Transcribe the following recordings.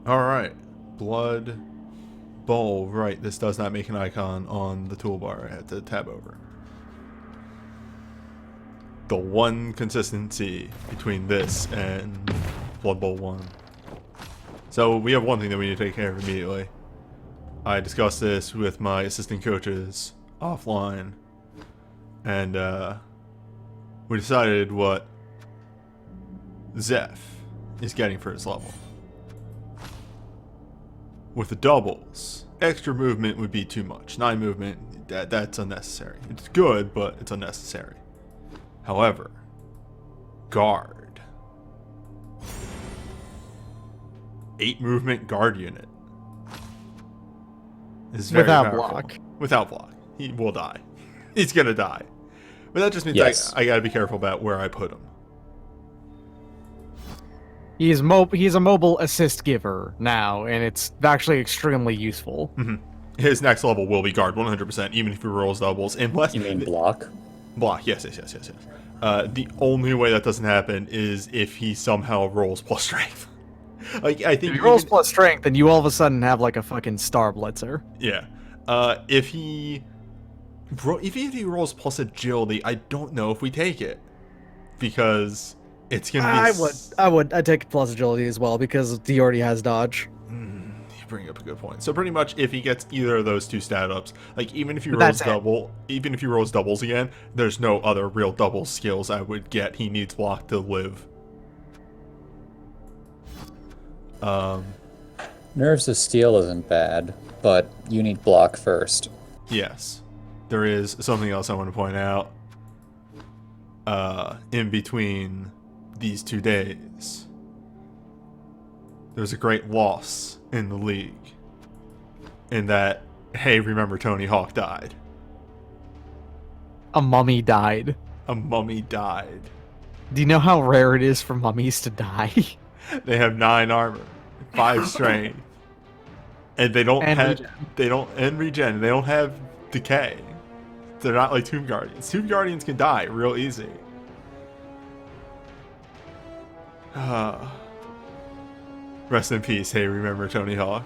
Alright. Blood Bowl. Right, this does not make an icon on the toolbar. I had to tab over. The one consistency between this and Blood Bowl 1. So we have one thing that we need to take care of immediately. I discussed this with my assistant coaches offline, and we decided what Zeph is getting for his level. With the doubles, extra movement would be too much. 9 movement, that's unnecessary. It's good, but it's unnecessary. However, guard. 8 movement guard unit is very Without powerful. block. Without block. He will die. He's gonna die. But that just means Yes. I gotta be careful about where I put him. He's a mobile assist giver now, and it's actually extremely useful. His next level will be guard 100%, even if he rolls doubles. Unless You mean block? block, yes. The only way that doesn't happen is if he somehow rolls plus strength. Like I think If he rolls plus strength, then you all of a sudden have like a fucking star blitzer. yeah. If he rolls plus agility, I don't know if we take it because it's gonna be. I'd take plus agility as well because he already has dodge. You bring up a good point. So pretty much, if he gets either of those 2 stat ups, like even if he But rolls that's it. even if he rolls doubles again, there's no other real double skills I would get. He needs block to live. Nerves of Steel isn't bad, but you need block first. Yes, there is something else I want to point out. In between these 2 days, there's a great loss in the league. In that, hey, remember Tony Hawk died. A mummy died. A mummy died. Do you know how rare it is for mummies to die? They have 9 armor, 5 strength, and they don't And have regen. regen. They don't have decay. They're not like Tomb Guardians. Tomb Guardians can die real easy. Rest in peace. Hey, remember Tony Hawk?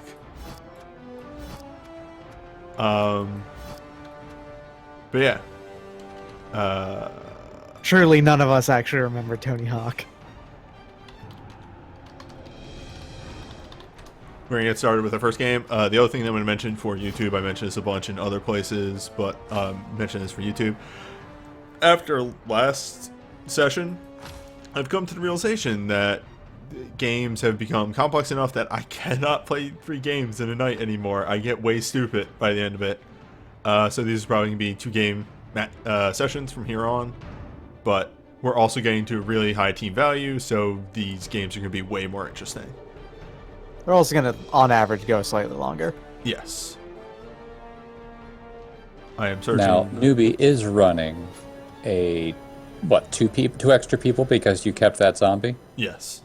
But yeah. Surely none of us actually remember Tony Hawk. We're gonna get started with our first game. The other thing that I'm gonna mention for YouTube, I mentioned this a bunch in other places, but mention this for YouTube. After last session, I've come to the realization that games have become complex enough that I cannot play 3 games in a night anymore. I get way stupid by the end of it. So these are probably gonna be 2 game sessions from here on, but we're also getting to a really high team value, so these games are gonna be way more interesting. They're also gonna, on average, go slightly longer. Yes. I am searching. Now, Newbie is running a, what, 2 extra people because you kept that zombie? Yes.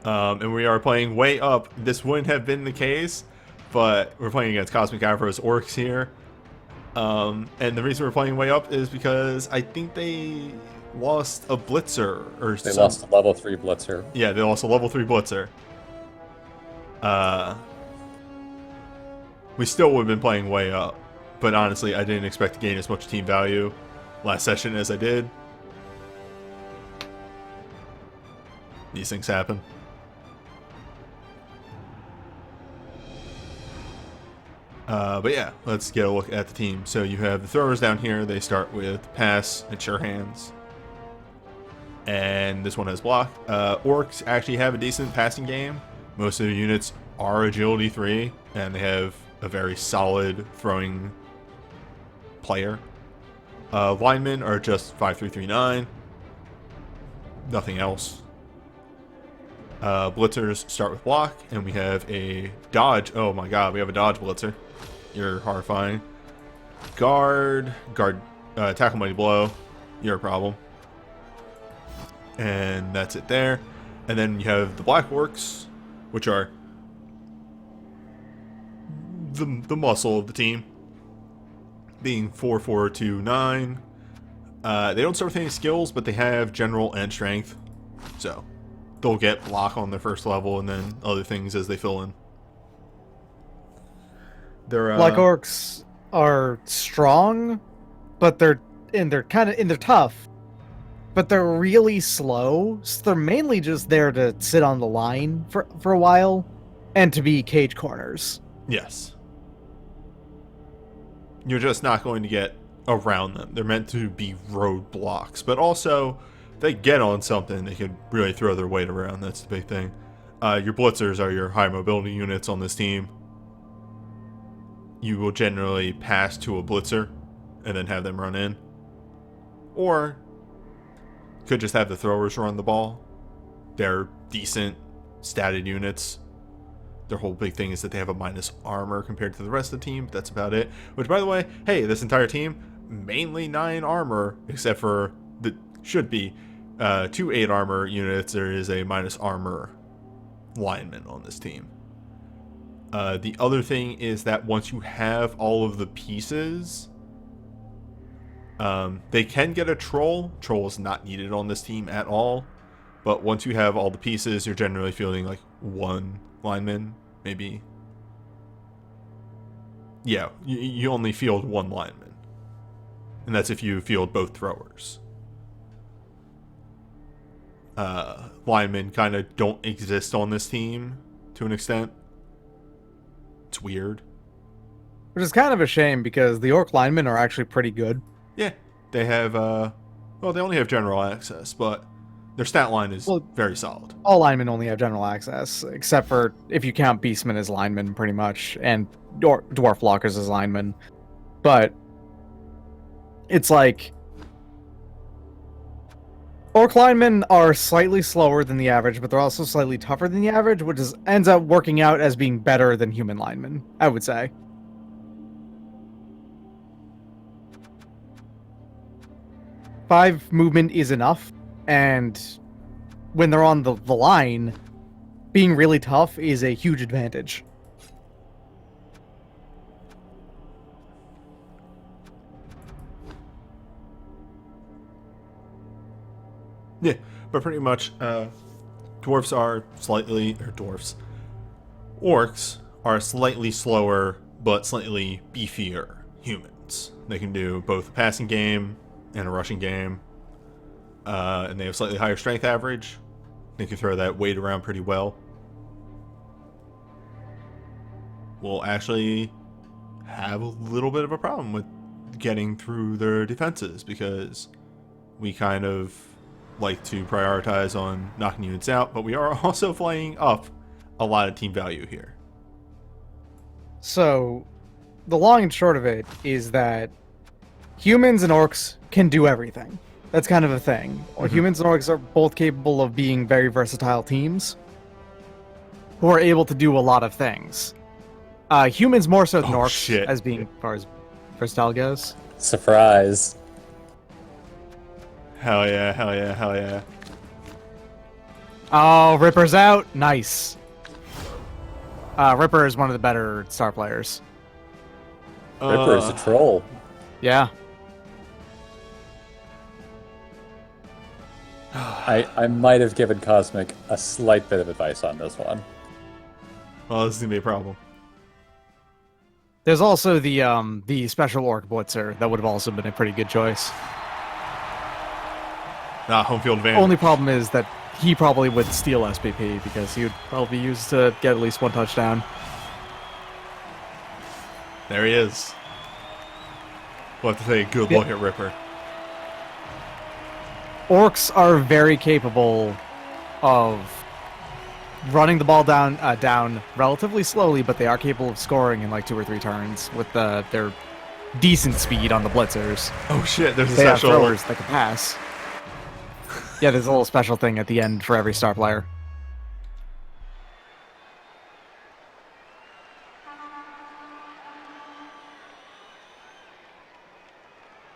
And we are playing way up. This wouldn't have been the case, but we're playing against Cosmic Avro's Orcs here. And the reason we're playing way up is because I think they lost a Blitzer or They lost a level 3 Blitzer. Yeah, they lost a level 3 Blitzer. We still would have been playing way up, but honestly, I didn't expect to gain as much team value last session as I did. These things happen. But yeah, let's get a look at the team. So you have the throwers down here. They start with pass and sure hands. And this one has block. Orcs actually have a decent passing game. Most of the units are agility 3, and they have a very solid throwing player. Linemen are just 5-3-3-9. Nothing else. Blitzers start with block, and we have a dodge. Oh my god, we have a dodge blitzer. You're horrifying. Guard, tackle mighty blow. You're a problem. And that's it there. And then you have the black orcs, which are the muscle of the team, being 4-4-2-9. They don't start with any skills, but they have general and strength, so they'll get block on their first level and then other things as they fill in. They're Black orcs are strong, but they're tough, but they're really slow. So they're mainly just there to sit on the line for a while, and to be cage corners. Yes. You're just not going to get around them. They're meant to be roadblocks, but also they get on something, they can really throw their weight around. That's the big thing. Your blitzers are your high mobility units on this team. You will generally pass to a blitzer and then have them run in. Or could just have the throwers run the ball. They're decent statted units. Their whole big thing is that they have a minus armor compared to the rest of the team. That's about it. Which, by the way, hey, this entire team, mainly 9 armor, except for the should be 2 8 armor units. There is a minus armor lineman on this team. The other thing is that once you have all of the pieces, they can get a troll. Troll is not needed on this team at all. But once you have all the pieces, you're generally fielding like 1 lineman, maybe. Yeah, you only field 1 lineman. And that's if you field both throwers. Linemen kind of don't exist on this team to an extent. It's weird. Which is kind of a shame because the orc linemen are actually pretty good. Yeah, they have, well, they only have general access, but their stat line is very solid. All linemen only have general access, except for if you count beastmen as linemen, pretty much, and dwarf blockers as linemen. But it's like orc linemen are slightly slower than the average, but they're also slightly tougher than the average, which ends up working out as being better than human linemen, I would say. Five movement is enough, and when they're on the line, being really tough is a huge advantage. Yeah, but pretty much, orcs are slightly slower, but slightly beefier humans. They can do both a passing game and a rushing game. And they have slightly higher strength average. They can throw that weight around pretty well. We'll actually have a little bit of a problem with getting through their defenses because we kind of like to prioritize on knocking units out, but we are also flying up a lot of team value here. So, the long and short of it is that humans and orcs can do everything. That's kind of a thing. Humans and orcs are both capable of being very versatile teams who are able to do a lot of things. Humans more so than orcs, as being as far as versatile goes. Surprise. Hell yeah, hell yeah, hell yeah. Oh, Ripper's out. Nice. Ripper is one of the better star players. Ripper is a troll. Yeah. I might have given Cosmic a slight bit of advice on this one. Well, this is gonna be a problem. There's also the special orc blitzer that would have also been a pretty good choice. Home field advantage. Only problem is that he probably would steal SPP because he would probably be used to get at least 1 touchdown. There he is. We'll have to take a good look at Ripper. Orcs are very capable of running the ball down relatively slowly, but they are capable of scoring in like 2 or 3 turns with their decent speed on the blitzers. Oh shit, there's a They have special... throwers that can pass. Yeah, there's a little special thing at the end for every star player.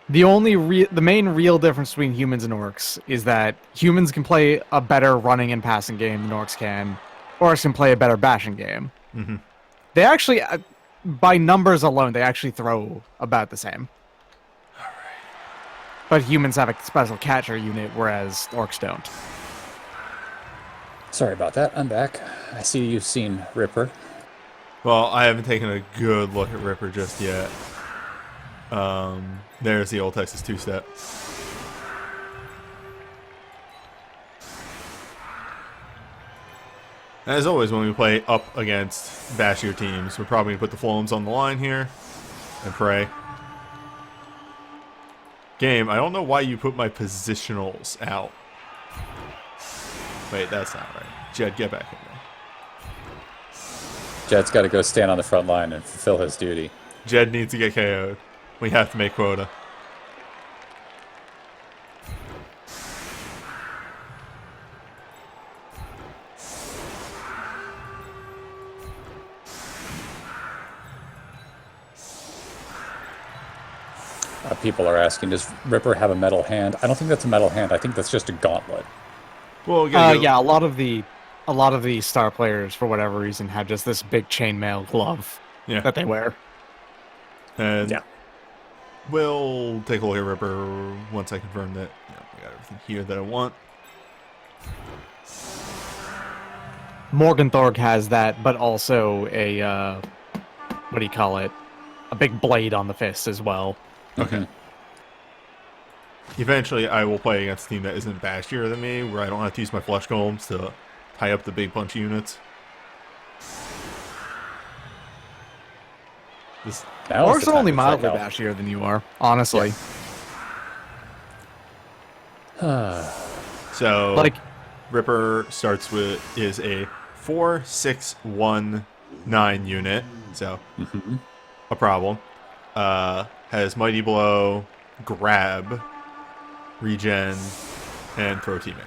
The main real difference between humans and orcs is that humans can play a better running and passing game than orcs can. Orcs can play a better bashing game. Mm-hmm. They actually, by numbers alone, they actually throw about the same. Alright. But humans have a special catcher unit, whereas orcs don't. Sorry about that. I'm back. I see you've seen Ripper. Well, I haven't taken a good look at Ripper just yet. There's the old Texas two-step. As always, when we play up against bashier teams, we're probably going to put the Floams on the line here and pray. Game, I don't know why you put my positionals out. Wait, that's not right. Jed, get back in there. Jed's got to go stand on the front line and fulfill his duty. Jed needs to get KO'd. We have to make quota. People are asking, does Ripper have a metal hand? I don't think that's a metal hand. I think that's just a gauntlet. Well, Yeah, a lot of the star players, for whatever reason, have just this big chainmail glove that they wear. And yeah, we'll take a look at Ripper once I confirm that I got everything here that I want. Morgenthorg has that, but also a what do you call it? A big blade on the fist as well. Okay. Eventually, I will play against a team that isn't bashier than me, where I don't have to use my flesh golems to tie up the big punch units. Orcs are only mildly bashier than you are, honestly. Yeah. So, like, Ripper starts with is a 4-6-1-9 unit, so a problem. Has Mighty Blow, Grab, Regen, and Throw Teaming.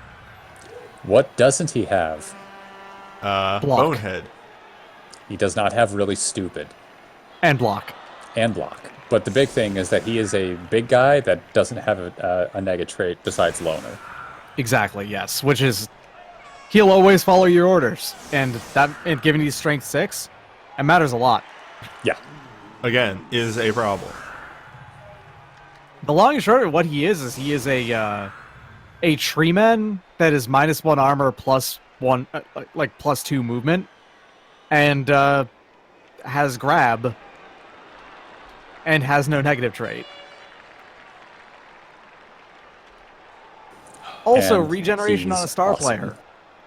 What doesn't he have? Bonehead. He does not have Really Stupid. And Block. And Block. But the big thing is that he is a big guy that doesn't have a negative trait besides Loner. Exactly, yes. Which is, he'll always follow your orders. And giving you Strength 6, it matters a lot. Yeah. Again, is a problem. The long and short of what he is he is a treeman that is -1 armor +1, like +2 movement, and has grab, and has no negative trait. Also, And regeneration on a star player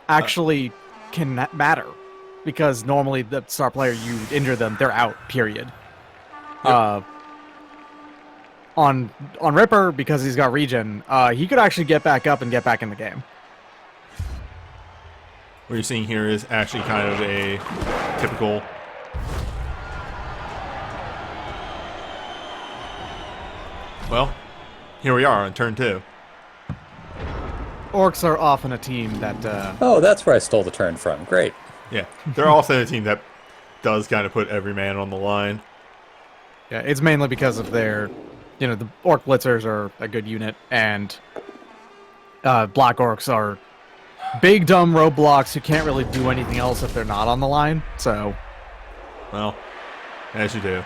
actually can matter, because normally the star player, you injure them, they're out, period. Yep. On Ripper, because he's got regen, he could actually get back up and get back in the game. What you're seeing here is actually kind of a typical... Well, here we are on turn 2. Orcs are often a team that... Oh, that's where I stole the turn from. Great. Yeah, they're also a team that does kind of put every man on the line. Yeah, it's mainly because of their... the Orc Blitzers are a good unit, and Black Orcs are big, dumb roadblocks who can't really do anything else if they're not on the line, so... Well, as you do.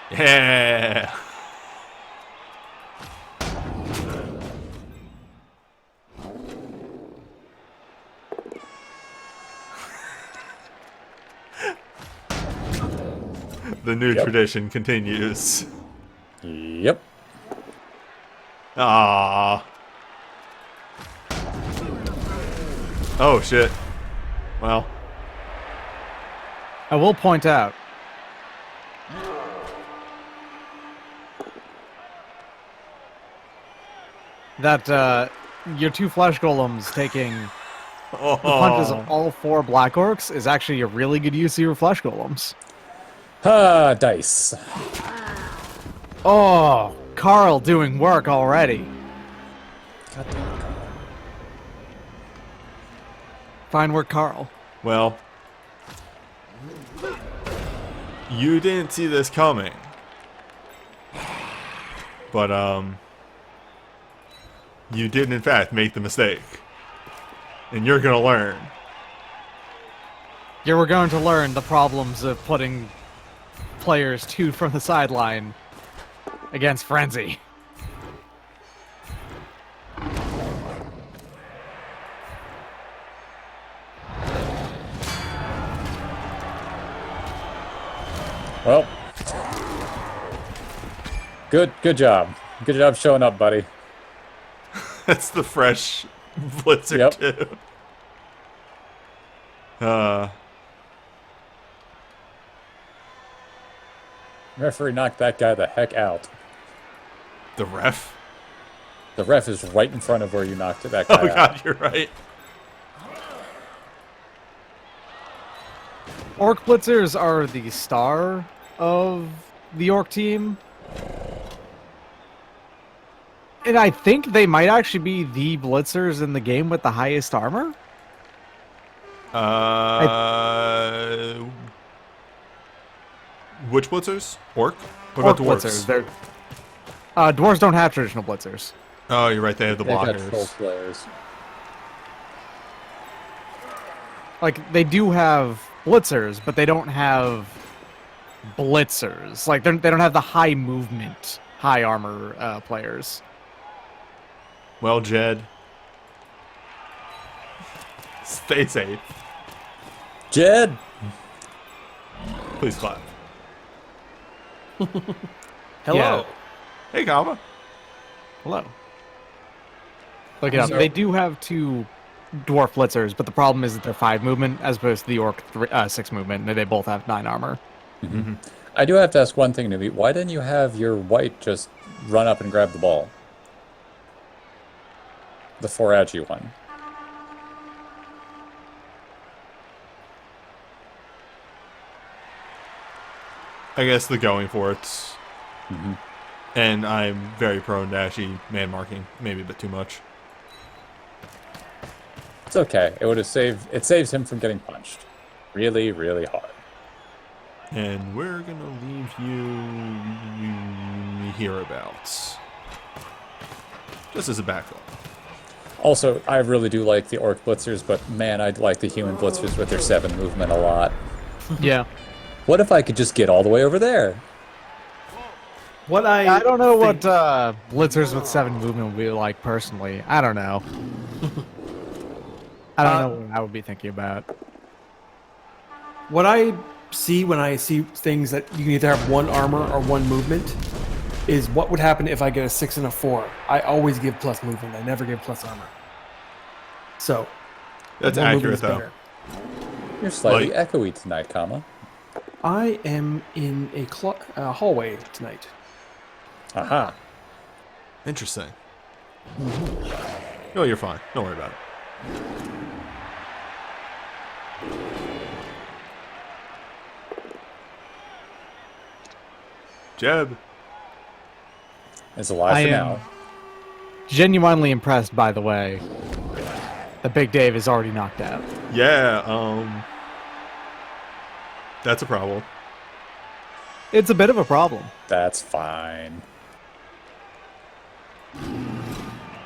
Yeah! The new tradition continues. Yep. Ah. Oh shit. Well. I will point out that your 2 flesh golems taking the punches of all 4 black orcs is actually a really good use of your flesh golems. Dice. Oh, Carl doing work already. God damn it, Carl. Fine work, Carl. Well. You didn't see this coming. But, you did in fact make the mistake. And you're gonna learn. You were going to learn the problems of putting players 2 from the sideline against Frenzy. Well, good job. Good job showing up, buddy. That's the fresh blitzer Yep. too. Referee knocked that guy the heck out. The ref? The ref is right in front of where you knocked that guy Oh out. god, you're right. Orc Blitzers are the star of the Orc team. And I think they might actually be the Blitzers in the game with the highest armor. Which blitzers? Orc? What about Orc dwarves? Blitzers. They're, dwarves don't have traditional Blitzers. Oh, you're right. They have the They've got blockers. troll players. Like, they do have Blitzers, but they don't have Blitzers. Like, they don't have the high movement, high armor players. Well, Jed. Stay safe. Jed! Please clap. Hello. Yeah. Hey, Kama. Hello. Look it up. They do have 2 dwarf blitzers, but the problem is that they're 5 movement as opposed to the orc 6 movement, and they both have 9 armor. I do have to ask one thing, Newbie. Why didn't you have your white just run up and grab the ball? The 4-agi one. I guess the going for it. And I'm very prone to actually man marking, maybe a bit too much. It's okay. It saves him from getting punched. Really, really hard. And we're gonna leave you hereabouts. Just as a backup. Also, I really do like the orc blitzers, but man, I like the human blitzers with their 7 movement a lot. Yeah. What if I could just get all the way over there? What I don't know think- what blitzers with 7 movement would be like personally. I don't know. I don't know what I would be thinking about. What I see when I see things that you can either have 1 armor or 1 movement is what would happen if I get a 6 and a 4. I always give plus movement. I never give plus armor. So That's more movement accurate, is though. better. You're slightly Like- echoey tonight, comma. I am in a hallway tonight. Aha. Interesting. No, you're fine. Don't worry about it. Jeb. It's alive I for am- now. Genuinely impressed, by the way. The Big Dave is already knocked out. Yeah, that's a problem. It's a bit of a problem. That's fine.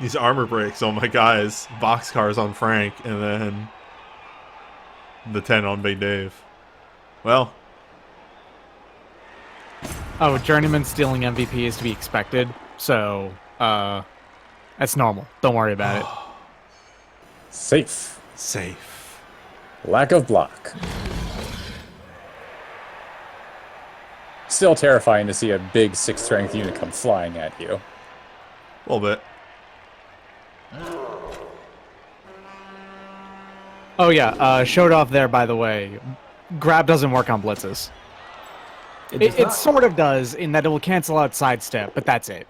These armor breaks on my guys, boxcars on Frank, and then the 10 on Big Dave. Well, Oh, Journeyman stealing MVP is to be expected, so that's normal. Don't worry about it. Safe. safe. Lack of block. Still terrifying to see a big 6-strength unit come flying at you. A little bit. Oh yeah, showed off there, by the way. Grab doesn't work on blitzes. It sort of does, in that it will cancel out sidestep, but that's it.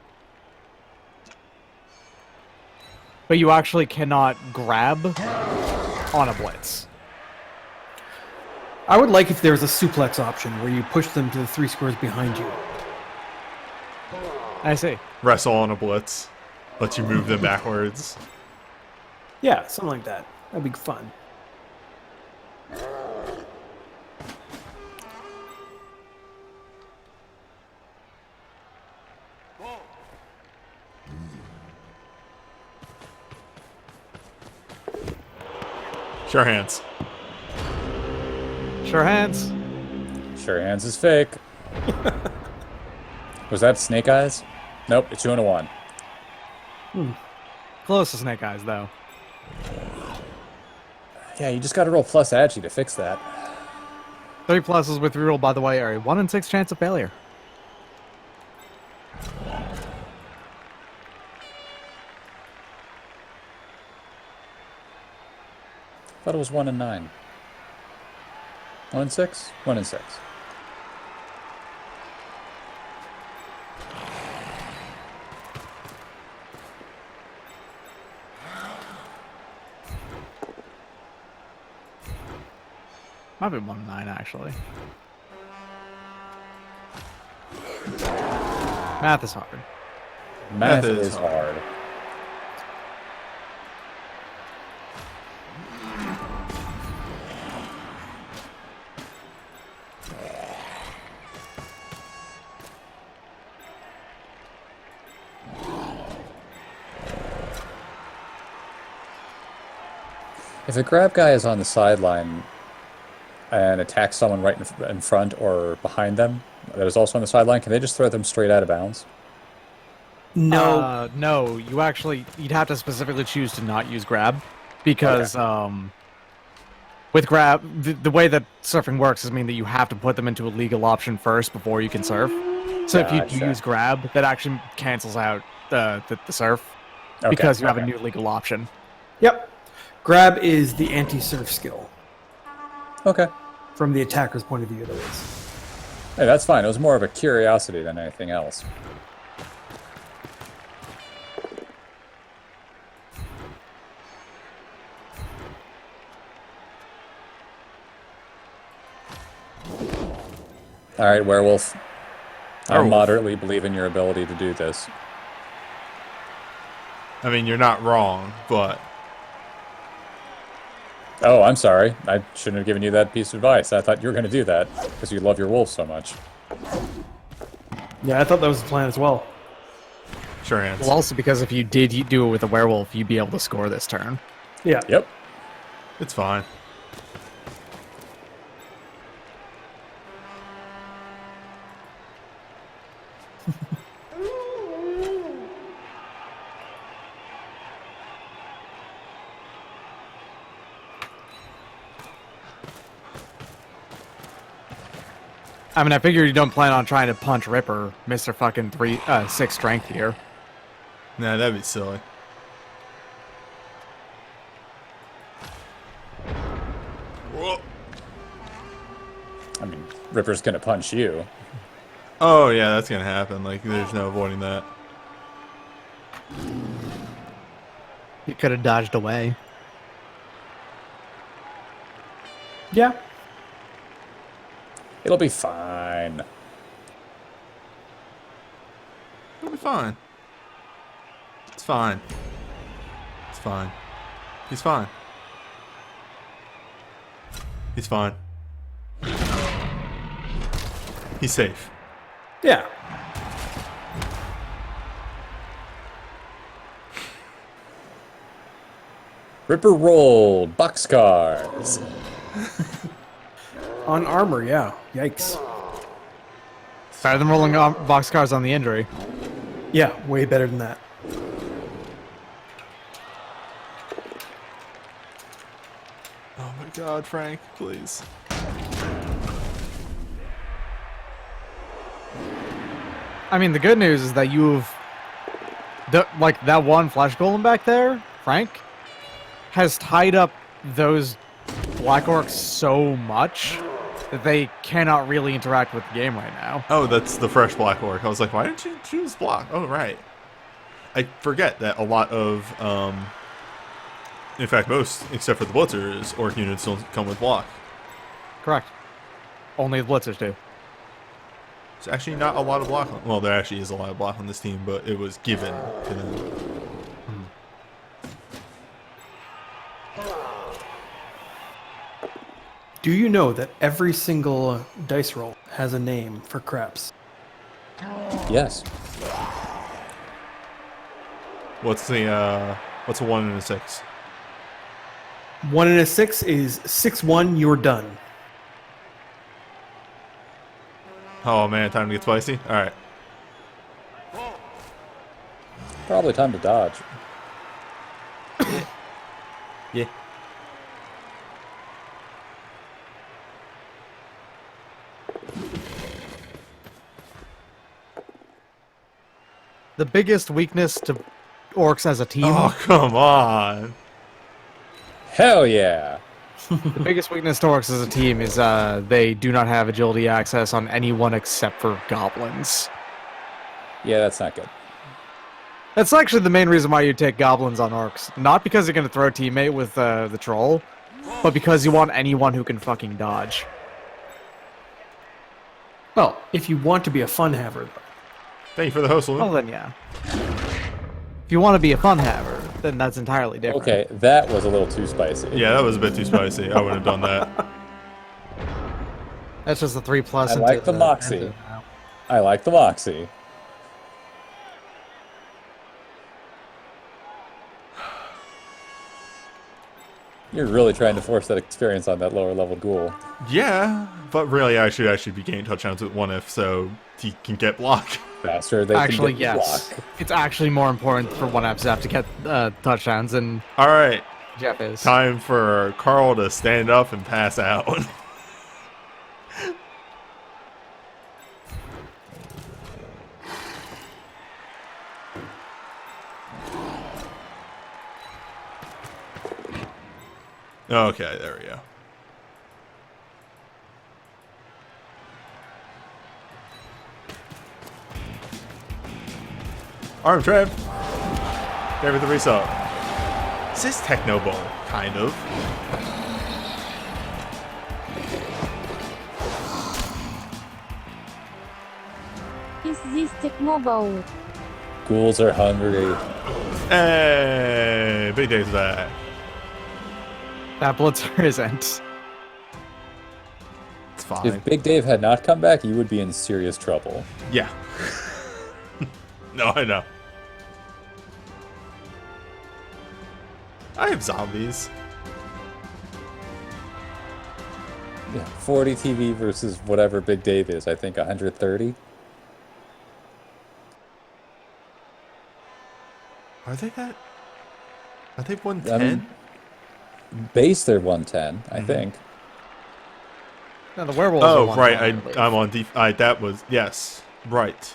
But you actually cannot grab on a blitz. I would like if there was a suplex option where you push them to the 3 squares behind you. I see. Wrestle on a blitz. Lets you move them backwards. Yeah, something like that. That'd be fun. Sure hands. Sure hands. Sure hands is fake. Was that Snake Eyes? Nope, it's 2 and a 1. Close to Snake Eyes, though. Yeah, you just gotta roll plus agi to fix that. 3 pluses with reroll, by the way, are a 1 in 6 chance of failure. Thought it was 1 in 9. 1 in 6? 1 in 6. Might be 1 in 9, actually. Math is hard. Math is hard. If a grab guy is on the sideline and attacks someone right in front or behind them that is also on the sideline, can they just throw them straight out of bounds? No. No, you'd have to specifically choose to not use grab, because with grab, the way that surfing works is that you have to put them into a legal option first before you can surf. So if you do use grab, that actually cancels out the surf, because you have a new legal option. Yep. Grab is the anti-surf skill. Okay. From the attacker's point of view, that is. Hey, that's fine. It was more of a curiosity than anything else. All right, werewolf. I moderately believe in your ability to do this. I mean, you're not wrong, but... Oh, I'm sorry. I shouldn't have given you that piece of advice. I thought you were going to do that because you love your wolf so much. Yeah, I thought that was the plan as well. Sure, Hans. Well, also because if you did do it with a werewolf, you'd be able to score this turn. Yeah. Yep. It's fine. I mean, I figure you don't plan on trying to punch Ripper, Mr. fucking 6 strength here. Nah, that'd be silly. Whoa. I mean, Ripper's going to punch you. Oh, yeah, that's gonna happen. Like, there's no avoiding that. You could have dodged away. Yeah. It'll be fine. It'll be fine. It's fine. It's fine. He's fine. He's fine. He's safe. Yeah. Ripper rolled. Boxcars. On armor, yeah. Yikes. Better than rolling boxcars on the injury. Yeah, way better than that. Oh my god, Frank, please. I mean, the good news is that you've... that one flesh golem back there, Frank, has tied up those black orcs so much that they cannot really interact with the game right now. Oh, that's the fresh black orc. I was like, why didn't you choose block? Oh, right. I forget that a lot of, in fact, most, except for the blitzers, orc units don't come with block. Correct. Only the blitzers do. There's actually not a lot of block. Well, there actually is a lot of block on this team, but it was given to them. Do you know that every single dice roll has a name for craps? Yes. What's a 1 and a 6? 1 and a 6 is 6-1, you're done. Oh man, time to get spicy? Alright. Probably time to dodge. Yeah. The biggest weakness to orcs as a team. Oh, come on. Hell yeah! The biggest weakness to orcs as a team is they do not have agility access on anyone except for goblins. Yeah, that's not good. That's actually the main reason why you take goblins on orcs. Not because you're going to throw a teammate with the troll, but because you want anyone who can fucking dodge. Well, if you want to be a fun haver, Thank you for the host, Lou. Well, then yeah. If you want to be a fun haver, then that's entirely different. Okay, that was a little too spicy. Yeah, that was a bit too spicy. I wouldn't have done that. That's just a 3+. I like the moxie. I like the moxie. You're really trying to force that experience on that lower level ghoul. Yeah, but really, I should actually be getting touchdowns with 1F so he can get blocked. Faster they Actually, can get yes. block. It's actually more important for 1F to get touchdowns than All right, Jeff is. time for Carl to stand up and pass out. Okay, there we go. Arm Trev. There with the result. Is this Techno Bowl? Kind of. Is this Technobowl? Ghouls are hungry. Hey, Big Dave's back. That Blitzer isn't. It's fine. If Big Dave had not come back, you would be in serious trouble. Yeah. No, I know. I have zombies. Yeah, 40 TV versus whatever Big Dave is. I think 130. Are they that? Are they 110? I mean, base they're 110, I think. No, the werewolves are Oh, 110, right. I believe. I'm on that was yes. Right.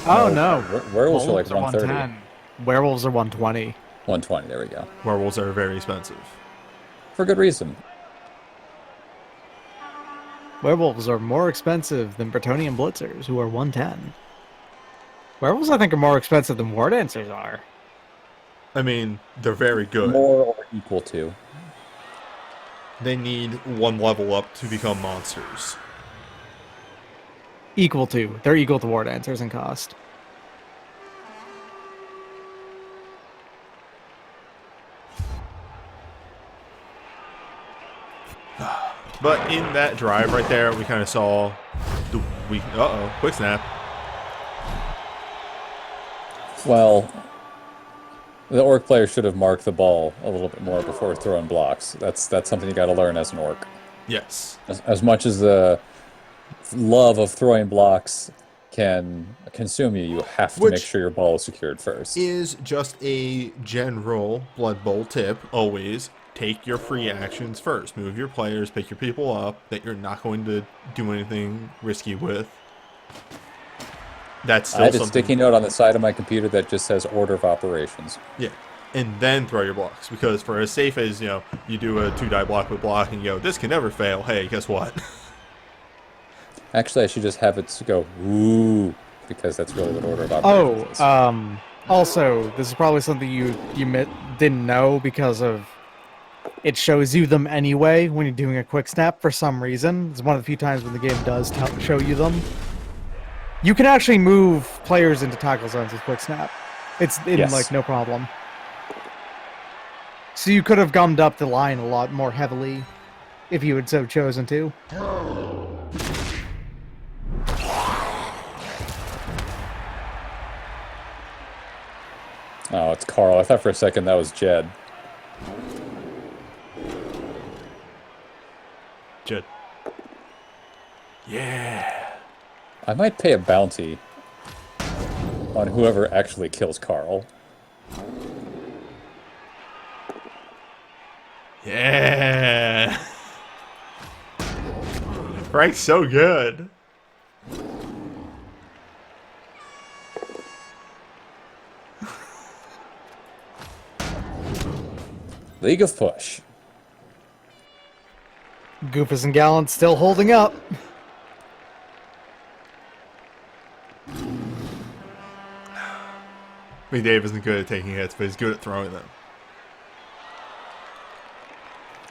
Oh no. Werewolves are like Wolves 130. 110. Werewolves are 120. 120, there we go. Werewolves are very expensive. For good reason. Werewolves are more expensive than Bretonnian Blitzers, who are 110. Werewolves, I think, are more expensive than War Dancers are. I mean, they're very good. More or equal to. They need one level up to become monsters. Equal to. They're equal to War Dancers in cost. But in that drive right there, we kind of saw the quick snap. Well, the orc player should have marked the ball a little bit more before throwing blocks. That's something you got to learn as an orc. Yes. As much as the love of throwing blocks can consume you, you have to make sure your ball is secured first. Is just a general Blood Bowl tip. Always take your free actions first. Move your players, pick your people up that you're not going to do anything risky with. That's still I had a something. sticky note on the side of my computer that just says order of operations. Yeah. And then throw your blocks. Because for as safe as, you do a 2-die block with block and you go, this can never fail. Hey, guess what? Actually, I should just have it go, ooh, because that's really what order of operations is. Also, this is probably something you didn't know because of it shows you them anyway when you're doing a quick snap for some reason. It's one of the few times when the game does show you them. You can actually move players into tackle zones with quick snap. It's Yes. no problem. So you could have gummed up the line a lot more heavily if you had so chosen to. Oh, it's Carl. I thought for a second that was Jed. Jed. Yeah. I might pay a bounty on whoever actually kills Carl. Yeah. Frank's so good. League of Push. Goofus and Gallant still holding up. I mean, Dave isn't good at taking hits, but he's good at throwing them.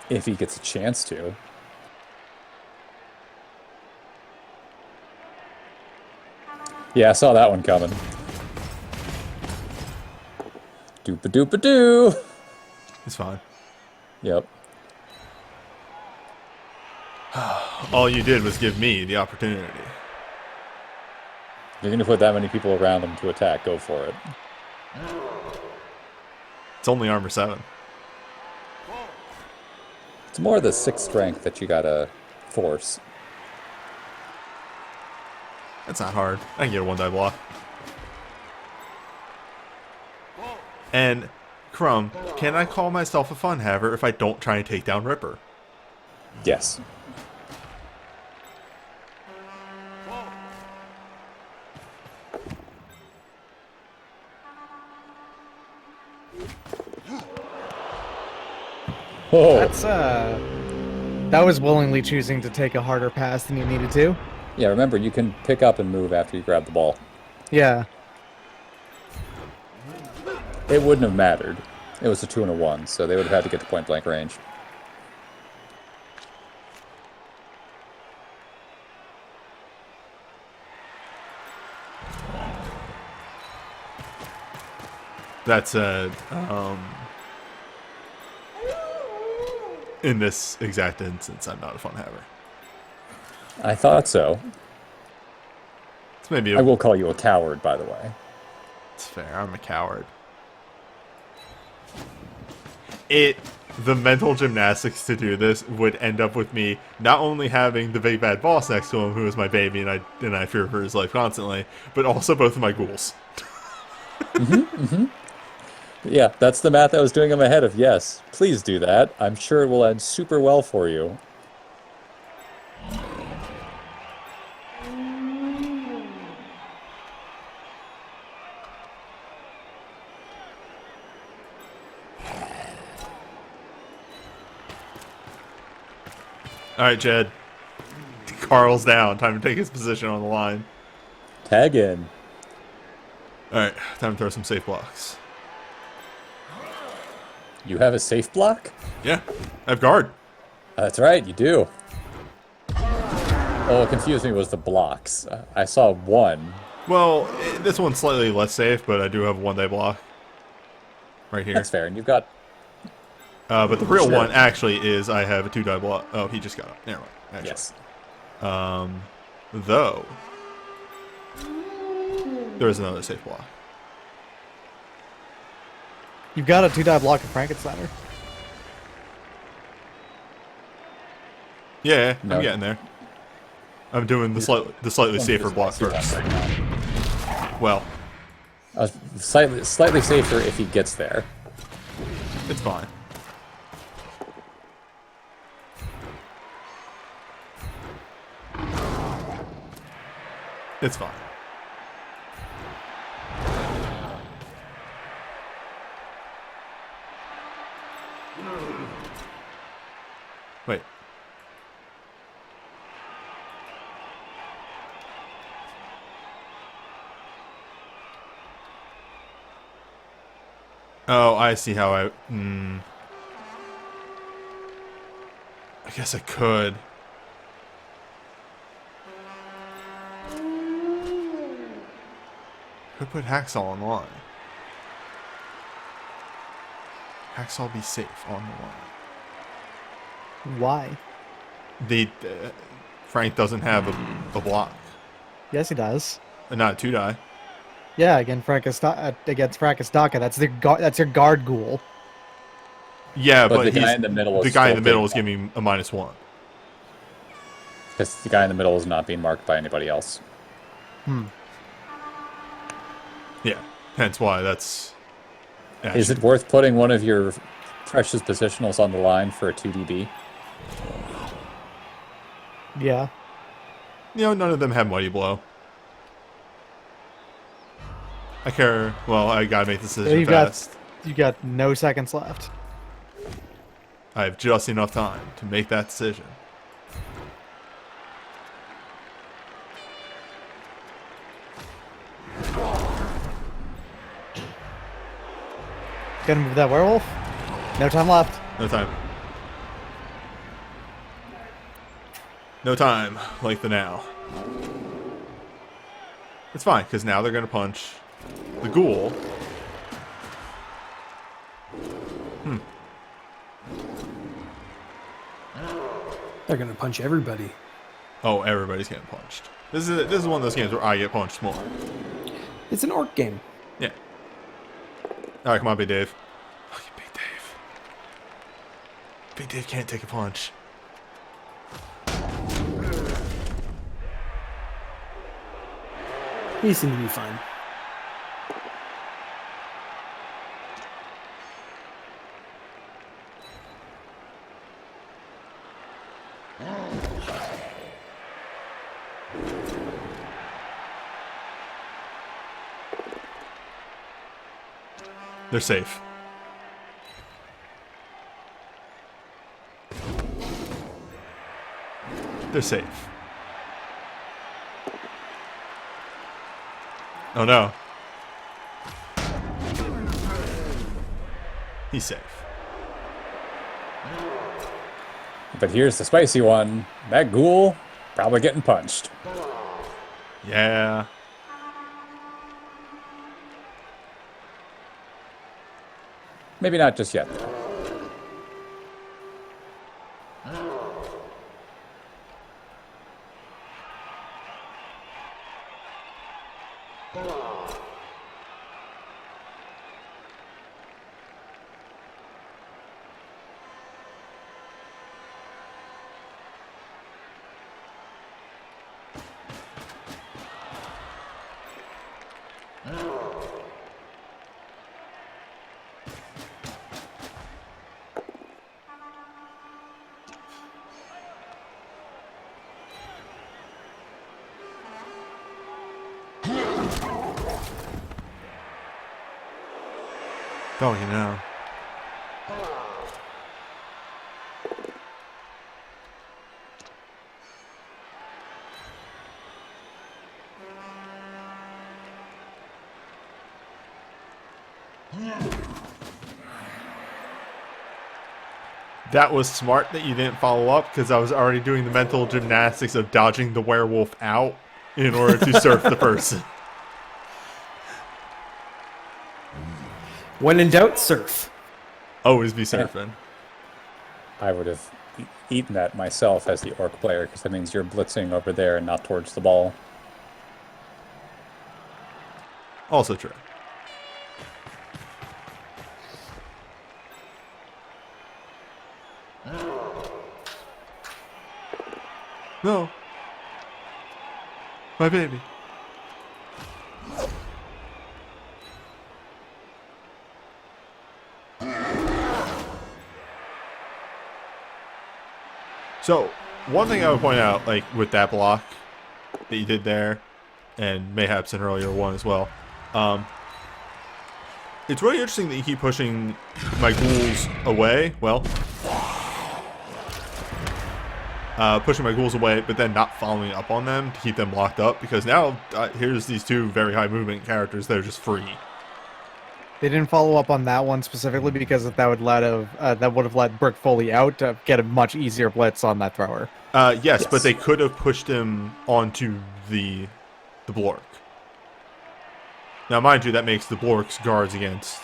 If he gets a chance to. Yeah, I saw that one coming. Doopa-doopa-doo! It's fine. Yep. All you did was give me the opportunity. You're going to put that many people around him to attack, go for it. It's only armor 7. It's more the 6 strength that you gotta force. That's not hard. I can get a 1-die block. And, Crumb, can I call myself a fun haver if I don't try and take down Ripper? Yes. Oh, That was willingly choosing to take a harder pass than you needed to. yeah, remember, you can pick up and move after you grab the ball. Yeah. It wouldn't have mattered. It was a 2 and a 1, so they would have had to get to point blank range. That's in this exact instance, I'm not a fun haver. I thought so. It's maybe I will call you a coward, by the way. It's fair. I'm a coward. The mental gymnastics to do this would end up with me not only having the big bad boss next to him, who is my baby, and I fear for his life constantly, but also both of my ghouls. Yeah, that's the math I was doing in my head of yes. Please do that. I'm sure it will end super well for you. Alright, Jed. Carl's down. Time to take his position on the line. Tag in. Alright, time to throw some safe blocks. You have a safe block? Yeah, I have guard. That's right, you do. Oh, what confused me was the blocks. I saw one. Well, this one's slightly less safe, but I do have a 1-day block. Right here. That's fair, and you've got... But the real Sure. one actually is I have a 2-die block. Oh, he just got up. Never mind. Actually. Yes. Though, there is another safe block. You've got a 2-die block of Frankensteiner. Yeah, No. I'm getting there. I'm doing the slightly safer block first. Right now. Well, Slightly safer if he gets there. it's fine. It's fine. Wait. Oh, I see how I guess I could. Could put Hacksaw on the line. Hacksaw be safe on the line. Why? Frank doesn't have a block. Yes, he does. Not a 2-die. Yeah, against Frankistaka, that's your guard ghoul. Yeah, But but the guy he's- in the middle is the guy in still the middle being is giving me a -1. Because the guy in the middle is not being marked by anybody else. Yeah, hence why that's. Is it worth putting one of your precious positionals on the line for a 2DB? Yeah. You know, none of them have Mighty Blow. I care. Well, I gotta make this decision You've fast. got no seconds left. I have just enough time to make that decision. Gonna move that werewolf. No time left. No time. No time like the now. It's fine, because now they're going to punch the ghoul. They're gonna punch everybody. Oh, everybody's getting punched. This is one of those games where I get punched more. It's an orc game. Yeah. Alright, come on, Big Dave. Fucking Big Dave. Big Dave can't take a punch. He seemed to be fine. They're safe. They're safe. Oh no. He's safe. But here's the spicy one. That ghoul probably getting punched. Yeah. Maybe not just yet. Oh, you know. That was smart that you didn't follow up, because I was already doing the mental gymnastics of dodging the werewolf out in order to surf the person. When in doubt, surf. Always be surfing. I would have eaten that myself as the orc player, because that means you're blitzing over there and not towards the ball. Also true. No. My baby. So, one thing I would point out, like, with that block that you did there, and mayhaps an earlier one as well, it's really interesting that you keep pushing my ghouls away, pushing my ghouls away, but then not following up on them to keep them locked up, because now, here's these two very high movement characters that are just free. They didn't follow up on that one specifically because that would have let Brick Foley out to get a much easier blitz on that thrower. Yes, but they could have pushed him onto the Blork. Now, mind you, that makes the Blork's guards against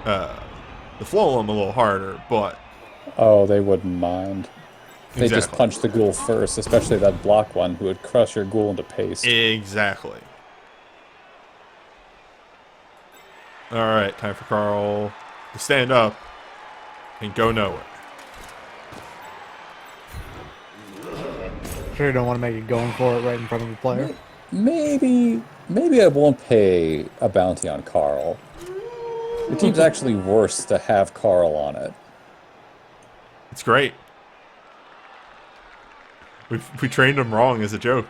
the Flolum a little harder, but... Oh, they wouldn't mind. They Exactly. just punch the ghoul first, especially that block one who would crush your ghoul into paste. Exactly. Alright, time for Carl to stand up and go nowhere. Sure, you don't want to make it going for it right in front of the player. Maybe I won't pay a bounty on Carl. The team's actually worse to have Carl on it. It's great. We trained him wrong as a joke.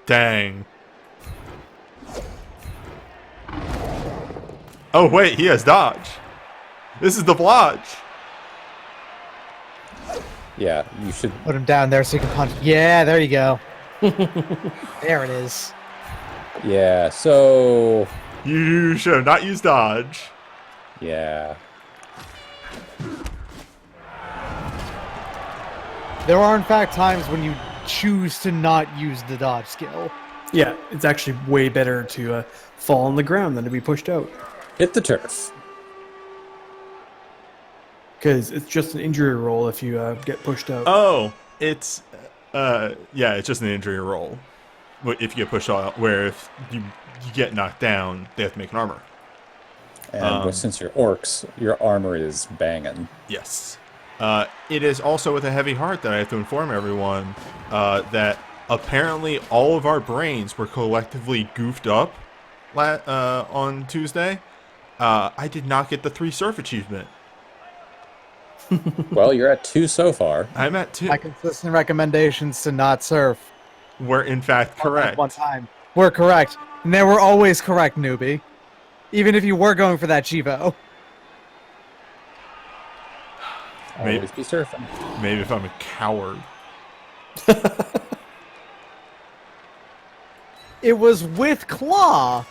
Dang. Oh, wait, he has dodge. This is the blodge. Yeah, you should. Put him down there so you can punch. Yeah, there you go. There it is. Yeah, so. You should have not used dodge. Yeah. There are, in fact, times when you choose to not use the dodge skill. Yeah, it's actually way better to fall on the ground than to be pushed out. Hit the turf. Because it's just an injury roll if you get pushed out. Oh, it's yeah, it's just an injury roll. If you get pushed out, where if you get knocked down, they have to make an armor. And since you're orcs, your armor is banging. Yes. It is also with a heavy heart that I have to inform everyone that apparently all of our brains were collectively goofed up on Tuesday. I did not get the 3 surf achievement. Well, you're at 2 so far. I'm at 2. My consistent recommendations to not surf. Were in fact correct. One time. We're correct. And they were always correct, newbie. Even if you were going for that Chivo. Maybe- Always be surfing. Maybe if I'm a coward. It was with Claw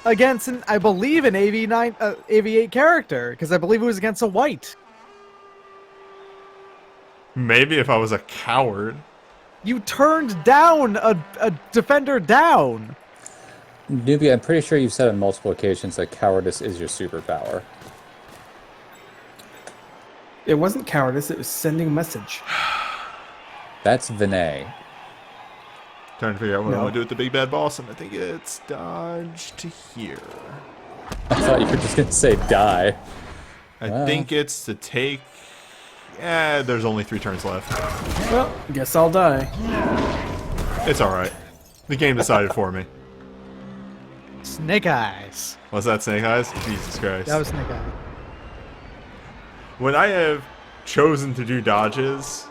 against, I believe, an AV8 character. Because I believe it was against a white. Maybe if I was a coward. You turned down a defender down. Newbie, I'm pretty sure you've said on multiple occasions that cowardice is your superpower. It wasn't cowardice, it was sending a message. That's Vinay. Trying to figure out what I No. want to do with the big bad boss, and I think it's dodge to here. I thought you were just going to say die. I think it's to take... Yeah, there's only 3 turns left. Well, guess I'll die. It's alright. The game decided for me. Snake Eyes. Was that Snake Eyes? Jesus Christ. That was Snake Eyes. When I have chosen to do dodges,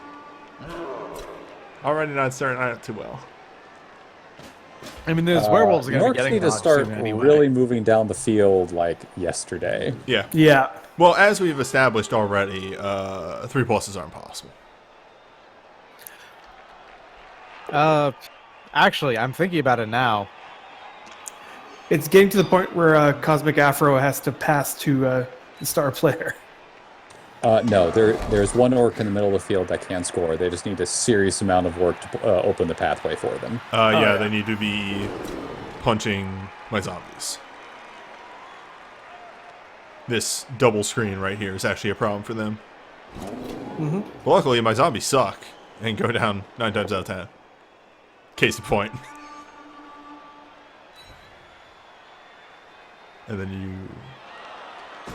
already not starting out too well. I mean, those werewolves are going to Orcs be getting need to dodged start soon anyway. really moving down the field like yesterday. Yeah. Yeah. Well, as we've established already, 3 bosses aren't possible. Actually, I'm thinking about it now. It's getting to the point where Cosmic Afro has to pass to the star player. No, there's one orc in the middle of the field that can score. They just need a serious amount of work to open the pathway for them. Yeah, they need to be punching my zombies. This double screen right here is actually a problem for them. Mm-hmm. Well, luckily, my zombies suck and go down 9 times out of 10. Case in point. And then you...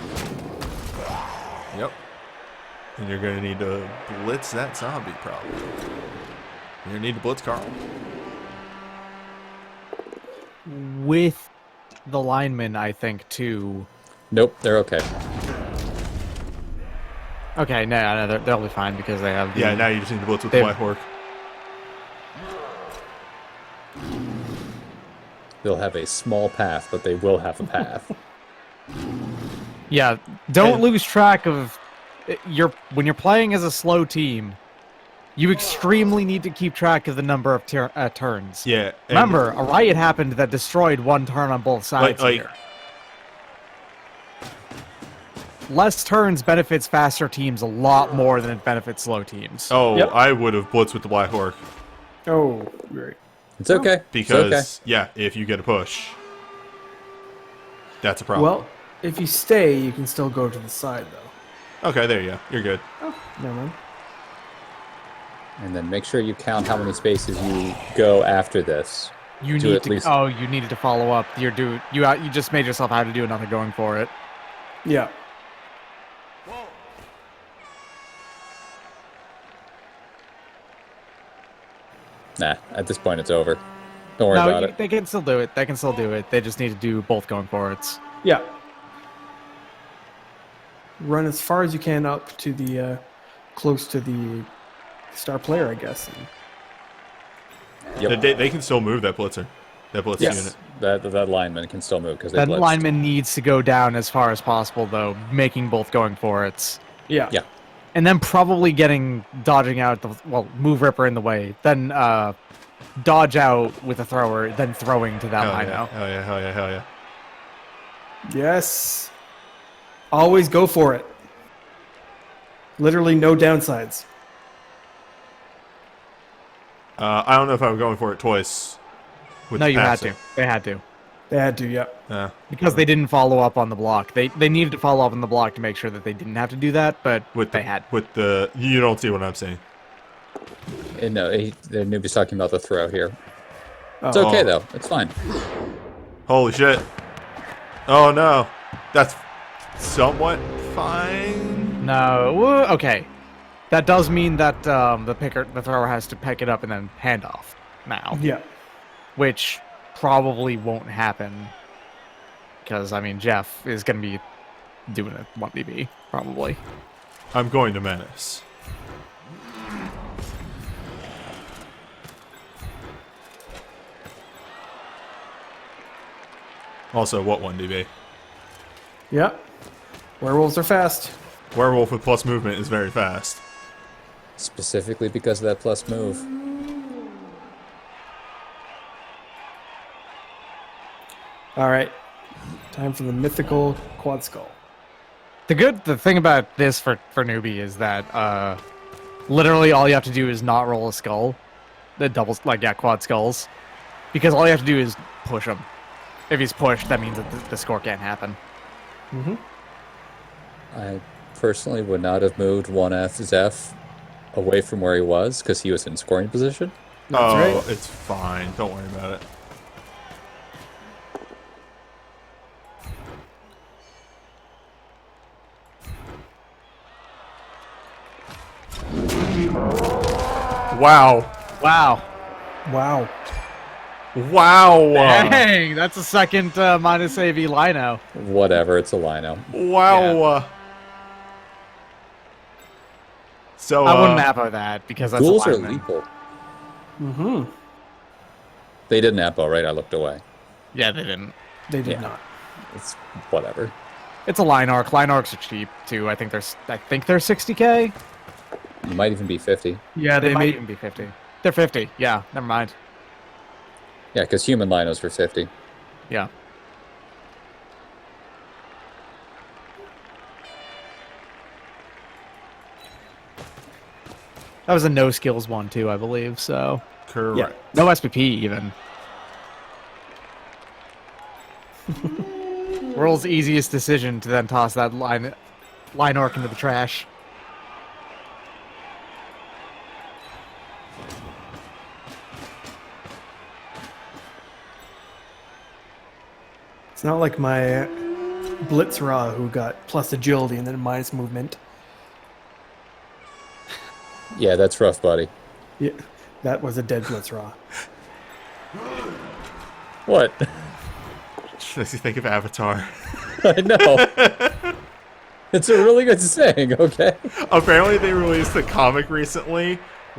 Yep. And you're going to need to blitz that zombie, probably. You're going to need to blitz Carl. With the linemen, I think, too. Nope, they're okay. Okay, no, they'll be fine because they have. Yeah, now you just need to blitz with the They've- White Hork. They'll have a small path, but they will have a path. Yeah, don't And- lose track of when you're playing as a slow team. You extremely need to keep track of the number of turns. Yeah. and- Remember, a riot happened that destroyed 1 turn on both sides Like- here. Less turns benefits faster teams a lot more than it benefits slow teams. Oh, Yep. I would have blitzed with the Black Hork. Oh, great. It's okay. Because, it's okay. yeah, if you get a push, that's a problem. Well, if you stay, you can still go to the side, though. Okay, there you go. You're good. Oh, never mind. And then make sure you count how many spaces you go after this. You to need at to. least- Oh, you needed to follow up. You just made yourself have to do another going for it. Yeah. Nah, at this point it's over. Don't worry about it. They can still do it. They can still do it. They just need to do both going for it. Yeah. Run as far as you can up to the close to the star player, I guess. Yep. They can still move that blitzer. That blitzer Yes, unit. that lineman can still move because they That blitzed. lineman needs to go down as far as possible, though, making both going for it. Yeah. Yeah. And then probably dodging out move Ripper in the way, then dodge out with a thrower, then throwing to that Hell line yeah. out. Hell yeah. Hell yeah. Hell yeah. Yes. Always go for it. Literally no downsides. I don't know if I was going for it twice. With No, you had passing. to. They had to. They had to, yep. Yeah. Because they didn't follow up on the block. They needed to follow up on the block to make sure that they didn't have to do that, but they had. With the you don't see what I'm saying. And no, the newbie's talking about the throw here. It's Oh. okay though. It's fine. Holy shit. Oh no. That's somewhat fine. No, okay. That does mean that the thrower has to pick it up and then hand off now, Yeah. which probably won't happen because I mean Jeff is going to be doing it 1DB probably. I'm going to menace. Also, what 1DB? Yep. Werewolves are fast. Werewolf with plus movement is very fast. Specifically because of that plus move. All right. Time for the mythical quad skull. The thing about this for newbie is that literally all you have to do is not roll a skull, the quad skulls, because all you have to do is push him. If he's pushed, that means that the score can't happen. Mm-hmm. I personally would not have moved 1F Zeph away from where he was because he was in scoring position. Oh, right. it's fine. Don't worry about it. Wow. Wow. Wow. Wow. Dang, that's a second minus AV lino. Whatever, it's a lino. Wow. So I wouldn't appo that because that's Ghouls a are lineman. lethal. Mm-hmm. They didn't appo, right? I looked away. Yeah, they didn't. They did Yeah. not. It's whatever. It's a line arc. Line arcs are cheap too. I think they're 60k. It might even be 50. Yeah, They they might made. even be 50. They're 50. Yeah, never mind. Yeah, because human linos were 50. Yeah. That was a no skills one too, I believe. So correct. no SPP even. World's easiest decision to then toss that line orc into the trash. It's not like my Blitz Ra who got plus agility and then minus movement. Yeah, that's rough, buddy. Yeah, that was a dead Blitz Ra. What? Makes you think of Avatar. I know. It's a really good saying, okay? Apparently, they released a comic recently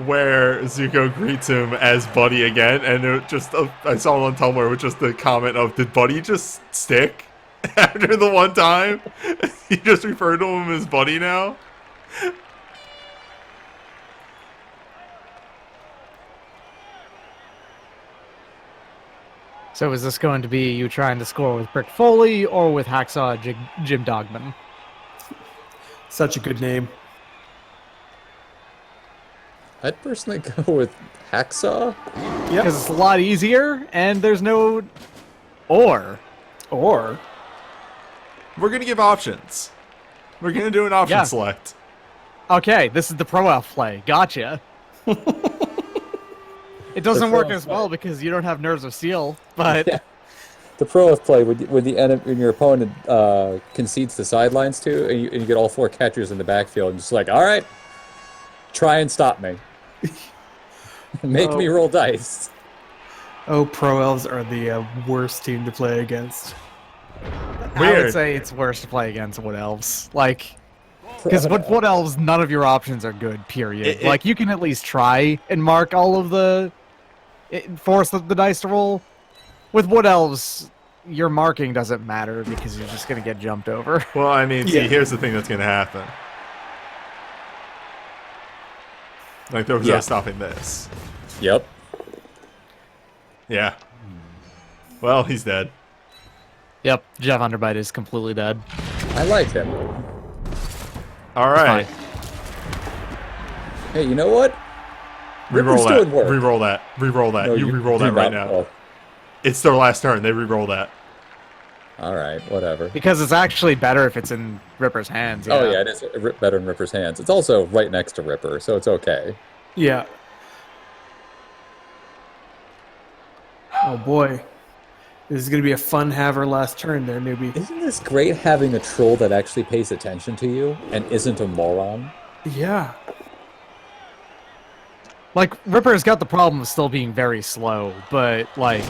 where Zuko greets him as Buddy again, and it just I saw it on Tumblr with just the comment of, "Did Buddy just stick after the one time? You just referred to him as Buddy now." So is this going to be you trying to score with Brick Foley or with Hacksaw Jim Dogman? Such a good name. I'd personally go with Hacksaw. Yep. Because it's a lot easier and there's no or. Or We're gonna give options. We're gonna do an option Yeah. select. Okay, this is the pro elf play. Gotcha. It doesn't pro work elf as well because you don't have nerves of steel, but Yeah. The pro of play when your opponent concedes the sidelines to, and you get all four catchers in the backfield, and just like, all right, try and stop me, make me roll dice. oh, pro elves are the worst team to play against. I Weird. would say it's worse to play against wood elves. Like, because wood elves, none of your options are good. Period. It- like, you can at least try and mark all of the force the dice to roll. With Wood Elves, your marking doesn't matter because you're just going to get jumped over. Well, I mean, see, Yeah. here's the thing that's going to happen. Like, there was no Yeah. stopping this. Yep. Yeah. Well, he's dead. Yep, Jeff Underbite is completely dead. I like him. All right. Hey, you know what? Ripper's Reroll that. doing work. Reroll that. Reroll that. No, you reroll do that right not- now. oh, It's their last turn. They reroll that. all right, whatever. Because it's actually better if it's in Ripper's hands. Oh yeah, it is better in Ripper's hands. It's also right next to Ripper, so it's okay. Yeah. Oh boy. This is going to be a fun haver last turn there, newbie. Isn't this great having a troll that actually pays attention to you and isn't a moron? Yeah. Like, Ripper's got the problem of still being very slow, but, like,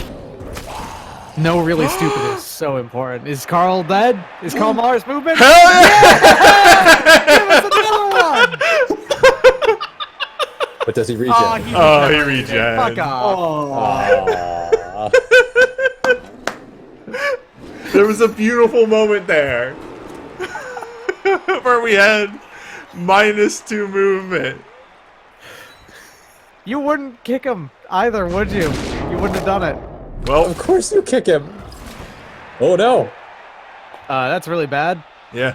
no really stupid is so important. Is Carl dead? Is Carl Mars movement? Hell yeah! Give us another one! But does he regen? Oh, he Oh, he regenerated. regens. Fuck off. Aw. There was a beautiful moment there where we had -2 movement. You wouldn't kick him either, would you? You wouldn't have done it. Well, Of course you kick him. Oh no. That's really bad. yeah.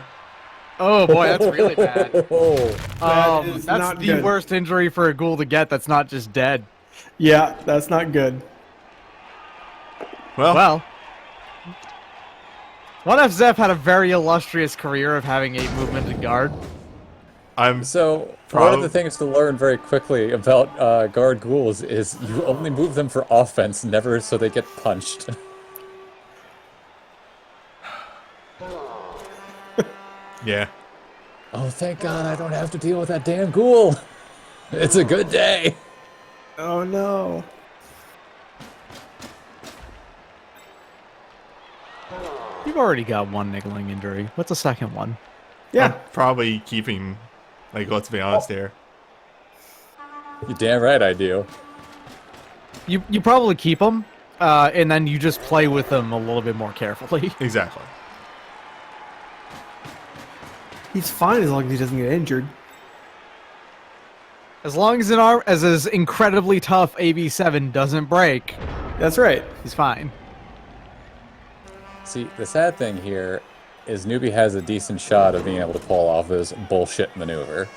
Oh boy, that's really bad. Oh. That is That's not the good. worst injury for a ghoul to get that's not just dead. Yeah, that's not good. Well, 1F Zeph had a very illustrious career of having 8 movement and guard. I'm So, one of the things to learn very quickly about guard ghouls is you only move them for offense, never so they get punched. yeah. Oh, thank God I don't have to deal with that damn ghoul. It's a good day. Oh no. You've already got one niggling injury. What's the second one? Yeah. I'm probably keeping, like, let's be honest here. You're damn right I do. You probably keep them, and then you just play with them a little bit more carefully. Exactly. He's fine as long as he doesn't get injured. As long as his incredibly tough AB7 doesn't break, That's right. he's fine. See, the sad thing here is Newbie has a decent shot of being able to pull off this bullshit maneuver.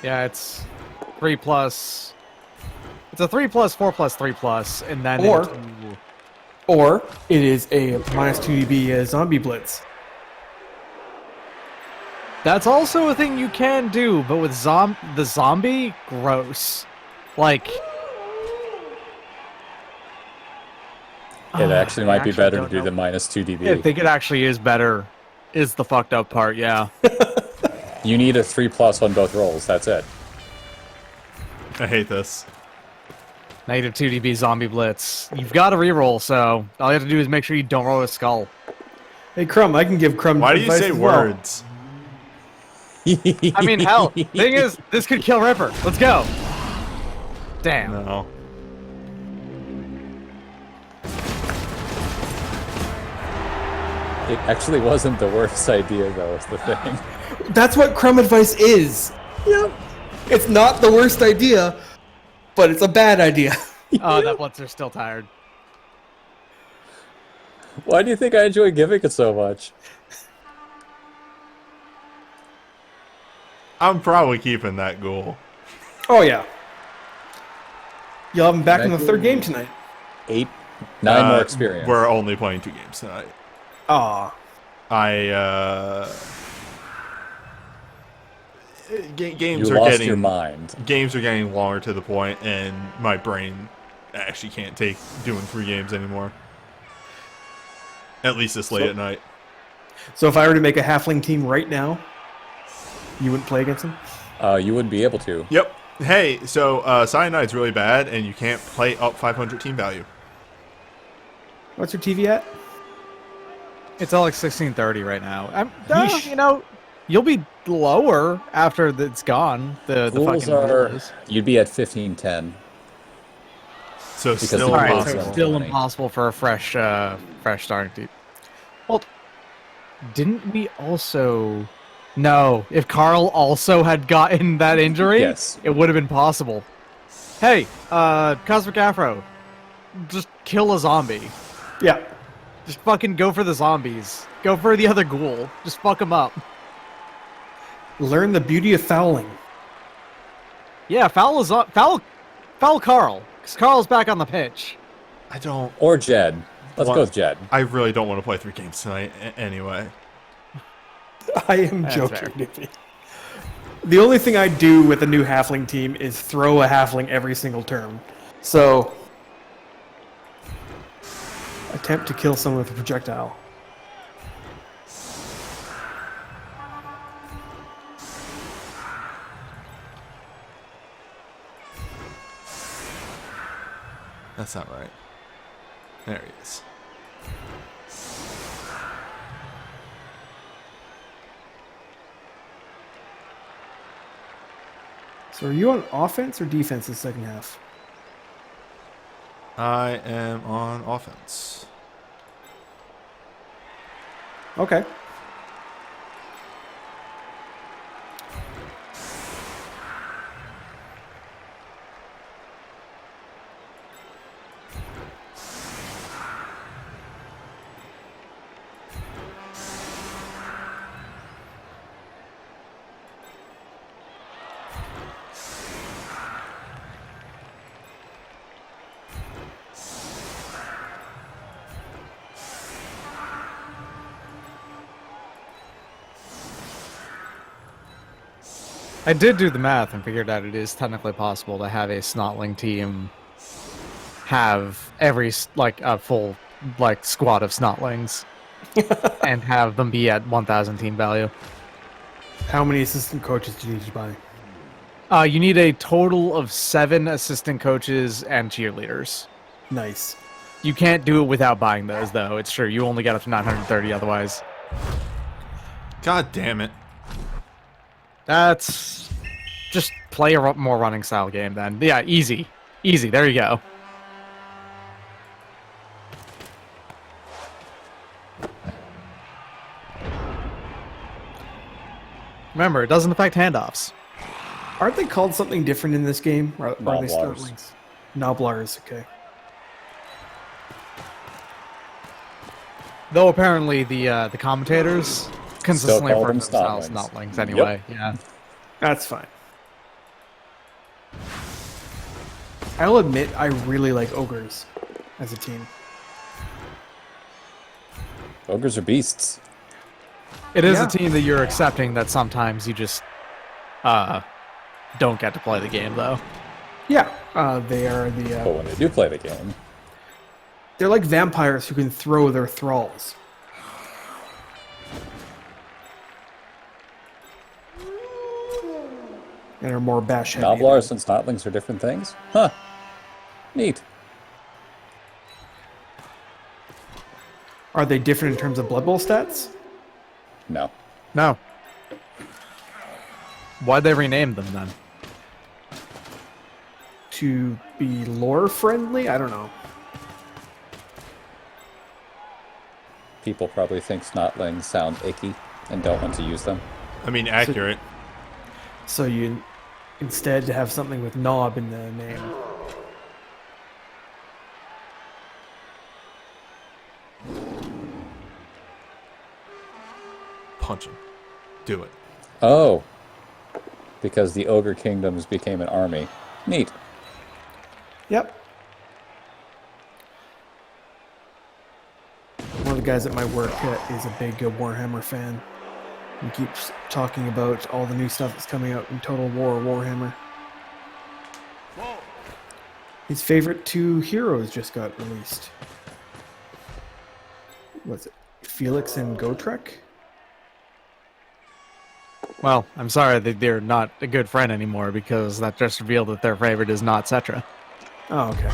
Yeah, it's 3+. It's a 3+, 4+, 3+, and then Or- it's- Or it is a -2 DB zombie blitz. that's also a thing you can do, but with the zombie, gross. Like, It actually might be actually better to don't do know. the -2 DB. I think it actually is better. Is the fucked up part, yeah. You need a 3+ on both rolls, that's it. I hate this. -2 DB zombie blitz. You've got to reroll, so all you have to do is make sure you don't roll a skull. Hey, Crumb, I can give Crumb Why do you advice say as well. words? I mean, hell, thing is, this could kill Ripper. Let's go. Damn. No. It actually wasn't the worst idea, though, is the thing. That's what Crumb advice is. Yep. It's not the worst idea, but it's a bad idea. Oh, that Blitzer's still tired. Why do you think I enjoy giving it so much? I'm probably keeping that goal. Oh, yeah. You'll have him back in the third game tonight. 9 more experience. We're only playing 2 games tonight. Aw. Games You are lost getting your mind. games are getting longer to the point, and my brain actually can't take doing 3 games anymore. At least this late at night. So if I were to make a halfling team right now, you wouldn't play against him? You wouldn't be able to. Yep. Hey, so cyanide's really bad, and you can't play up 500 team value. What's your TV at? It's all like 1630 right now. Yeesh. You know, you'll be lower after it's gone. The Ghouls fucking are. rules. You'd be at 1510. So Because still the All right, Alright, so impossible. still 20. impossible for a fresh starting team. Well, didn't we also? No, if Carl also had gotten that injury, Yes. it would have been possible. Hey, Cosmic Afro, just kill a zombie. Yeah. Just fucking go for the zombies. Go for the other ghoul. Just fuck them up. Learn the beauty of fouling. Yeah, foul Carl, because Carl's back on the pitch. I don't. Or Jed. Let's want- go with Jed. I really don't want to play 3 games tonight anyway. I am That's joking, fair. Newbie. The only thing I do with a new halfling team is throw a halfling every single turn. So, attempt to kill someone with a projectile. That's not right. There he is. So, are you on offense or defense the second half? I am on offense. Okay. I did do the math and figured out it is technically possible to have a Snotling team have a full squad of Snotlings and have them be at 1,000 team value. How many assistant coaches do you need to buy? You need a total of 7 assistant coaches and cheerleaders. Nice. You can't do it without buying those, though. It's true. You only get up to 930 otherwise. God damn it. That's just play a more running style game then. Yeah, easy. Easy. There you go. Remember, it doesn't affect handoffs. Aren't they called something different in this game? Or are they Noblars. Starlings? Noblars, okay. Though apparently the commentators consistently call refer them to themselves Snotlings. Snotlings anyway. Yeah. That's fine. I'll admit I really like ogres as a team. Ogres are beasts. It is Yeah. a team that you're accepting that sometimes you just don't get to play the game though. Yeah, they are the. But when they do play the game, They're like vampires who can throw their thralls. And are more bash heavy. Noblars and Snotlings are different things? Huh. Neat. Are they different in terms of Blood Bowl stats? No. No. Why'd they rename them then? To be lore friendly? I don't know. People probably think Snotlings sound icky and don't want to use them. I mean, accurate. So you instead have something with knob in the name. Punch him. Do it. Oh. Because the Ogre Kingdoms became an army. Neat. Yep. One of the guys at my work is a big Warhammer fan. He keeps talking about all the new stuff that's coming out in Total War Warhammer. His favorite 2 heroes just got released. What's it? Felix and Gotrek? Well, I'm sorry that they're not a good friend anymore because that just revealed that their favorite is not Cetra. Oh, okay.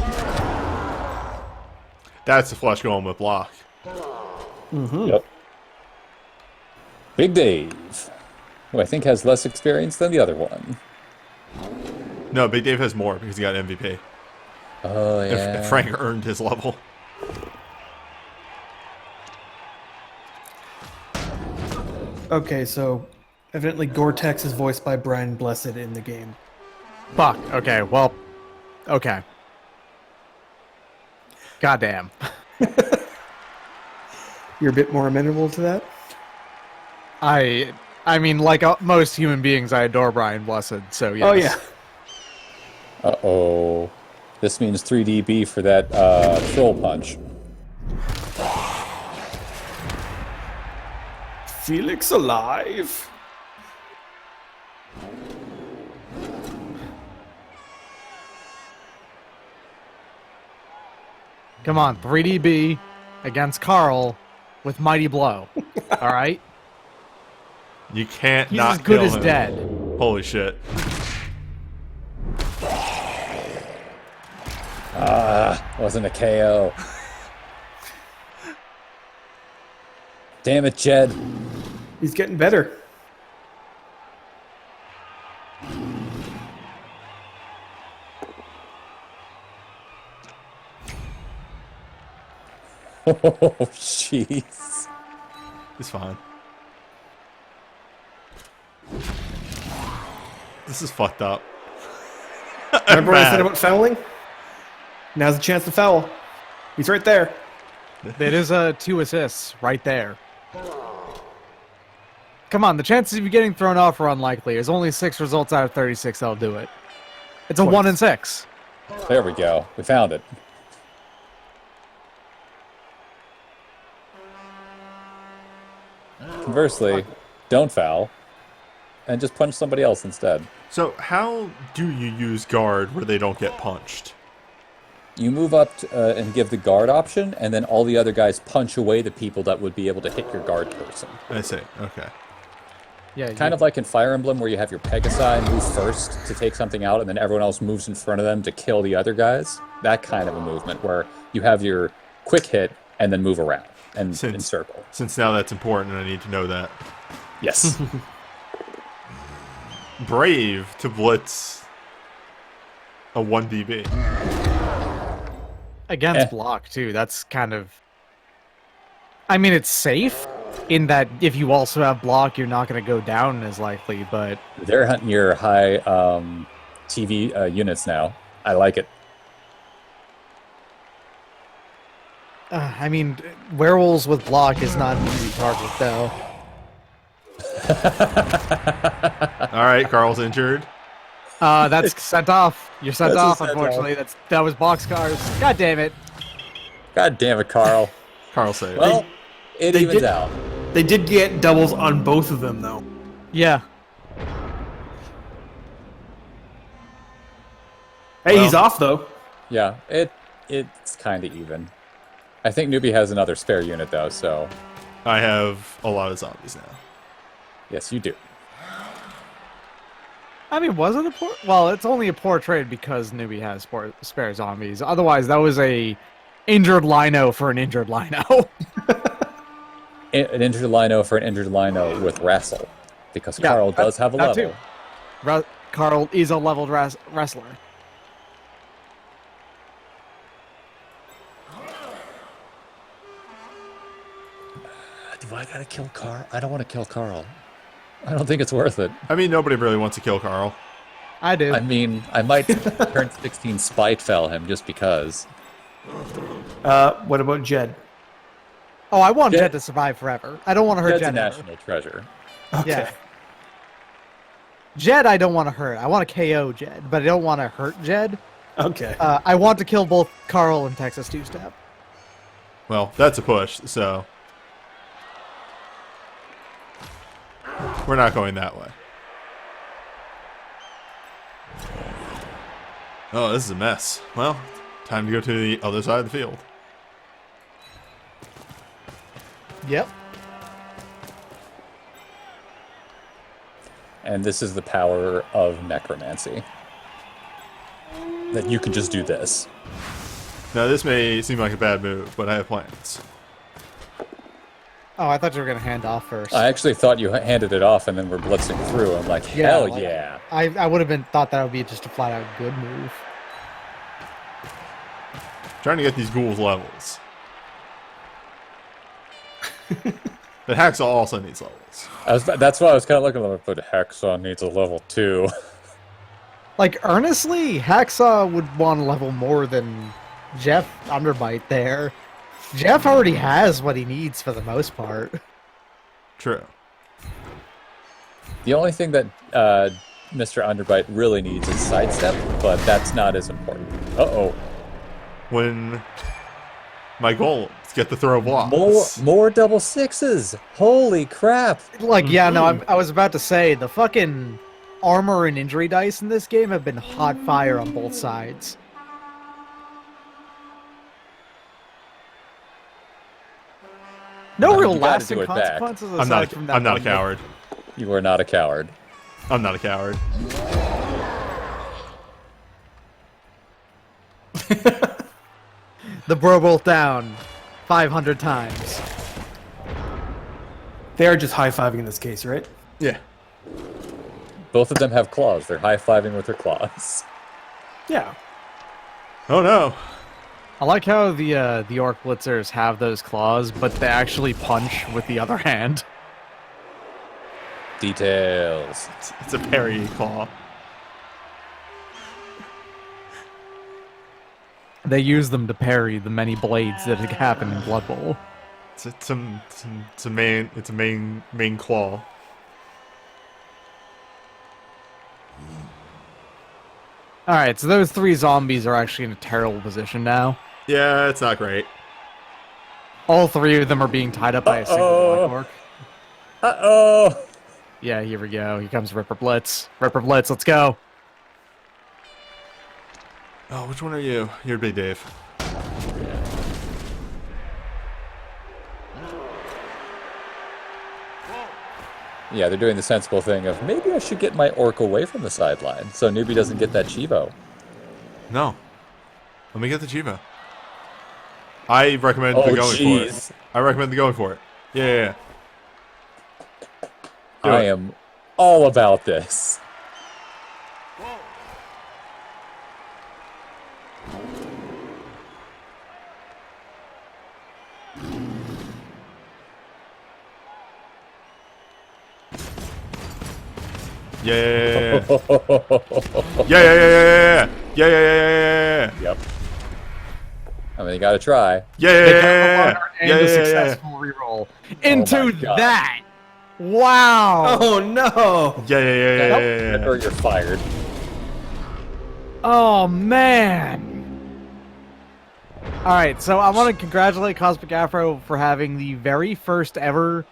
That's the flush going with block. Yep. Big Dave, who I think has less experience than the other one. No, Big Dave has more because he got MVP. Oh, yeah. If Frank earned his level. Okay, so evidently Gore-Tex is voiced by Brian Blessed in the game. Fuck. Okay. Well. Okay. Goddamn. You're a bit more amenable to that? I mean, like most human beings, I adore Brian Blessed. So yes. Oh, yeah. Uh-oh. This means 3DB for that troll punch. Felix alive. Come on, 3DB against Carl with Mighty Blow. All right. You can't He's not as good kill as him. dead. Holy shit. Wasn't a KO. Damn it, Jed. He's getting better. Oh, jeez. It's fine. This is fucked up. Remember what I said Mad. about fouling? Now's the chance to foul. He's right there. It is 2 assists right there. Come on, the chances of you getting thrown off are unlikely. There's only 6 results out of 36 that'll do it. It's a 1 in 6. There we go. We found it. Conversely, don't foul, and just punch somebody else instead. So how do you use guard where they don't get punched? You move up and give the guard option, and then all the other guys punch away the people that would be able to hit your guard person. I see. Okay. Yeah, Kind of like in Fire Emblem, where you have your Pegasi move first to take something out, and then everyone else moves in front of them to kill the other guys. That kind of a movement, where you have your quick hit and then move around and encircle. Since now that's important, I need to know that. Yes. Brave to blitz a 1DB. against block too. That's kind of. I mean, it's safe in that if you also have block, you're not going to go down as likely. But They're hunting your high TV units now. I like it. I mean, werewolves with block is not an easy target, though. All right, Carl's injured. That's sent off. You're sent That's a off. sent Unfortunately, that was boxcars. God damn it! God damn it, Carl. Carl saved. Well, it they evens did- out. They did get doubles on both of them, though. Yeah. Hey, he's off, though. Yeah, it's kind of even. I think Newbie has another spare unit, though, so I have a lot of zombies now. yes, you do. I mean, was it a poor? Well, it's only a poor trade because Newbie has spare zombies. Otherwise, that was a injured lino for an injured lino. An injured lino for an injured lino with wrestle, because Carl does have a that level. too. Carl is a leveled wrestler. Do I gotta kill Carl? I don't want to kill Carl. I don't think it's worth it. I mean, nobody really wants to kill Carl. I do. I mean, I might turn 16 spite fell him just because. What about Jed? Oh, I want Jed- Jed to survive forever. I don't want to hurt Jed's a Jed. ever. national treasure. Okay. Yeah. Jed, I don't want to hurt. I want to KO Jed, but I don't want to hurt Jed. Okay. I want to kill both Carl and Texas Two-Step. Well, that's a push, so we're not going that way. Oh, this is a mess. Well, time to go to the other side of the field. Yep. And this is the power of necromancy. That you can just do this. Now, this may seem like a bad move, but I have plans. Oh, I thought you were going to hand off first. I actually thought you handed it off and then we're blitzing through. I'm like, Yeah, hell like- yeah. I would have thought that would be just a flat out good move. Trying to get these ghouls levels. But Hacksaw also needs levels. That's why I was kind of looking at it, but Hacksaw needs a level 2. Like, earnestly, Hacksaw would want a level more than Jeff Underbite there. Jeff already has what he needs for the most part. True. The only thing that Mr. Underbite really needs is sidestep, but that's not as important. Uh-oh. When my goal is get the throw blocks. More double sixes! Holy crap! Like, yeah, no, I was about to say, the fucking armor and injury dice in this game have been hot fire on both sides. No real you gotta lasting do it back. consequences I'm aside from that. not a one hit. coward. You are not a coward. I'm not a coward. The bro bolt down 500 times. They are just high-fiving in this case, right? Yeah. Both of them have claws. They're high-fiving with their claws. Yeah. Oh no. I like how the Orc Blitzers have those claws, but they actually punch with the other hand. Details. It's a parry claw. They use them to parry the many blades that happen in Blood Bowl. It's a main claw. Alright, so those 3 zombies are actually in a terrible position now. Yeah, it's not great. All 3 of them are being tied up by a single Black Orc. Uh-oh! Yeah, here we go. Here comes Ripper Blitz. Ripper Blitz, let's go. Oh, which one are you? You're Big Dave. Yeah, they're doing the sensible thing of, maybe I should get my orc away from the sideline so Newbie doesn't get that Chivo. No. Let me get the Chivo. I recommend Oh, going for jeez. it. I recommend going for it. Yeah. Do I it. am all about this. Yeah. Yeah. Yep. I mean, you gotta try. And a successful reroll into my God. that. Wow. Oh no! Yeah. Or you're fired. Oh man. All right, so I want to congratulate Cosmic Afro for having the very first ever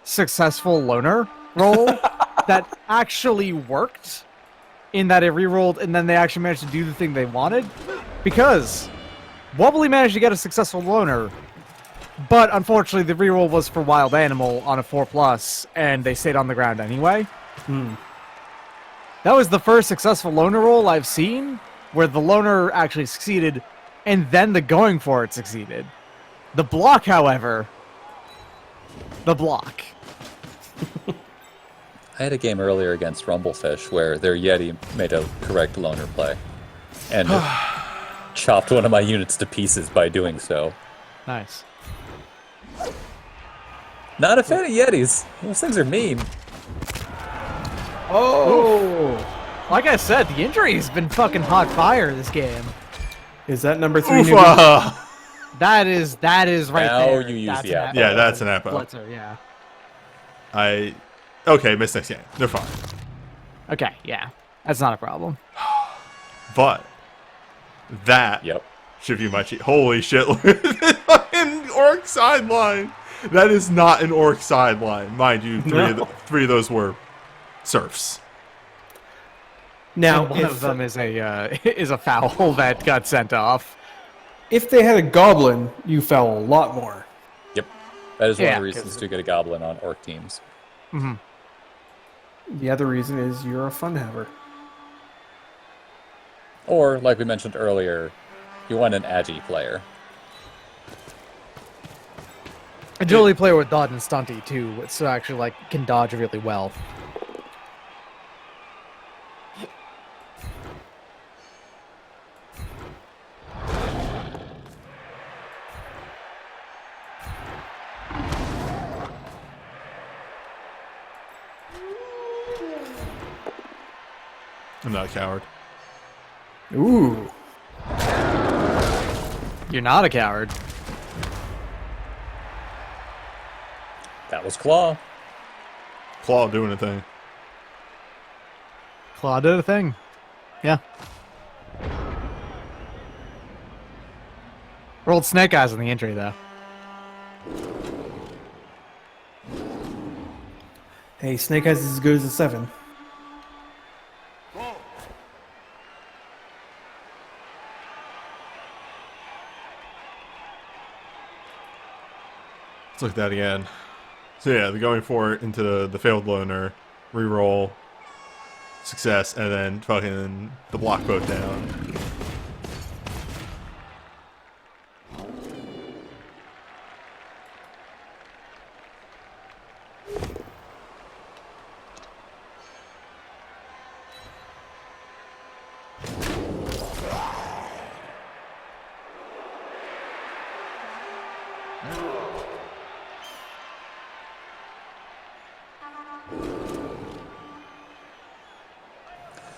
successful loner roll that actually worked. In that it rerolled, and then they actually managed to do the thing they wanted, because Wobbly managed to get a successful loner, but unfortunately the reroll was for Wild Animal on a 4+, and they stayed on the ground anyway. That was the first successful loner roll I've seen, where the loner actually succeeded, and then the going for it succeeded. The block, however, the block. I had a game earlier against Rumblefish where their Yeti made a correct loner play. And chopped one of my units to pieces by doing so. Nice. Not a fan of Yetis. Those things are mean. Oh! Like I said, the injury has been fucking hot fire this game. Is that number 3 Newbie? Oofa! That is right Now there. you use That's the an app. Yeah, that's an Ep5. Blitzer, yeah. Okay, missed next game. They're fine. Okay, yeah. That's not a problem. But that Yep. should be my cheat. Holy shit! Look at this fucking orc sideline. That is not an orc sideline, mind you. Three of those were serfs. Now, And one of them is a foul that got sent off. if they had a goblin, you foul a lot more. Yep. That is one of Yeah, the reasons to get a goblin on orc teams. Mm-hmm. The other reason is you're a fun haver. Or, like we mentioned earlier, you want an Agi player. Agility player with dodge and stunty too, so actually like can dodge really well. I'm not a coward. Ooh. You're not a coward. That was Claw. Claw doing a thing. Claw did a thing. Yeah. Rolled Snake Eyes on the injury, though. Hey, Snake Eyes is as good as a 7. Let's look at that again. So yeah, they're going for it into the failed loner, reroll, success, and then fucking the block boat down.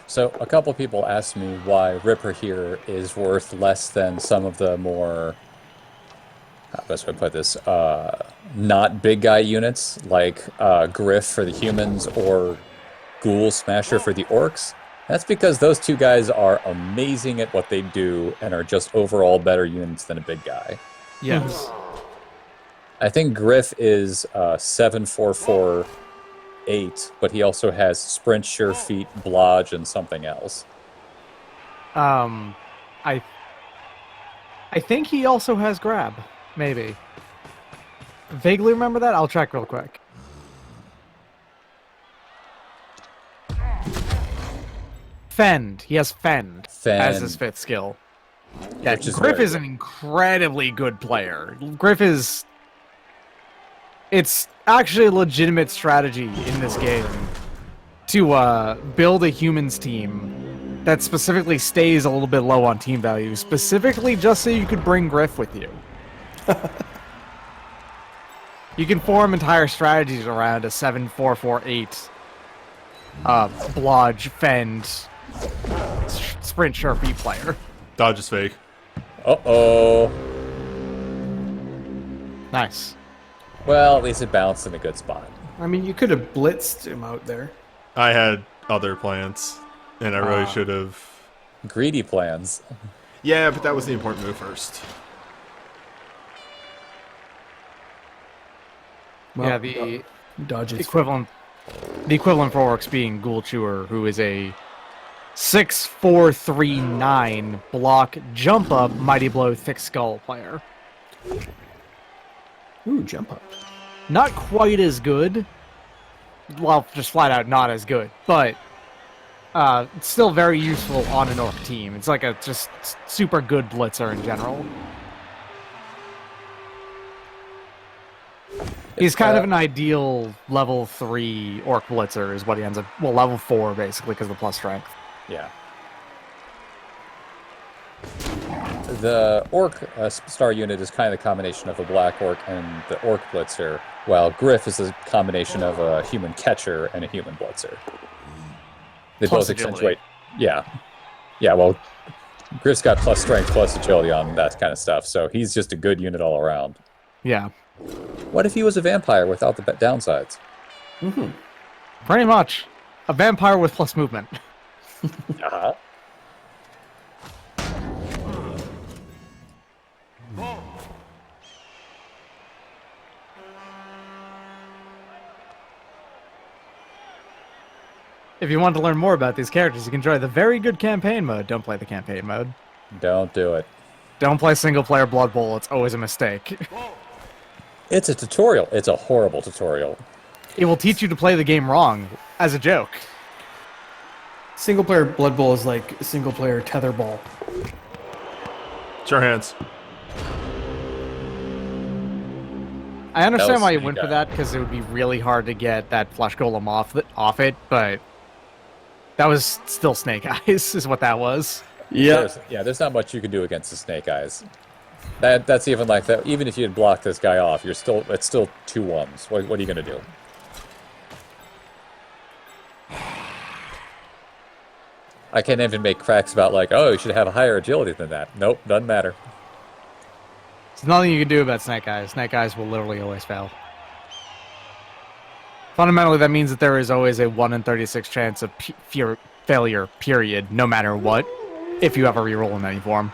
So a couple people asked me why Ripper here is worth less than some of the more, how best way to put this, not big guy units like Griff for the humans or Ghoul Smasher for the orcs. That's because those two guys are amazing at what they do and are just overall better units than a big guy. Yes. I think Griff is 744 8, but he also has sprint, sure feet, blodge, and something else. I think he also has grab, maybe. Vaguely remember that? I'll check real quick. Fend. He has Fend as his 5th skill. Yeah, Griff is an incredibly good player. Griff is... It's actually a legitimate strategy in this game to build a humans team that specifically stays a little bit low on team value, specifically just so you could bring Griff with you. You can form entire strategies around a 7-4-4-8 blodge, fend, sprint sure feet player. Dodge is fake. Uh-oh. Nice. Well, at least it bounced in a good spot. I mean, you could have blitzed him out there. I had other plans, and I really should have. Greedy plans. Yeah, but that was the important move first. Well, Yeah, the dodges. equivalent for orcs being Ghoul Chewer, who is a 6-4-3-9 block jump up mighty blow thick skull player. Ooh, jump up. Not quite as good. Well, just flat out not as good, but still very useful on an orc team. It's like a just super good blitzer in general. He's kind of an ideal level 3 orc blitzer is what he ends up... Well, level 4 basically because of the plus strength. Yeah. The orc star unit is kind of the combination of a black orc and the orc blitzer, while Griff is a combination of a human catcher and a human blitzer. They Plus both agility. accentuate. Yeah. Yeah, well, Griff's got plus strength, plus agility on that kind of stuff, so he's just a good unit all around. Yeah. What if he was a vampire without the downsides? Pretty much. A vampire with plus movement. Uh-huh. If you want to learn more about these characters, you can try the very good campaign mode. Don't play the campaign mode. Don't do it. Don't play single player Blood Bowl. It's always a mistake. It's a tutorial. It's a horrible tutorial. It will teach you to play the game wrong as a joke. Single player Blood Bowl is like single player tetherball. Sure hands. I understand was why you Snake went for Eye. that, because it would be really hard to get that Flesh Golem off it, but that was still Snake Eyes, is what that was. There's not much you can do against the Snake Eyes. That's even like that. Even if you had blocked this guy off, it's still 2-1s. What are you gonna do? I can't even make cracks about like, oh, you should have a higher agility than that. Nope, doesn't matter. There's nothing you can do about Snake Eyes. Snake Eyes will literally always fail. Fundamentally, that means that there is always a 1 in 36 chance of failure, period, no matter what, if you have a reroll in any form.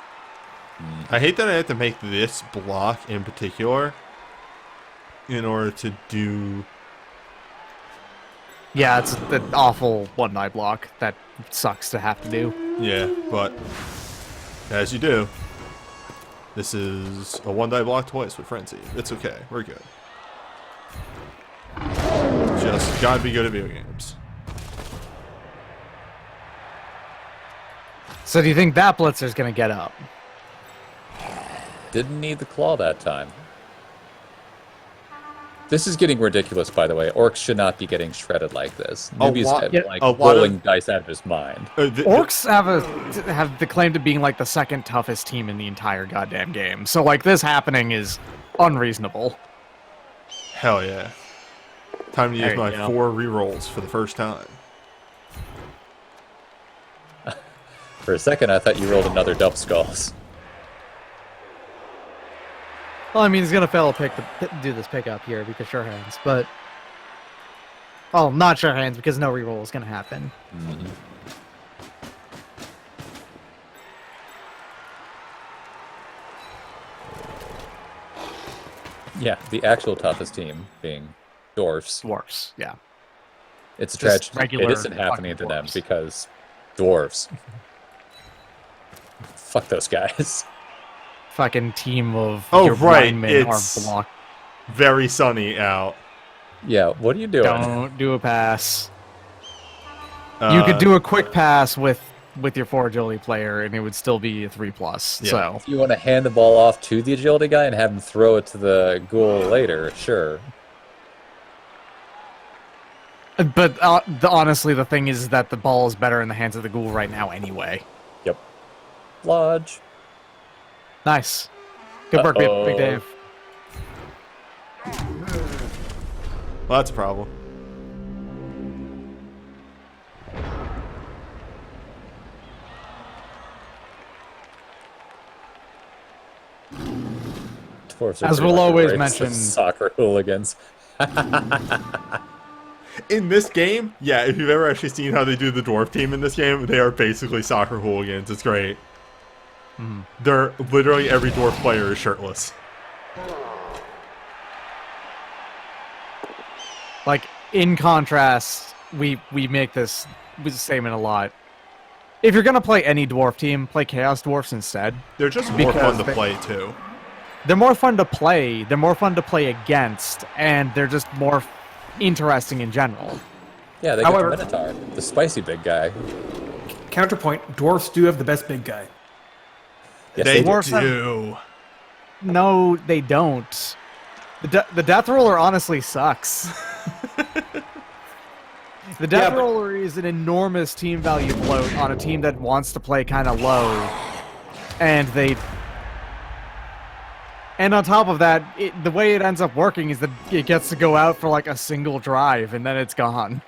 I hate that I have to make this block in particular in order to do... Yeah, it's an awful one-die block that sucks to have to do. Yeah, but as you do, this is a 1-die block twice with Frenzy. It's okay. We're good. Just gotta be good at video games. So do you think that Blitzer's gonna get up? Didn't need the claw that time. This is getting ridiculous, by the way. Orcs should not be getting shredded like this. Newbie's like rolling dice out of his mind. Orcs have the claim to being like the second toughest team in the entire goddamn game. So like this happening is unreasonable. Hell yeah. Time to use my 4 rerolls for the first time. For a second, I thought you rolled another Doubleskulls. Well, I mean, he's gonna fail to do this pickup here because sure hands, but not sure hands because no reroll is gonna happen. Mm-hmm. Yeah, the actual toughest team being dwarfs. Dwarfs, yeah. It's a Just tragedy. It regular isn't happening to fucking them dwarfs. because dwarves. Fuck those guys. Fucking team of Oh, right, linemen are it's- blocked. Very sunny out. Yeah, what are you doing? Don't do a pass. You could do a quick pass with your 4 agility player, and it would still be a 3+. Yeah. So If you want to hand the ball off to the agility guy and have him throw it to the ghoul later, sure. But honestly, the thing is that the ball is better in the hands of the ghoul right now anyway. Yep. Lodge. Nice. Good work, Big Dave. Well, that's a problem. Dwarves are As pretty we'll much always racist mention- soccer hooligans. In this game, yeah, if you've ever actually seen how they do the dwarf team in this game, they are basically soccer hooligans. It's great. They're literally every dwarf player is shirtless. Like, in contrast, we make this statement a lot. If you're gonna play any dwarf team, play Chaos Dwarfs instead. They're just more Because fun to play too. They're more fun to play, they're more fun to play against, and they're just more interesting in general. Yeah, they got However- the Minotaur, the spicy big guy. Counterpoint: dwarfs do have the best big guy. Yes, They do. Dwarfs have- do. No, they don't. The Death Roller honestly sucks. The Death but- Roller is an enormous team value bloat on a team that wants to play kind of low. And on top of that, the way it ends up working is that it gets to go out for like a single drive and then it's gone.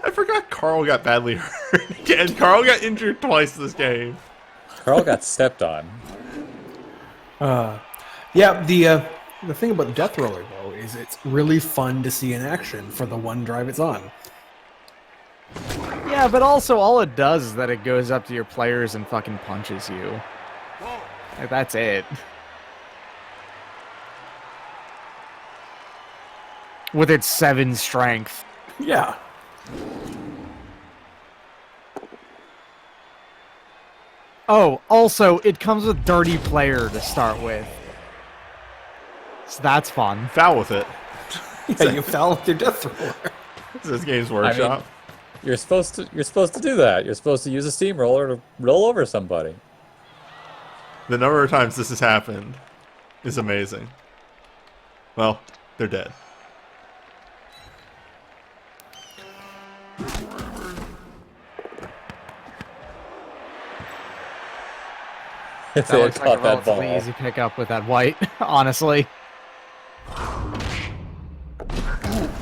I forgot Carl got badly hurt again. Carl got injured twice this game. Carl got stepped on. Yeah, the thing about the Death Roller though is it's really fun to see in action for the one drive it's on. Yeah, but also all it does is that it goes up to your players and fucking punches you. Like, that's it. With its 7 strength. Yeah. Oh, also, it comes with Dirty Player to start with. So that's fun. Foul with it. Yeah, you fell with your Death Roller. This game's workshop. You're supposed to do that. You're supposed to use a steamroller to roll over somebody. The number of times this has happened is amazing. Well, they're dead. If That they had looks like a caught that ball. relatively easy pickup with that white, honestly.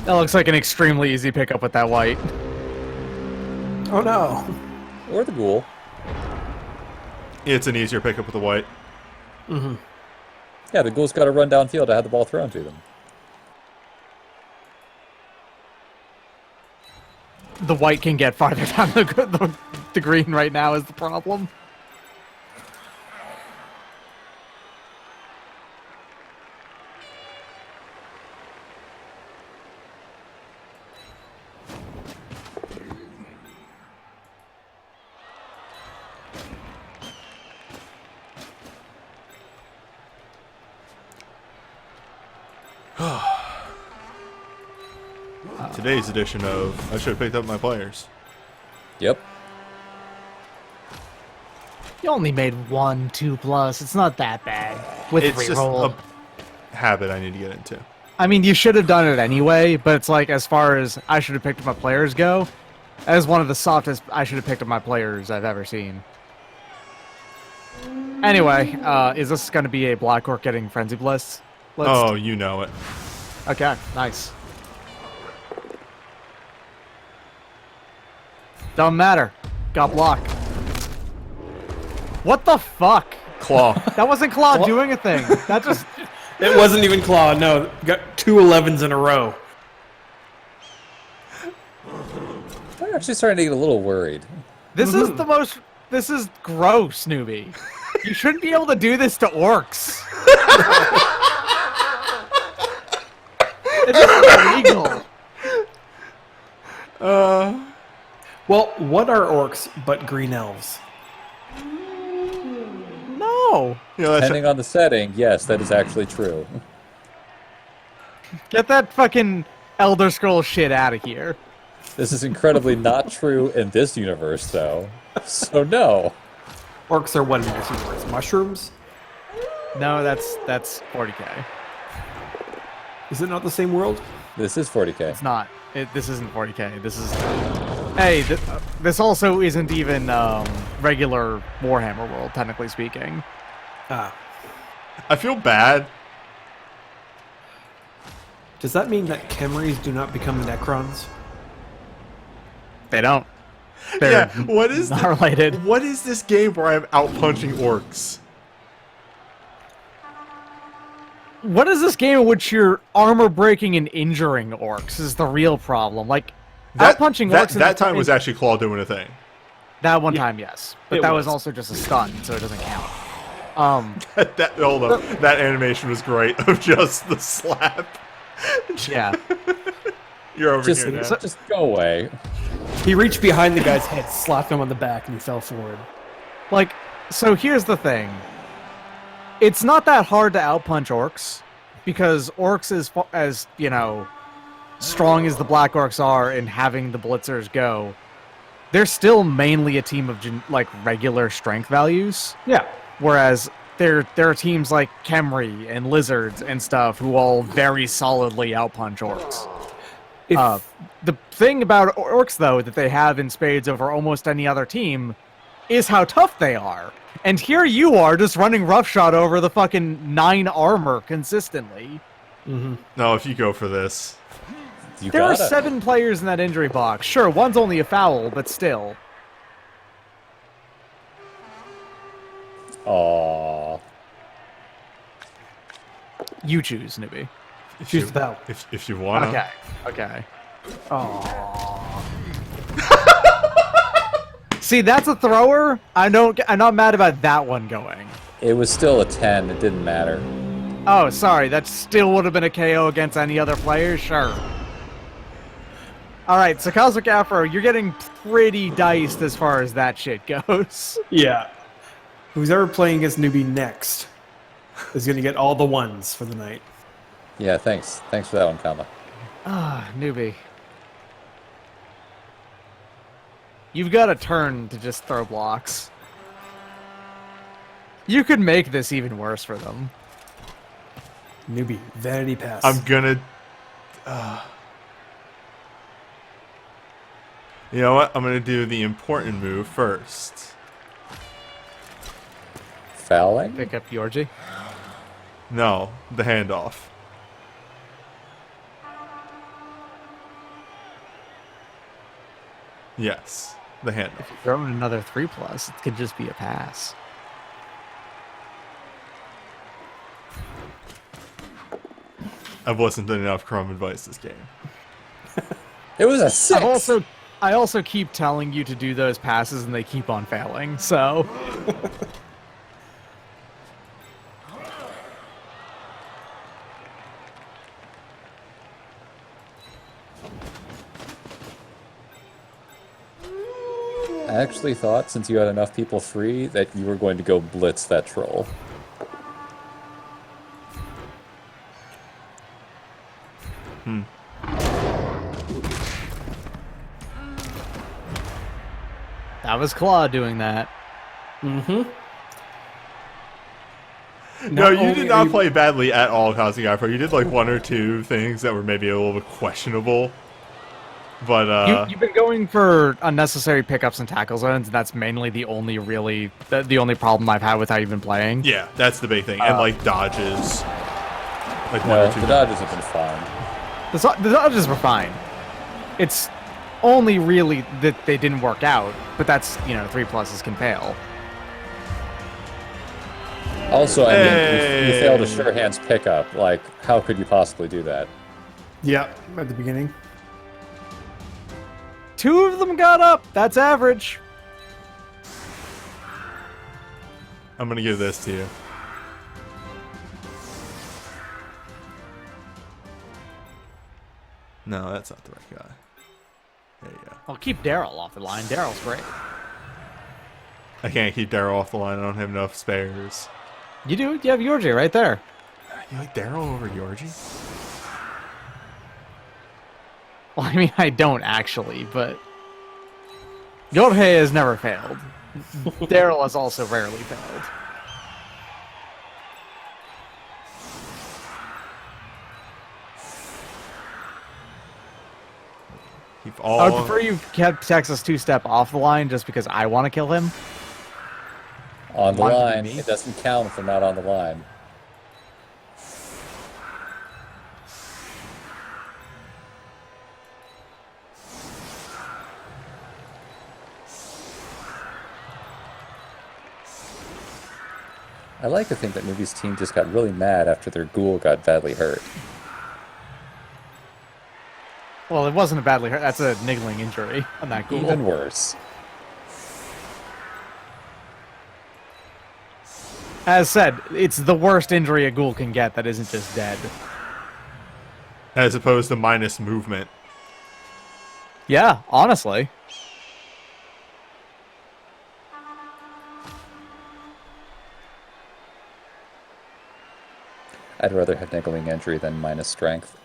That looks like an extremely easy pickup with that white. Oh no. Or the ghoul. It's an easier pickup with the white. Mm-hmm. Yeah, the ghoul's got to run downfield to have the ball thrown to them. The white can get farther down the green right now is the problem. Today's edition of I should have picked up my players. Yep. You only made 1 2+. It's not that bad with It's just reroll. a habit I need to get into. I mean, you should have done it anyway, but it's like as far as I should have picked up my players go, that is one of the softest I should have picked up my players I've ever seen. Anyway, is this going to be a Black Orc getting Frenzy Bliss? Oh, you know it. Okay, nice. Doesn't matter. Got blocked. What the fuck? Claw. That wasn't Claw doing a thing. That just... It wasn't even Claw. No, got 2 11s in a row. I'm actually starting to get a little worried. This is the most... This is gross, newbie. You shouldn't be able to do this to orcs. It's illegal. Well, what are orcs but green elves? No. You know, Depending on the setting, yes, that is actually true. Get that fucking Elder Scrolls shit out of here. This is incredibly not true in this universe, though. So no. Orcs are what in this universe? Mushrooms? No, that's 40k. Is it not the same world? This is 40k. It's not. This isn't 40k. This is... Hey, this also isn't even regular Warhammer world, technically speaking. Ah. I feel bad. Does that mean that Khemris do not become Necrons? They don't. Yeah, They're what is not related. What is this game where I'm out punching orcs? What is this game in which you're armor breaking and injuring orcs is the real problem. Like, out punching orcs... That time was actually Claw doing a thing. That one time, yes. But it that was was. also just a stun, so it doesn't count. Hold up. That animation was great of just the slap. Yeah. You're over Just, here now. just go away. He reached behind the guy's head, slapped him on the back, and he fell forward. Like, so here's the thing. It's not that hard to outpunch orcs, because orcs, as you know, strong as the Black Orcs are in having the Blitzers go, they're still mainly a team of regular strength values. Yeah. Whereas there are teams like Khemri and Lizards and stuff who all very solidly outpunch orcs. The thing about orcs, though, that they have in spades over almost any other team is how tough they are. And here you are just running roughshod over the fucking 9 armor consistently. Mm-hmm. No, if you go for this. You There are gotta. 7 players in that injury box. Sure, one's only a foul, but still. Aww. You choose, newbie. If Choose you, the battle. if you want to. Okay. Aww. See, that's a thrower. I'm not mad about that one going. It was still a 10. It didn't matter. Oh, sorry. That still would have been a KO against any other player? Sure. Alright, so Cosmic Afro, you're getting pretty diced as far as that shit goes. Yeah. Who's ever playing against newbie next is going to get all the ones for the night. Yeah, thanks. Thanks for that one, Kama. Ah, newbie. You've got a turn to just throw blocks. You could make this even worse for them. Newbie, vanity pass. I'm gonna. You know what? I'm gonna do the important move first. Fouling? Pick up Georgie. No, the handoff. Yes. the handoff. If you throw in another 3+, it could just be a pass. I've listened to enough Chrome advice this game. It was a 6. I also keep telling you to do those passes, and they keep on failing. So. I actually thought, since you had enough people free, that you were going to go blitz that troll. That was Claw doing that. Mm-hmm. No, you did not play badly at all, Cosmic Afro. You did like one or two things that were maybe a little bit questionable. But You've been going for unnecessary pickups and tackle zones, and that's mainly the only the only problem I've had with how you've been playing. yeah, that's the big thing. And like dodges. Like one No, or two. the dodges have been fine. The dodges were fine. It's only really that they didn't work out, but that's, 3+s can fail. Also, I mean, you Hey. failed a sure hands pickup. Like, how could you possibly do that? Yeah, at the beginning. 2 of them got up. That's average. I'm gonna give this to you. No, that's not the right guy. There you go. I'll keep Daryl off the line. Daryl's great. I can't keep Daryl off the line. I don't have enough spares. You do? You have Yorji right there. You like Daryl over Yorji? Well, I mean, I don't actually, but Yorji has never failed. Daryl has also rarely failed. Keep all. I would prefer you kept Texas 2-step off the line just because I want to kill him. On the Why would it line. be me? It doesn't count if they're not on the line. I like to think that Newbie's team just got really mad after their ghoul got badly hurt. Well, it wasn't a badly hurt. That's a niggling injury on that ghoul. Even worse. As said, it's the worst injury a ghoul can get that isn't just dead. As opposed to minus movement. Yeah, honestly. I'd rather have niggling injury than minus strength.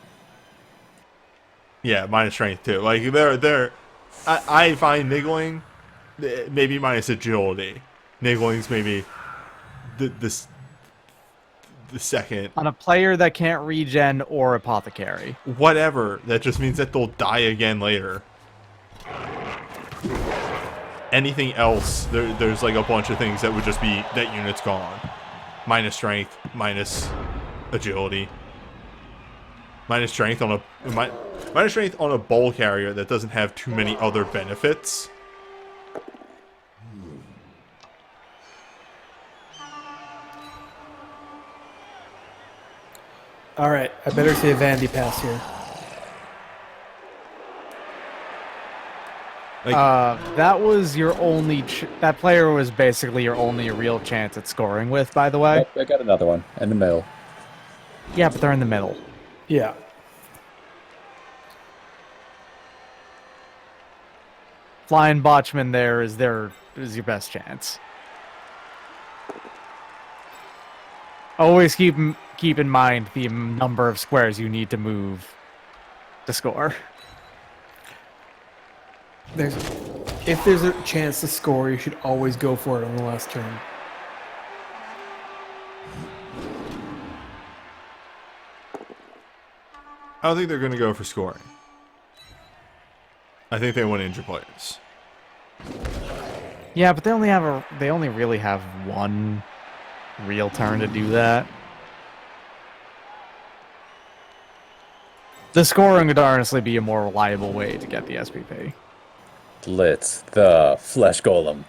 Yeah, minus strength too. Like I find niggling maybe minus agility. Niggling's maybe the second. On a player that can't regen or apothecary. Whatever. That just means that they'll die again later. Anything else, there's like a bunch of things that would just be that unit's gone. Minus strength, minus agility. Minus strength on a bowl carrier that doesn't have too many other benefits. All right, I better say a Vandy pass here. That was your only... that player was basically your only real chance at scoring with, by the way. I got another one in the middle. Yeah, but they're in the middle. Yeah. Flying Botchman there is your best chance. Always keep in mind the number of squares you need to move to score. If there's a chance to score, you should always go for it on the last turn. I don't think they're going to go for scoring. I think they want to injure players. Yeah, but they only really have one real turn to do that. The scoring would honestly be a more reliable way to get the SPP. Blitz the flesh golem.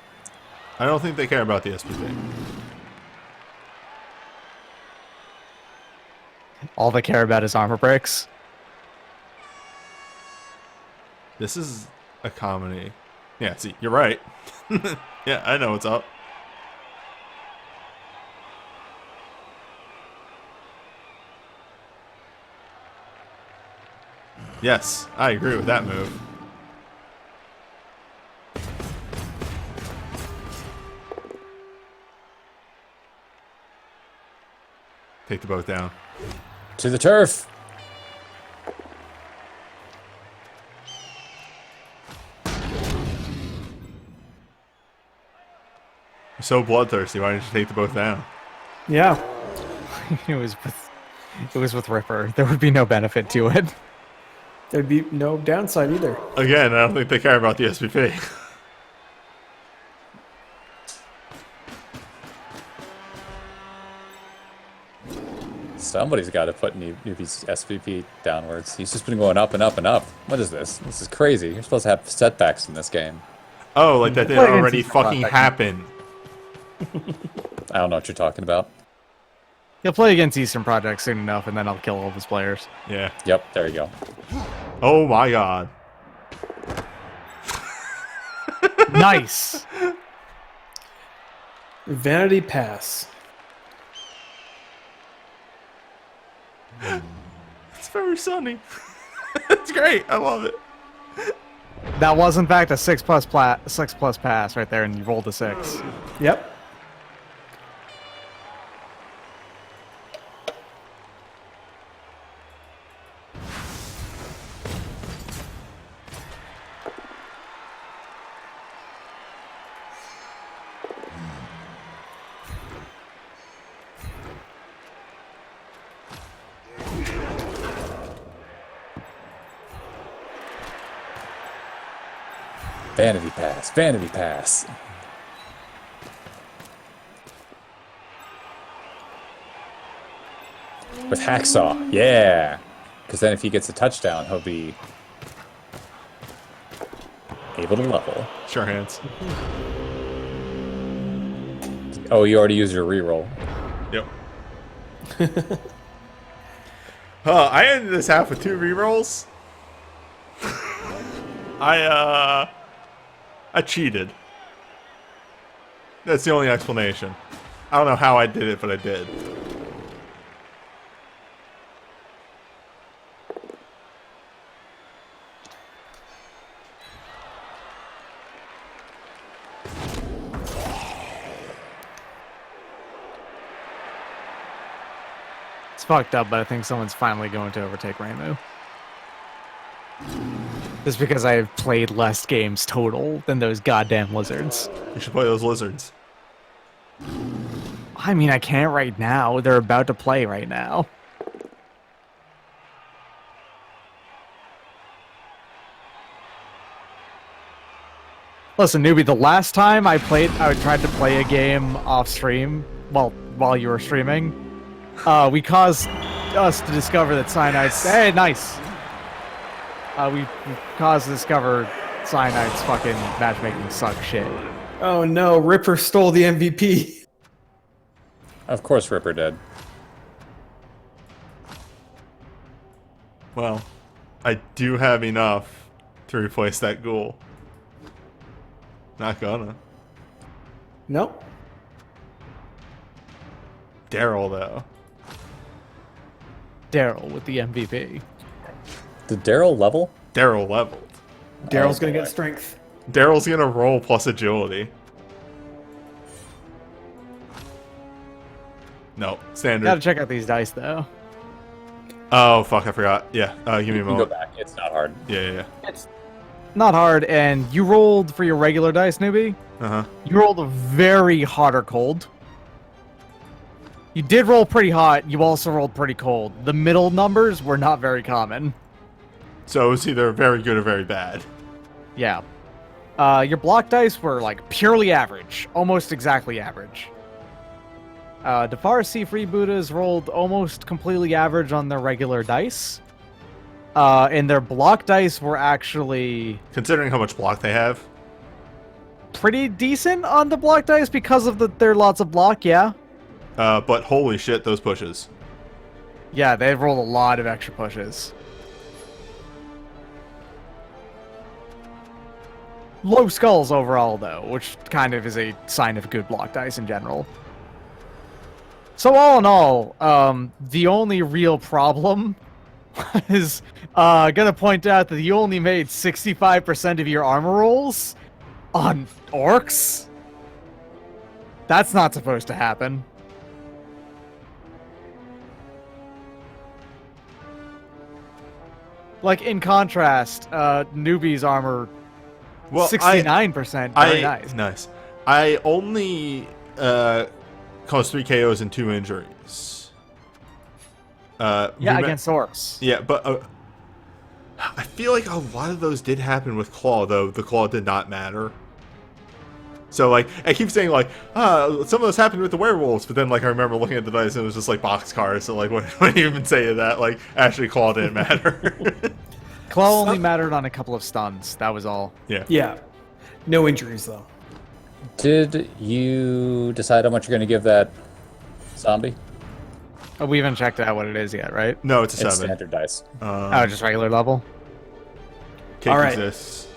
I don't think they care about the SPP. All they care about is armor breaks. This is a comedy. Yeah, see, you're right. Yeah, I know what's up. Yes, I agree with that move. Take the boat down. To the turf. You're so bloodthirsty. Why didn't you take the boat down? Yeah. It was with Ripper. There would be no benefit to it. There'd be no downside either. Again, I don't think they care about the SPP. Somebody's got to put Newbie's SVP downwards. He's just been going up and up and up. What is this? This is crazy. You're supposed to have setbacks in this game. Oh, like that didn't Play against already Eastern fucking Prospect. happen. I don't know what you're talking about. He'll play against Eastern Project soon enough, and then I'll kill all of his players. Yeah. Yep, there you go. Oh my god. Nice. Vanity pass. It's very sunny. It's great. I love it. That was in fact a 6+ pass right there, and you rolled a 6. Yep. Vanity pass. Vanity pass. With Hacksaw. Yeah. Because then if he gets a touchdown, he'll be able to level. Sure hands. Oh, you already used your reroll. Yep. I ended this half with 2 rerolls. I cheated. That's the only explanation. I don't know how I did it, but I did. It's fucked up, but I think someone's finally going to overtake Reimu. Just because I have played less games total than those goddamn lizards. You should play those lizards. I mean, I can't right now. They're about to play right now. Listen, newbie, the last time I tried to play a game off stream, well, while you were streaming, we caused us to discover that cyanide's... Hey, nice! We caused to discover cyanide's fucking matchmaking suck shit. Oh no, Ripper stole the MVP. Of course Ripper did. Well, I do have enough to replace that ghoul. Not gonna. Nope. Daryl, though. Daryl with the MVP. Did Daryl level? Daryl leveled. Daryl's Oh, gonna boy. get strength. Daryl's gonna roll plus agility. No, standard. Gotta check out these dice, though. Oh, fuck, I forgot. Yeah, give me a You can go moment. back. It's not hard. Yeah. It's not hard, and you rolled for your regular dice, newbie. Uh-huh. You rolled a very hot or cold. You did roll pretty hot. You also rolled pretty cold. The middle numbers were not very common. So it's either very good or very bad. Yeah. Your block dice were, like, purely average. Almost exactly average. Defarsi Freebooters rolled almost completely average on their regular dice. and their block dice were actually Considering how much block they have. pretty decent on the block dice because of their lots of block, yeah. But holy shit, those pushes. Yeah, they've rolled a lot of extra pushes. Low skulls overall, though, which kind of is a sign of good block dice in general. So all in all, the only real problem is gonna point out that you only made 65% of your armor rolls on orcs. That's not supposed to happen. Like, in contrast, newbie's armor, Well, 69%. Very nice. Nice. I only caused 3 KOs and 2 injuries. Yeah, against orcs. Yeah, but I feel like a lot of those did happen with Claw, though the Claw did not matter. So, like, I keep saying, like, some of those happened with the werewolves, but then, like, I remember looking at the dice and it was just, like, boxcars, so, like, what do you even say to that? Like, actually, Claw didn't matter. Claw only mattered on a couple of stuns. That was all. Yeah. Yeah. No injuries, though. Did you decide how much you're going to give that zombie? Oh, we haven't checked out what it is yet, right? No, it's a It's 7. standard dice. Oh, just regular level? Cake All right. exists.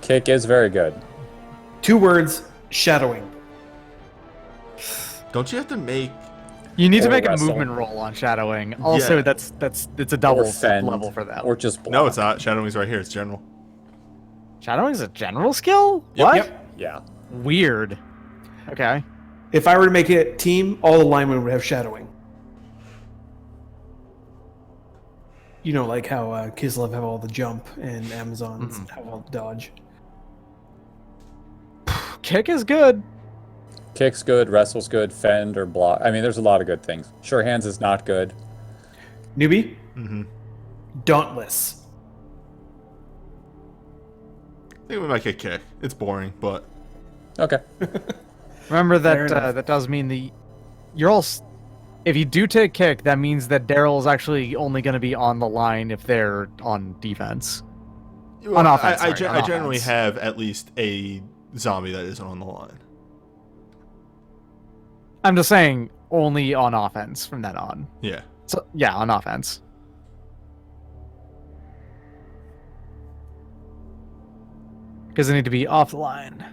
Kick is very good. 2 words, shadowing. Don't you have to make... You need to Or make wrestle. a movement roll on shadowing. Also, Yeah. it's a double Or fend, level for that. or just block. No, it's not. Shadowing's right here. It's general. Shadowing's a general skill? Yep. What? Yep. Yeah. Weird. Okay. If I were to make it team, all the linemen would have shadowing. You know, like how Kislev have all the jump and Amazons have all the dodge. Kick is good. Kick's good, wrestle's good, fend or block. I mean, there's a lot of good things. Sure hands is not good. Newbie? Mm-hmm. Dauntless. I think we might get kick. It's boring, but... Okay. Remember Fair that enough. that does mean you're all. If you do take kick, that means that Daryl's actually only going to be on the line if they're on defense. On offense, I sorry, on generally offense. have at least a zombie that isn't on the line. I'm just saying only on offense from then on. Yeah. So yeah, on offense. Because they need to be off the line.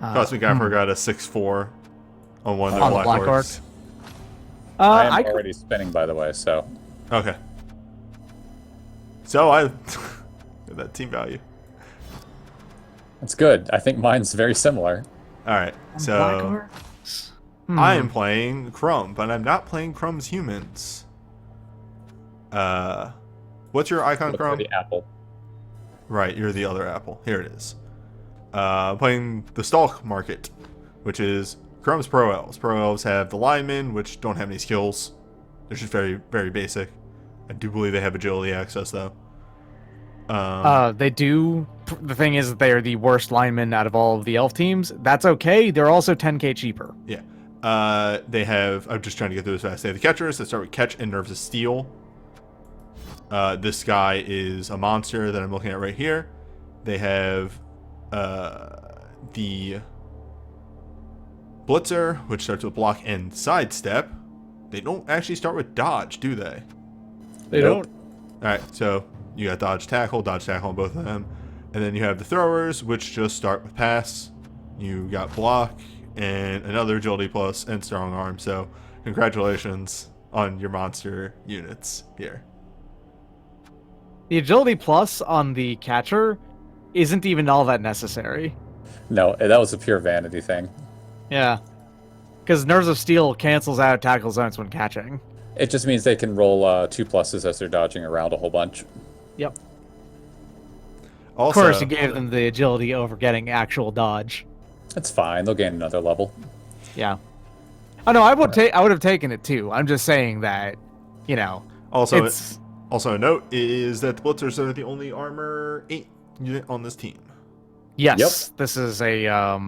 Cosmic Gaffer got a 6-4 on one of their On the black Black orcs. I am I could- already spinning, by the way, so. Okay. So I... that team value. It's good. I think mine's very similar. Alright, Black so... Orcs? I am playing Crumb, but I'm not playing Crumb's humans. What's your icon, Look for Crumb? the apple. Right, you're the other apple. Here it is. I'm playing the Stalk Market, which is Crumb's Pro Elves. Pro Elves have the linemen, which don't have any skills. They're just very, very basic. I do believe they have agility access, though. They do. The thing is that they are the worst linemen out of all of the elf teams. That's okay. They're also 10k cheaper. Yeah. They have... I'm just trying to get through this fast. They have the Catchers that start with Catch and Nerves of Steel. This guy is a monster that I'm looking at right here. They have the Blitzer, which starts with Block and Sidestep. They don't actually start with Dodge, do they? They Nope. Alright, so you got Dodge Tackle on both of them. And then you have the Throwers, which just start with Pass. You got Block and another Agility Plus and Strong Arm. So congratulations on your monster units here. The agility plus on the catcher isn't even all that necessary. No, that was a pure vanity thing. Yeah. Because Nerves of Steel cancels out tackle zones when catching. It just means they can roll 2+ as they're dodging around a whole bunch. Yep. Also, Of course, you gave them the agility over getting actual dodge. That's fine. They'll gain another level. Yeah. Oh no, I would have taken it too. I'm just saying that, you know, also, it's also a note is that the Blitzers are the only armor 8 unit on this team. yes. Yep. This is a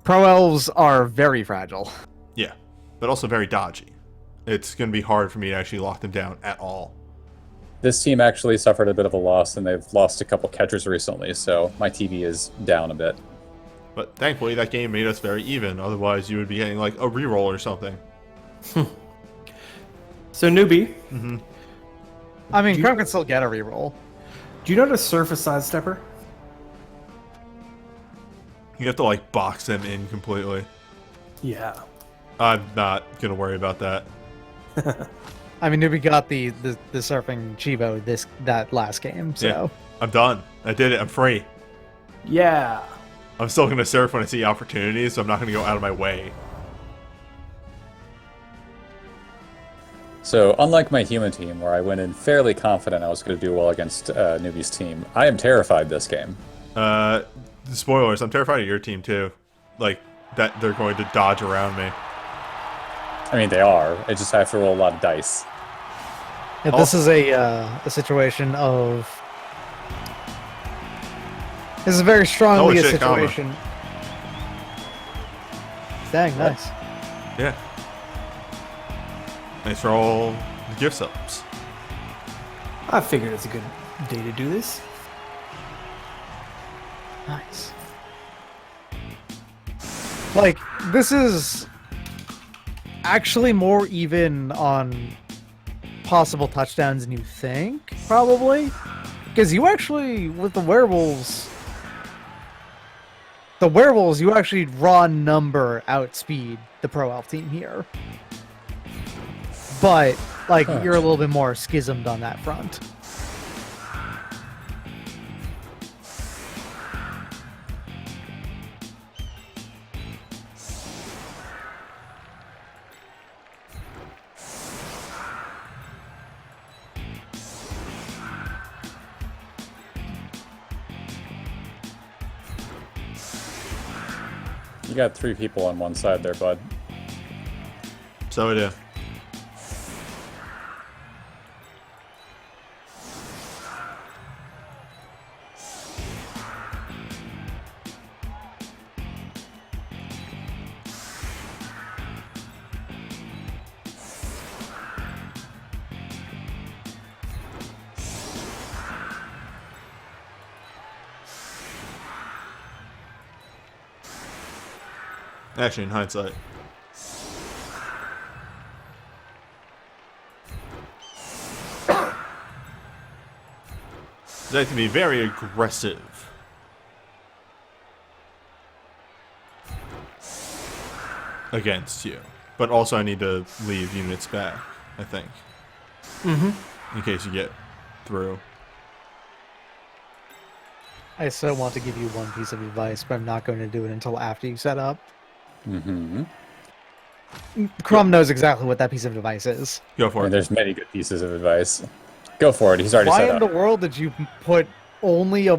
pro elves are very fragile. Yeah. but also very dodgy. It's going to be hard for me to actually lock them down at all. This team actually suffered a bit of a loss, and they've lost a couple catchers recently, so my TV is down a bit. But thankfully, that game made us very even. Otherwise, you would be getting like a reroll or something. So, newbie, I mean, Do you- Crumb can still get a reroll. do you know how to surf a sidestepper? You have to like box them in completely. Yeah. I'm not going to worry about that. I mean, Newbie got the surfing Chivo that last game, so Yeah. I'm done. I did it. I'm free. Yeah. I'm still going to surf when I see opportunities, so I'm not going to go out of my way. So, unlike my human team, where I went in fairly confident I was going to do well against Newbie's team, I am terrified this game. Spoilers, I'm terrified of your team too. Like, that they're going to dodge around me. I mean, they are. I just have to roll a lot of dice. yeah, this is a situation of. This is very strongly Oh, a shit, comma. situation. Dang, nice. Yeah. Thanks for all the gift subs. I figured it's a good day to do this. Nice. Like, this is actually more even on possible touchdowns than you think, probably. Because you actually, with the werewolves, you actually raw number outspeed the Pro Elf team here. But, like, you're a little bit more schismed on that front. You got 3 people on one side there, bud. So I do. Actually, in hindsight. They have to be very aggressive. Against you. But also I need to leave units back, I think. In case you get through. I still want to give you one piece of advice, but I'm not going to do it until after you set up. Mm-hmm. Crumb knows exactly what that piece of advice is. Go for And it. there's many good pieces of advice. Go for it. He's already Why set in up. the world did you put only a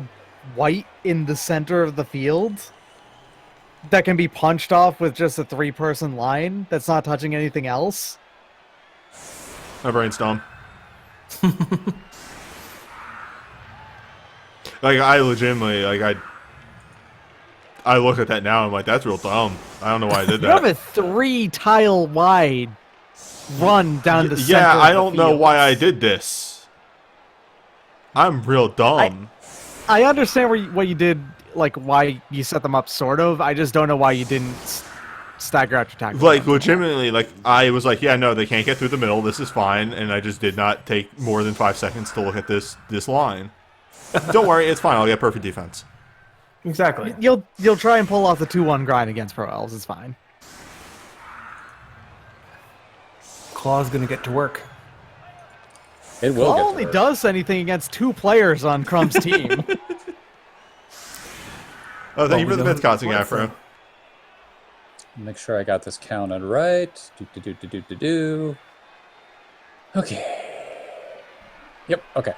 white in the center of the field that can be punched off with just a 3-person line that's not touching anything else? My brain's dumb. Like, I legitimately, like, I look at that now and I'm like, that's real dumb. I don't know why I did You have that. a 3-tile wide run down the center. Yeah, of I the don't know field. why I did this. I'm real dumb. I understand what you did, like why you set them up, sort of. I just don't know why you didn't stagger out your tactics. Like, legitimately, like, I was like, yeah, no, they can't get through the middle. This is fine. And I just did not take more than 5 seconds to look at this line. Don't worry, it's fine. I'll get perfect defense. Exactly. You'll try and pull off the 2-1 grind against Pro Elves. It's fine. Claw's gonna get to work. It will Claw get to only work. does anything against 2 players on Crumb's team. Oh, thank you for the Always bits, Kotzing on Afro. Make sure I got this counted right. Do. Okay. Yep, okay.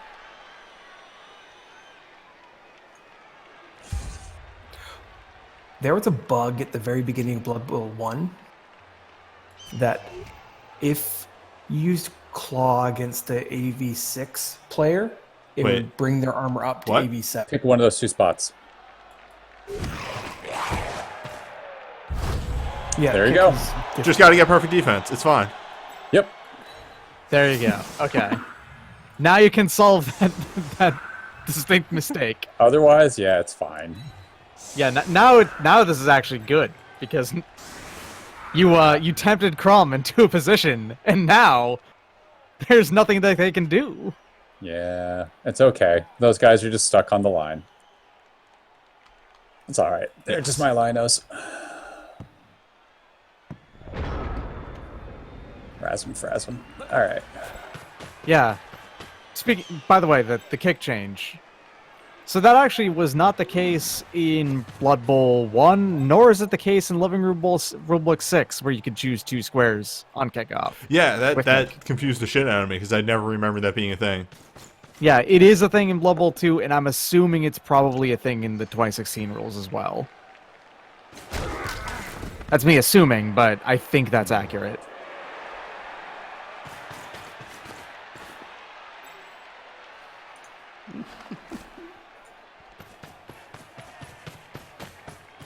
There was a bug at the very beginning of Blood Bowl 1 that if you used Claw against the AV6 player, it Wait. would bring their armor up to What? AV7. Pick one of those 2 spots. Yeah, There you kick go. is different. Just got to get perfect defense. It's fine. Yep. There you go. Okay. Now you can solve that distinct mistake. Otherwise, yeah, it's fine. Yeah. Now this is actually good because you tempted Crom into a position, and now there's nothing that they can do. Yeah, it's okay. Those guys are just stuck on the line. It's all right. They're Yes. just my linos. Rasm frasm. All right. Yeah. Speaking, by the way, the kick change. So that actually was not the case in Blood Bowl 1, nor is it the case in Living Rulebook 6, where you could choose 2 squares on kickoff. Yeah, With that Nick. confused the shit out of me because I never remembered that being a thing. Yeah, it is a thing in Blood Bowl 2, and I'm assuming it's probably a thing in the 2016 rules as well. That's me assuming, but I think that's accurate.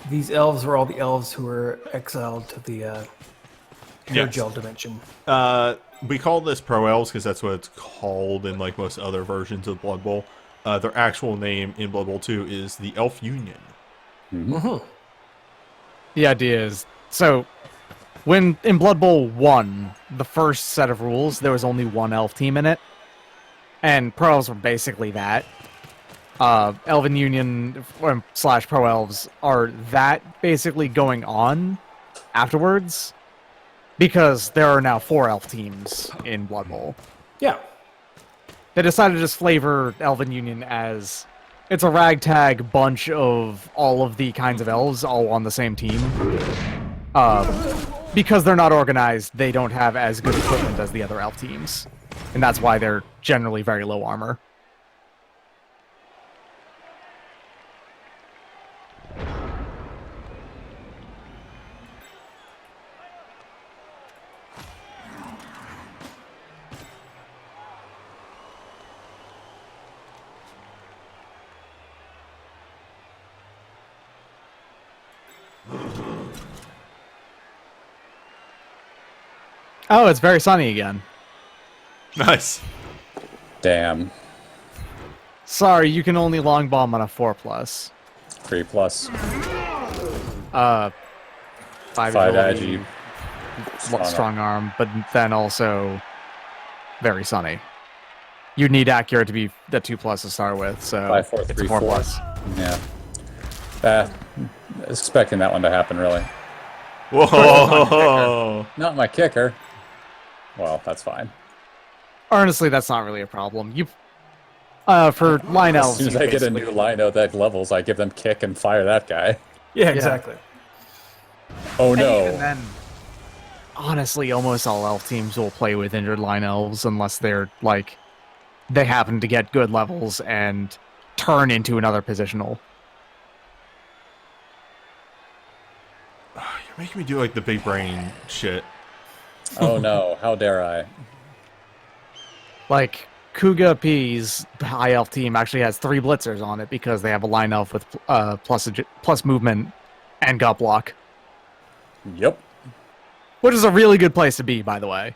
These elves were all the elves who were exiled to the hair Yes. gel dimension. We call this Pro Elves because that's what it's called in like most other versions of Blood Bowl. Their actual name in Blood Bowl 2 is the Elf Union. The idea is, so when in Blood Bowl 1, the first set of rules, there was only one elf team in it, and Pro Elves were basically that. Elven Union / Pro Elves are that basically going on afterwards, because there are now 4 elf teams in Blood Bowl. Yeah. They decided to just flavor Elven Union as it's a ragtag bunch of all of the kinds of elves all on the same team. Because they're not organized, they don't have as good equipment as the other elf teams. And that's why they're generally very low armor. Oh, it's very sunny again. Nice. Damn. Sorry, you can only long bomb on a 4+. 3+. 5 5 agility, agi. strong arm, but then also very sunny. You need accurate to be the 2+ to start with, so 5, 4, it's 3, 4+. 4. Yeah. I was expecting that one to happen, really. Whoa. Not my kicker. Well, that's fine. Honestly, that's not really a problem. You, for line As elves, soon as you I get a basically- new lino that levels, I give them kick and fire that guy. Yeah, exactly. Oh And no. even then, honestly, almost all elf teams will play with injured line elves unless they're like they happen to get good levels and turn into another positional. You're making me do like the big brain shit. Oh no. How dare I? Like Kuga P's high elf team actually has 3 blitzers on it because they have a line elf with plus movement and gut block, Yep. which is a really good place to be, by the way.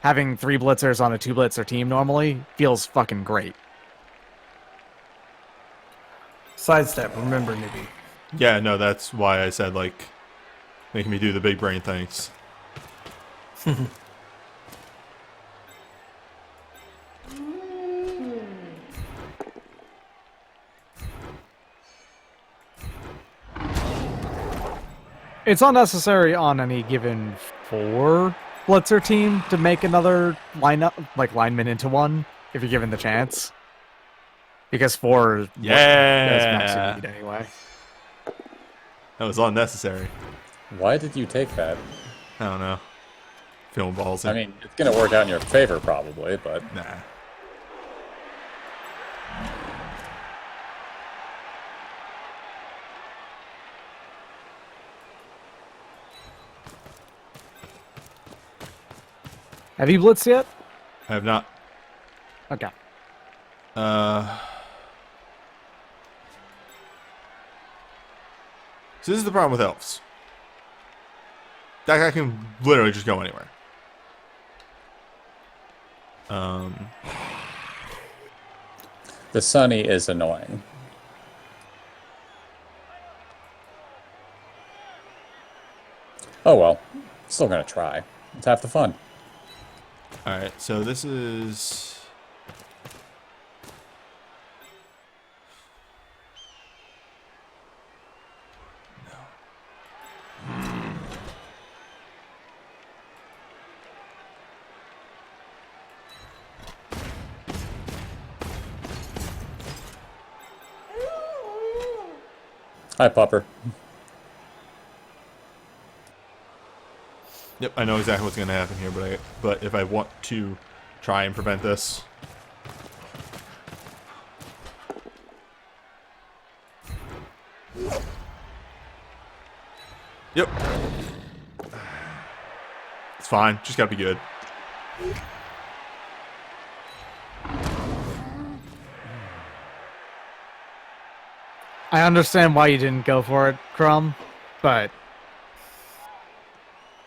Having 3 blitzers on a 2 blitzer team normally feels fucking great. Sidestep, remember, newbie. Yeah, no, that's why I said like making me do the big brain things. It's unnecessary on any given 4 blitzer team to make another lineman into one if you're given the chance. Because 4 is what is max you Yeah. need anyway. That was unnecessary. Why did you take that? I don't know. Feeling ballsy. I mean, it's gonna work out in your favor probably, but Nah. Have you blitzed yet? I have not. Okay. So this is the problem with elves. That guy can literally just go anywhere. The Sunny is annoying. Oh well. Still gonna try. It's half the fun. Alright, so this is... Hi, Pupper. Yep, I know exactly what's going to happen here, but if I want to try and prevent this... Yep. It's fine, just gotta be good. I understand why you didn't go for it, Crumb, but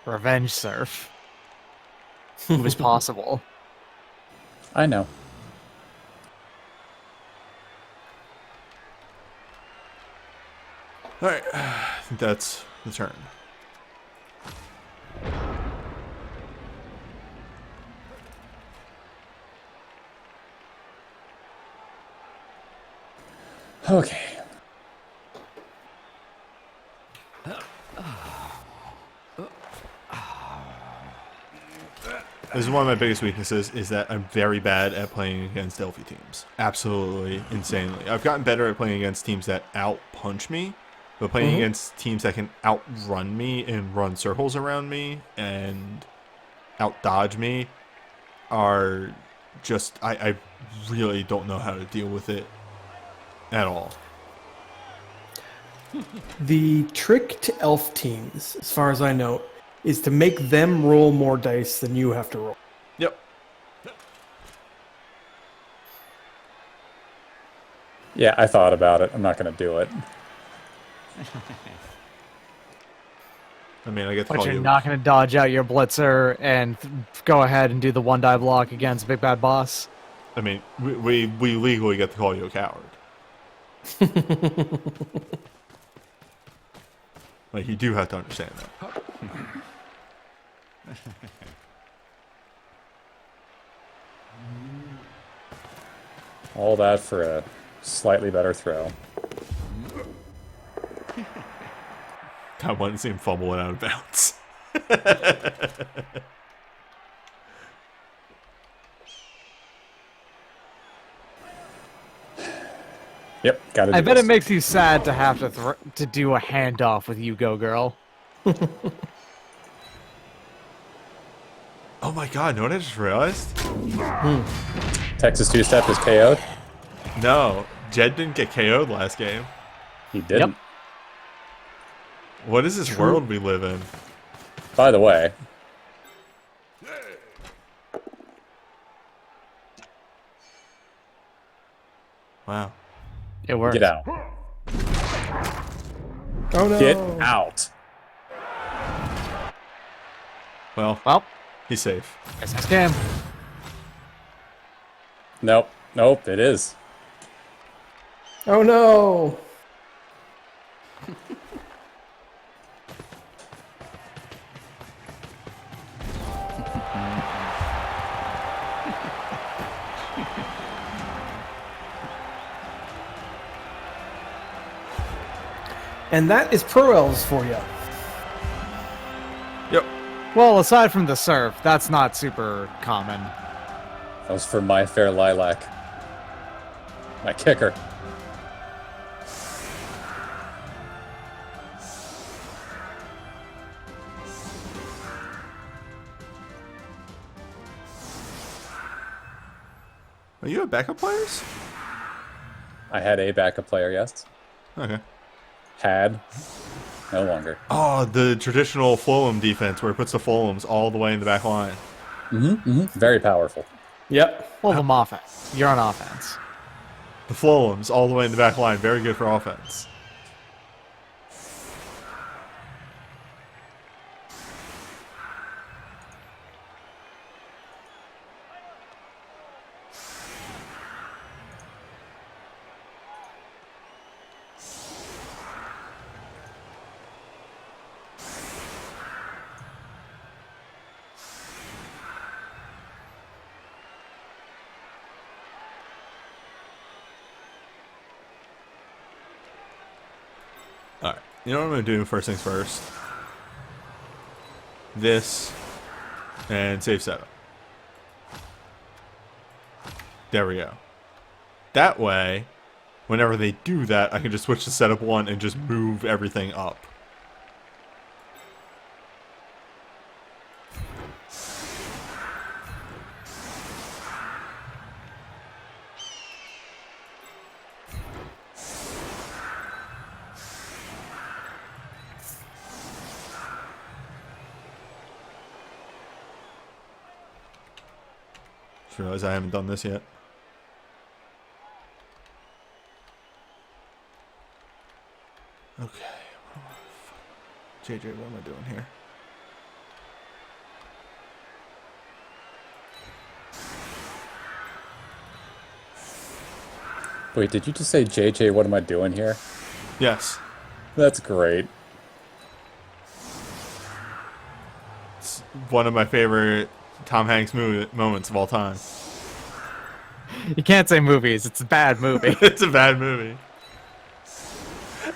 Revenge Surf. It was possible. I know. Alright, I think that's the turn. Okay. This is one of my biggest weaknesses, is that I'm very bad at playing against Delphi teams. Absolutely insanely. I've gotten better at playing against teams that out-punch me, but playing against teams that can outrun me and run circles around me and out-dodge me are just... I really don't know how to deal with it at all. The trick to elf teams, as far as I know, is to make them roll more dice than you have to roll. Yep. Yeah, I thought about it. I'm not going to do it. I mean, I get to But call you're you... not going to dodge out your blitzer and go ahead and do the one die block against Big Bad Boss. I mean, we legally get to call you a coward. Like, you do have to understand that. All that for a slightly better throw. I wanted to see him fumble it out of bounds. Yep, gotta do I bet this. it makes you sad to have to do a handoff with You Go Girl. Oh my god, know what I just realized? Texas two-step is KO'd. No, Jed didn't get KO'd last game. He didn't. Yep. What is this world we live in? By the way, Wow. It works. get out. Oh no! Get out. Well, he's safe. It's a scam. Nope. Nope, it is. Oh no! And that is Pro Elves for you. Yep. Well, aside from the surf, that's not super common. That was for My Fair Lilac. My kicker. Are you a backup players? I had a backup player, yes. Okay. Had. No longer. Oh, the traditional Fulham defense where it puts the Fulhams all the way in the back line. Very powerful. Yep. Well, the offense. You're on offense. The Fulhams all the way in the back line. Very good for offense. Alright, you know what I'm going to do first things first? This, and save setup. There we go. That way, whenever they do that, I can just switch to setup 1 and just move everything up. Just realized I haven't done this yet. Okay. JJ, what am I doing here? Wait, did you just say, JJ, what am I doing here? Yes. That's great. It's one of my favorite Tom Hanks moments of all time. You can't say movies. It's a bad movie. It's a bad movie.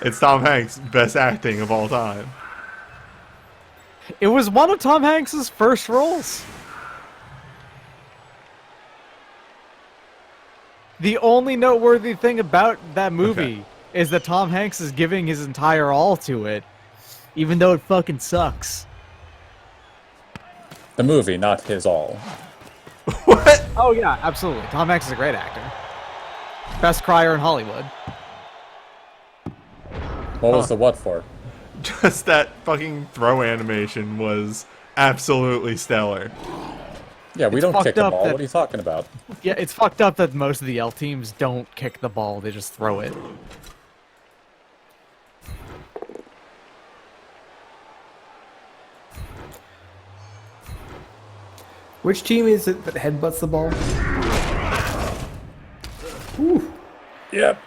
It's Tom Hanks' best acting of all time. It was one of Tom Hanks's first roles. The only noteworthy thing about that movie is that Tom Hanks is giving his entire all to it, even though it fucking sucks. The movie, not his all. What? Oh yeah, absolutely. Tom Hanks is a great actor. Best crier in Hollywood. What was the what for? Just that fucking throw animation was absolutely stellar. Yeah, we It's don't kick fucked the up ball. that- What are you talking about? Yeah, it's fucked up that most of the L teams don't kick the ball, they just throw it. Which team is it that headbutts the ball? Ooh, Yep.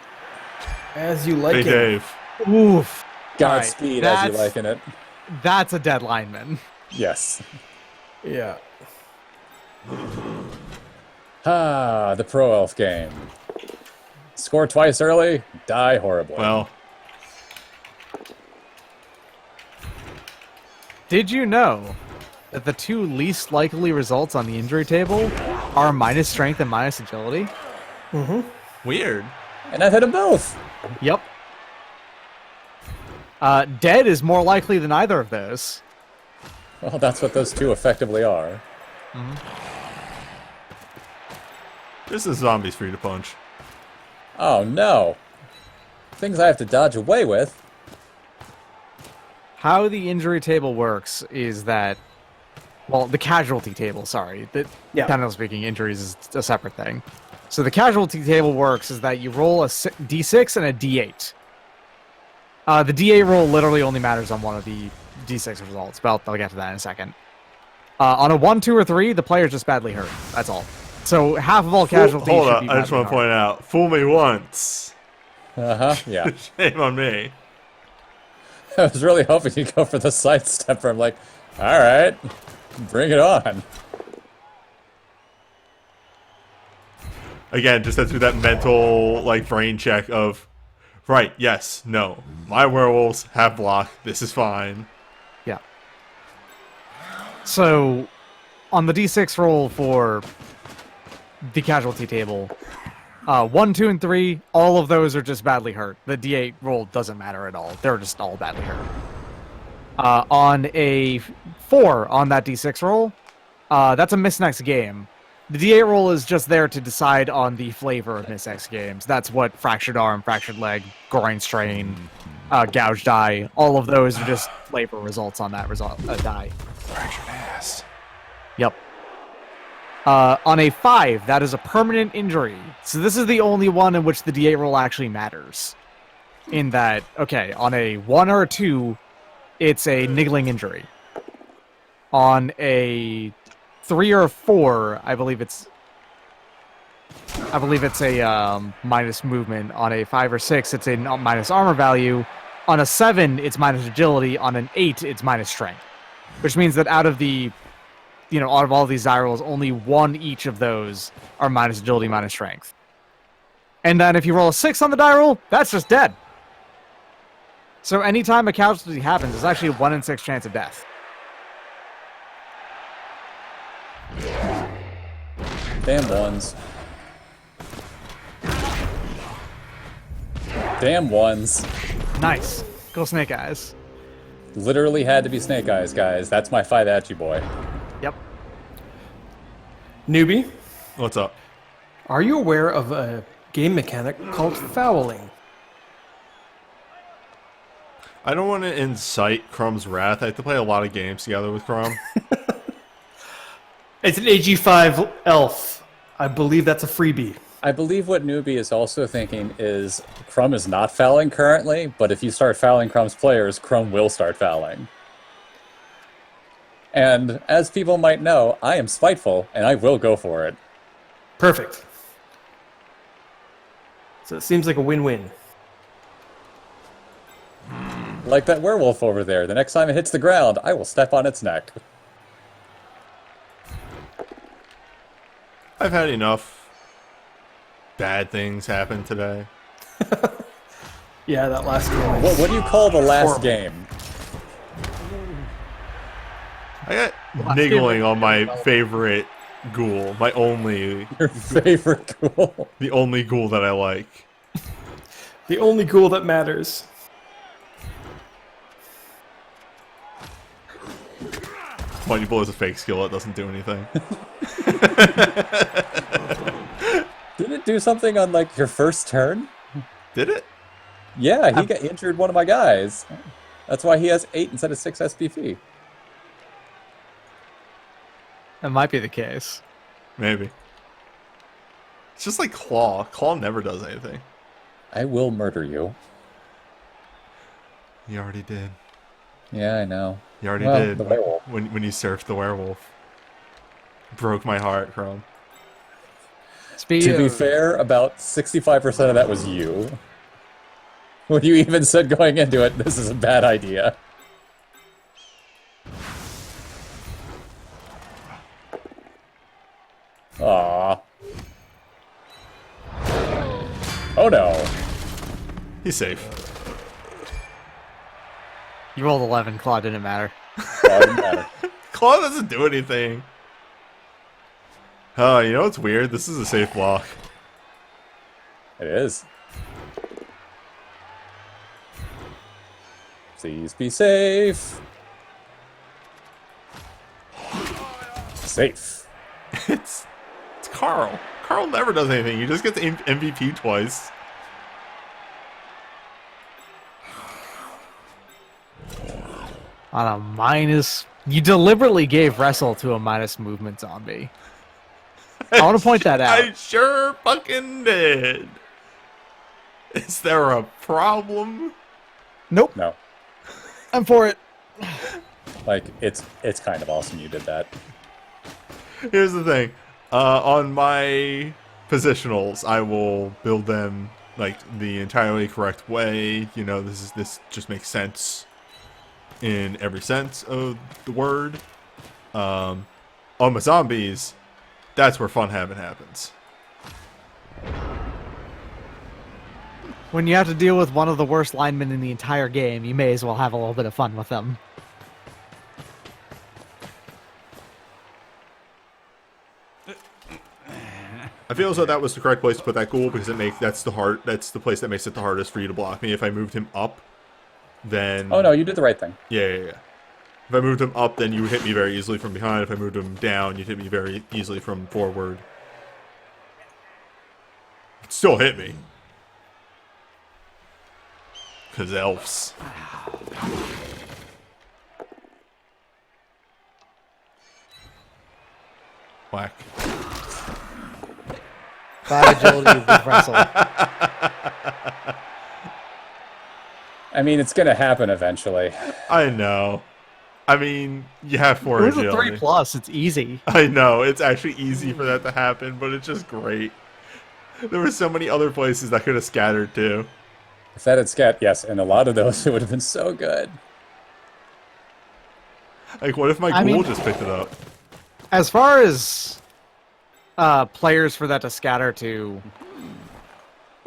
as you like Hey, it. Dave. Oof. Godspeed as you that's- liking it. That's a dead lineman. Yes. Yeah. Ah, the Pro Elf game. Score twice early, die horribly. Well, Did you know that the two least likely results on the injury table are minus strength and minus agility? weird. And I've hit them both. Yep. Dead is more likely than either of those. Well, that's what those two effectively are. This is zombies free to punch. Oh no. Things I have to dodge away with. How the injury table works is that, well, the casualty table, sorry. Yeah. Technically speaking, injuries is a separate thing. So the casualty table works is that you roll a d6 and a d8. The d8 roll literally only matters on one of the d6 results, but I'll get to that in a second. On a 1, 2, or 3, the player's just badly hurt. That's all. So half of all casualties Hold should up, be I just badly want to hurt. point out, fool me once. Yeah. Shame on me. I was really hoping you'd go for the sidestepper. I'm like, alright, bring it on. Again, just have to do that mental, like, brain check of, right, yes, no. My werewolves have block, this is fine. Yeah. So, on the d6 roll for the casualty table, 1, 2, and 3, all of those are just badly hurt. The d8 roll doesn't matter at all. They're just all badly hurt. On a 4 on that d6 roll, that's a miss next game. The d8 roll is just there to decide on the flavor of miss next games. That's what fractured arm, fractured leg, groin strain, gouged eye, all of those are just flavor results on that die. Fractured ass. Yep. On a 5, that is a permanent injury. So this is the only one in which the D8 roll actually matters. In that, okay, on a 1 or a 2, it's a niggling injury. On a 3 or a 4, I believe it's a minus movement. On a 5 or 6, it's a minus armor value. On a 7, it's minus agility. On an 8, it's minus strength. Which means that out of all of these die rolls, only one each of those are minus agility, minus strength. And then if you roll a 6 on the die roll, that's just dead. So anytime a casualty happens, there's actually a 1 in 6 chance of death. Damn ones. Damn ones. Nice. Go Snake Eyes. Literally had to be Snake Eyes, guys. That's my fight at you, boy. Yep. Newbie, What's up? are you aware of a game mechanic called fouling? I don't want to incite Crumb's wrath. I have to play a lot of games together with Crumb. It's an AG5 elf. I believe that's a freebie. I believe what Newbie is also thinking is Crumb is not fouling currently, but if you start fouling Crumb's players, Crumb will start fouling. And as people might know, I am spiteful, and I will go for it. Perfect. So it seems like a win-win. Like that werewolf over there. The next time it hits the ground, I will step on its neck. I've had enough bad things happen today. Yeah, that last game. What do you call the last Horrible. game? I got niggling on my favorite ghoul. My only... Your favorite ghoul? The only ghoul that I like. The only ghoul that matters. Mighty Blow is a fake skill. It doesn't do anything. Did it do something on, like, your first turn? Did it? Yeah, he got injured one of my guys. That's why he has 8 instead of 6 SPP. That might be the case. Maybe. It's just like Claw. Claw never does anything. I will murder you. You already did. Yeah, I know. You already Well, did. the werewolf. When you surfed the werewolf. Broke my heart, Chrome. Speed To be of- fair, about 65% of that was you. When you even said going into it, this is a bad idea. Aww. Oh no. He's safe. You rolled 11, Claw didn't matter. Well, it didn't matter. Claw doesn't do anything. Oh, you know what's weird? This is a safe block. It is. Please be safe. Safe. It's Carl. Carl never does anything. He just gets MVP twice. On a minus... You deliberately gave Wrestle to a minus movement zombie. I want to point that out. I sure fucking did. Is there a problem? Nope, No. I'm for it. Like, it's kind of awesome you did that. Here's the thing. On my positionals, I will build them like the entirely correct way. You know, this just makes sense in every sense of the word. On my zombies, that's where fun happens. When you have to deal with one of the worst linemen in the entire game, you may as well have a little bit of fun with them. I feel as though that was the correct place to put that ghoul because that's the place that makes it the hardest for you to block me. If I moved him up, then Oh no, you did the right thing. yeah. If I moved him up, then you would hit me very easily from behind. If I moved him down, you'd hit me very easily from forward. You'd still hit me. Because elves. Whack. 5 agility with Wrestle. I mean, it's gonna happen eventually. I know. I mean, you have 4 It was a agility. 3+, it's easy. I know, it's actually easy for that to happen, but it's just great. There were so many other places that could have scattered too. If that had scat, yes, and a lot of those, it would have been so good. Like, what if my I ghoul mean- just picked it up? As far as players for that to scatter to,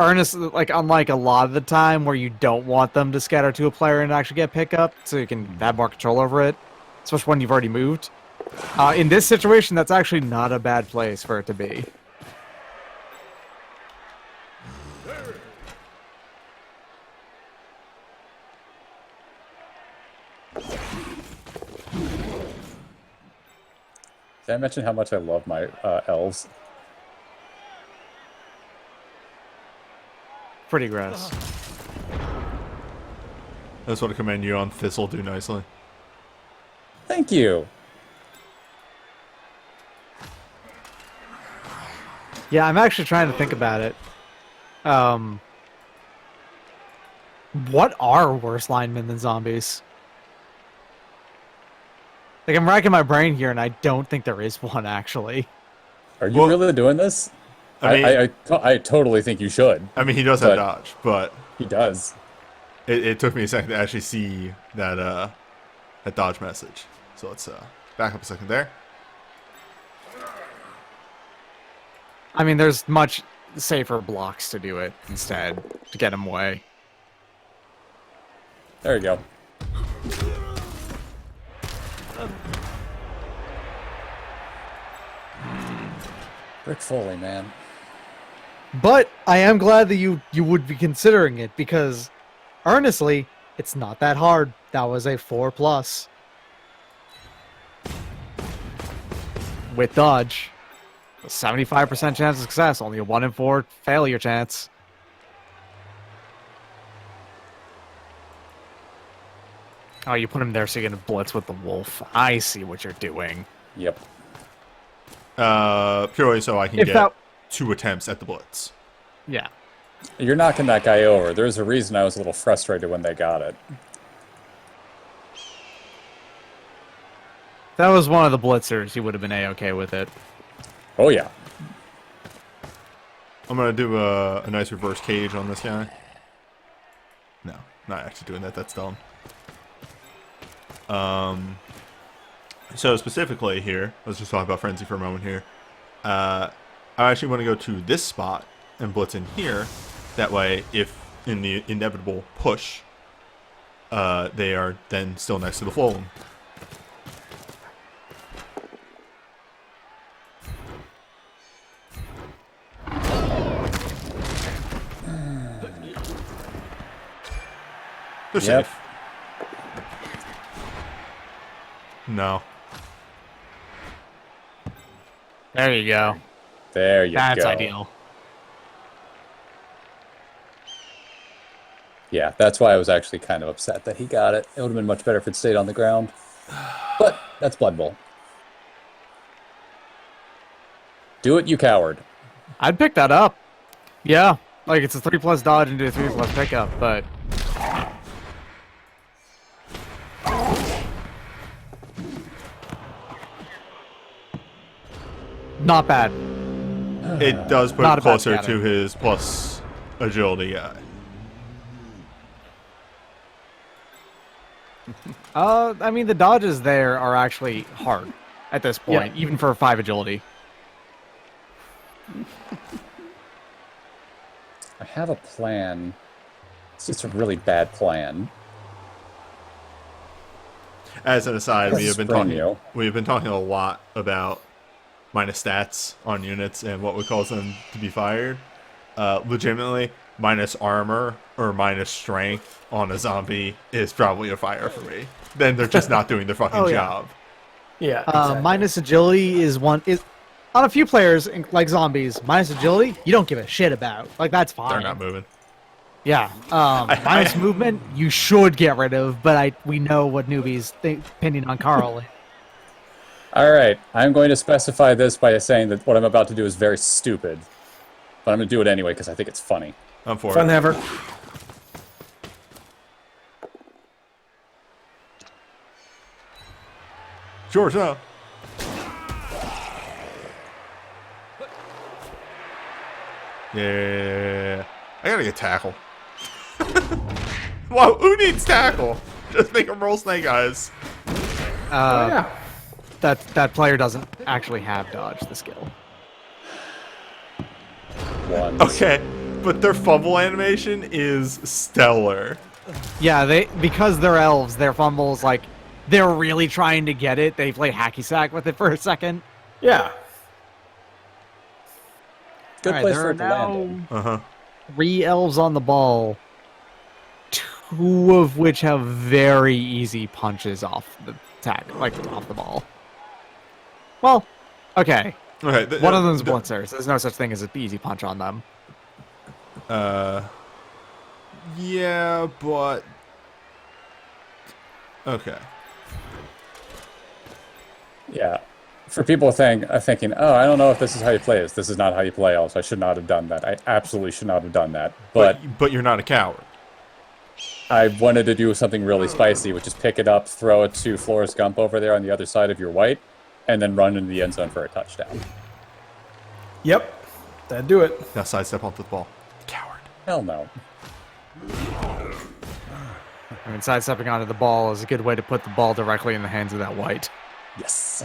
Ernest, like, unlike a lot of the time where you don't want them to scatter to a player and actually get pickup, so you can have more control over it, especially when you've already moved. In this situation, that's actually not a bad place for it to be. Did I mention how much I love my elves? Pretty gross. That's what a command you on Thistle do nicely. Thank you. Yeah, I'm actually trying to think about it. What are worse linemen than zombies? Like, I'm racking my brain here, and I don't think there is one, actually. Are you really doing this? I mean, I totally think you should. I mean, he does have dodge, but He does. it took me a second to actually see that dodge message. So let's back up a second there. I mean, there's much safer blocks to do it instead, to get him away. There you go. Rick Foley, man. But I am glad that you would be considering it, because, earnestly, it's not that hard. That was a 4+. With dodge. A 75% chance of success, only a 1 in 4 failure chance. Oh, you put him there so you can blitz with the wolf. I see what you're doing. Yep. Purely so I can get 2 attempts at the blitz. Yeah. You're knocking that guy over. There's a reason I was a little frustrated when they got it. If that was one of the blitzers, he would have been A-okay with it. Oh, yeah. I'm going to do a nice reverse cage on this guy. No, not actually doing that. That's dumb. So specifically here, let's just talk about Frenzy for a moment here. I actually want to go to this spot and blitz in here. That way, if in the inevitable push, they are then still next to the Flolan. They're Yep. safe. No. There you go. There you go. That's ideal. Yeah, that's why I was actually kind of upset that he got it. It would have been much better if it stayed on the ground. But that's Blood Bowl. Do it, you coward. I'd pick that up. Yeah. Like, it's a 3+ dodge into a 3+ pickup, but... Not bad. It does put Not it a bad closer scatter. to his plus agility guy. I mean, the dodges there are actually hard at this point, even for 5 agility. I have a plan. It's just a really bad plan. As an aside, we have been Spring talking. you. We have been talking a lot about minus stats on units and what would cause them to be fired. Legitimately, minus armor or minus strength on a zombie is probably a fire for me. Then they're just not doing their fucking Oh, yeah. job. Yeah. Exactly. Minus agility is on a few players, like zombies, minus agility, you don't give a shit about. Like, that's fine. They're not moving. Yeah. Minus movement, you should get rid of, but we know what newbies think, opinion on Carl. All right, I'm going to specify this by saying that what I'm about to do is very stupid. But I'm going to do it anyway because I think it's funny. I'm for Fun it. ever. George, no. Yeah. I gotta get tackle. Wow, who needs tackle? Just make them roll snake eyes. Yeah. That player doesn't actually have dodge, the skill. One. Okay. But their fumble animation is stellar. Yeah, because they're elves, their fumbles, like, they're really trying to get it. They play hacky sack with it for a second. Yeah. Good Alright, place there for are it to land. now 3 elves on the ball, 2 of which have very easy punches off the off the ball. Well, okay. Okay, One of them's blitzers. There's no such thing as an easy punch on them. Yeah, but okay. Yeah. For people thinking, oh, I don't know if this is how you play this. This is not how you play elves. I should not have done that. I absolutely should not have done that. But you're not a coward. I wanted to do something really spicy, which is pick it up, throw it to Flores Gump over there on the other side of your white, and then run into the end zone for a touchdown. Yep. That'd do it. Now sidestep onto the ball. Coward. Hell no. I mean, sidestepping onto the ball is a good way to put the ball directly in the hands of that white. Yes.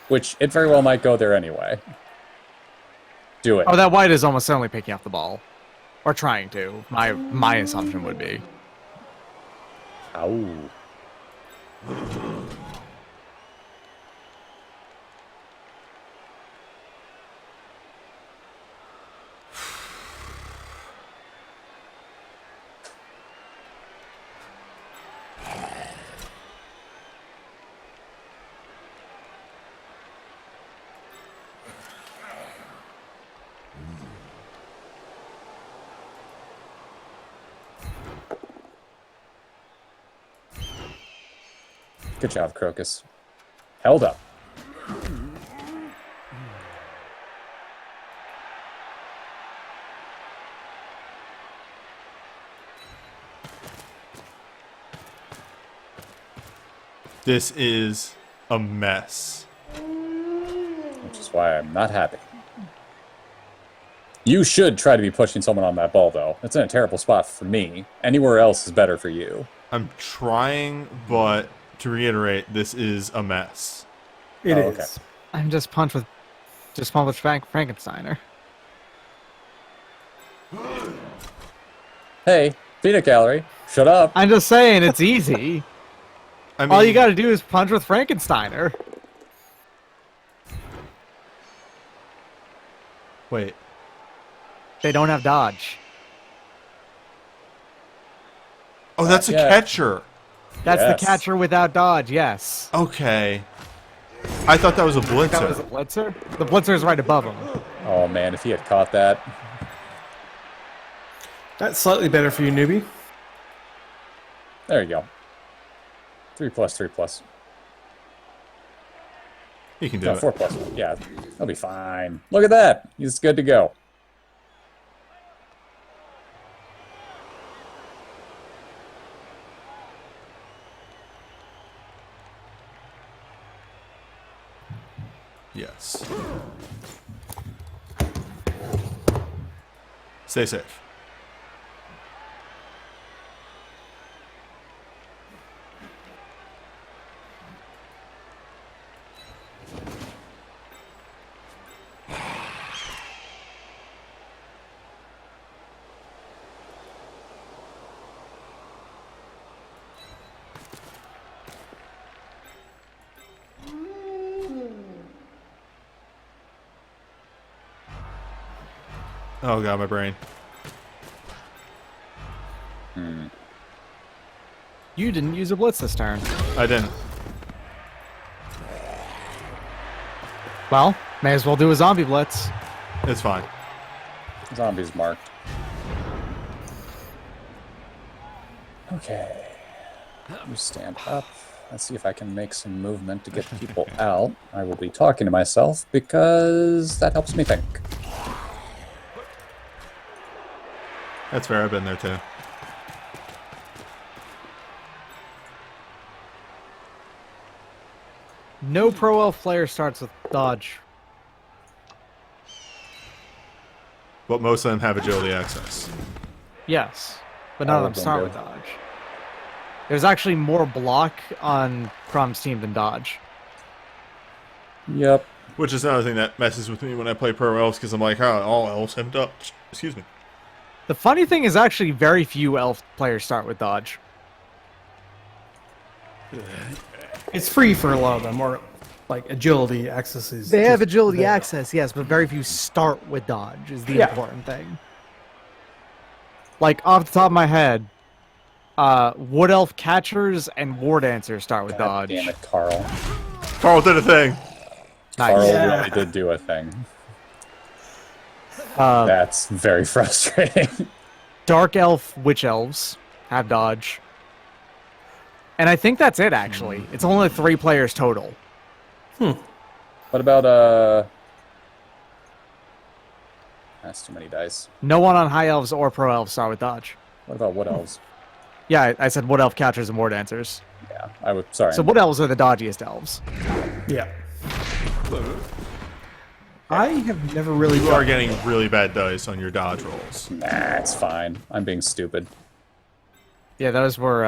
Which, it very well might go there anyway. Do it. Oh, that white is almost certainly picking up the ball. Or trying to. My assumption would be. Ow. Good job, Crocus. Held up. This is a mess. Which is why I'm not happy. You should try to be pushing someone on that ball, though. It's in a terrible spot for me. Anywhere else is better for you. I'm trying, but to reiterate, this is a mess. It is. Okay. I'm just punched with Frankensteiner. Hey, peanut gallery, shut up. I'm just saying, it's easy. I mean, All you gotta do is punch with Frankensteiner. wait. They don't have dodge. Oh, that's a Yeah. catcher. That's Yes. the catcher without dodge, yes. Okay. I thought that was a blitzer. That was a blitzer? The blitzer is right above him. Oh man, if he had caught that. That's slightly better for you, newbie. There you go. 3+, 3+. He can do No, it. 4+. Yeah, that'll be fine. Look at that. He's good to go. Yes. Stay safe. Oh god, my brain. You didn't use a blitz this turn. I didn't. Well, may as well do a zombie blitz. It's fine. Zombies marked. Okay. You stand up. Let's see if I can make some movement to get people out. I will be talking to myself because that helps me think. That's fair. I've been there too. No Pro Elf player starts with dodge. But most of them have agility access. Yes, but none of them them start do. with dodge. There's actually more block on Crom's team than dodge. Yep. Which is another thing that messes with me when I play pro elves, because I'm like, oh, all elves have dodge. Excuse me. The funny thing is actually very few elf players start with dodge. It's free for a lot of them, or like agility access is. They have just agility there. access, yes, but very few start with dodge is the Yeah. important thing. Like, off the top of my head, Wood Elf Catchers and War Dancers start with God dodge. damn it, Carl. Carl did a thing. Nice. Carl Yeah. really did do a thing. Uh, That's very frustrating. Dark Elf Witch Elves have dodge. And I think that's it, actually. It's only 3 players total. What about, that's too many dice. No one on High Elves or Pro Elves start with dodge. What about Wood Elves? Yeah, I said Wood Elf Catchers and War Dancers. Yeah, I would, sorry. So Wood Elves are the dodgiest elves. Yeah. I have never really. You are getting really bad dice on your dodge rolls. Nah, it's fine. I'm being stupid. Yeah, those were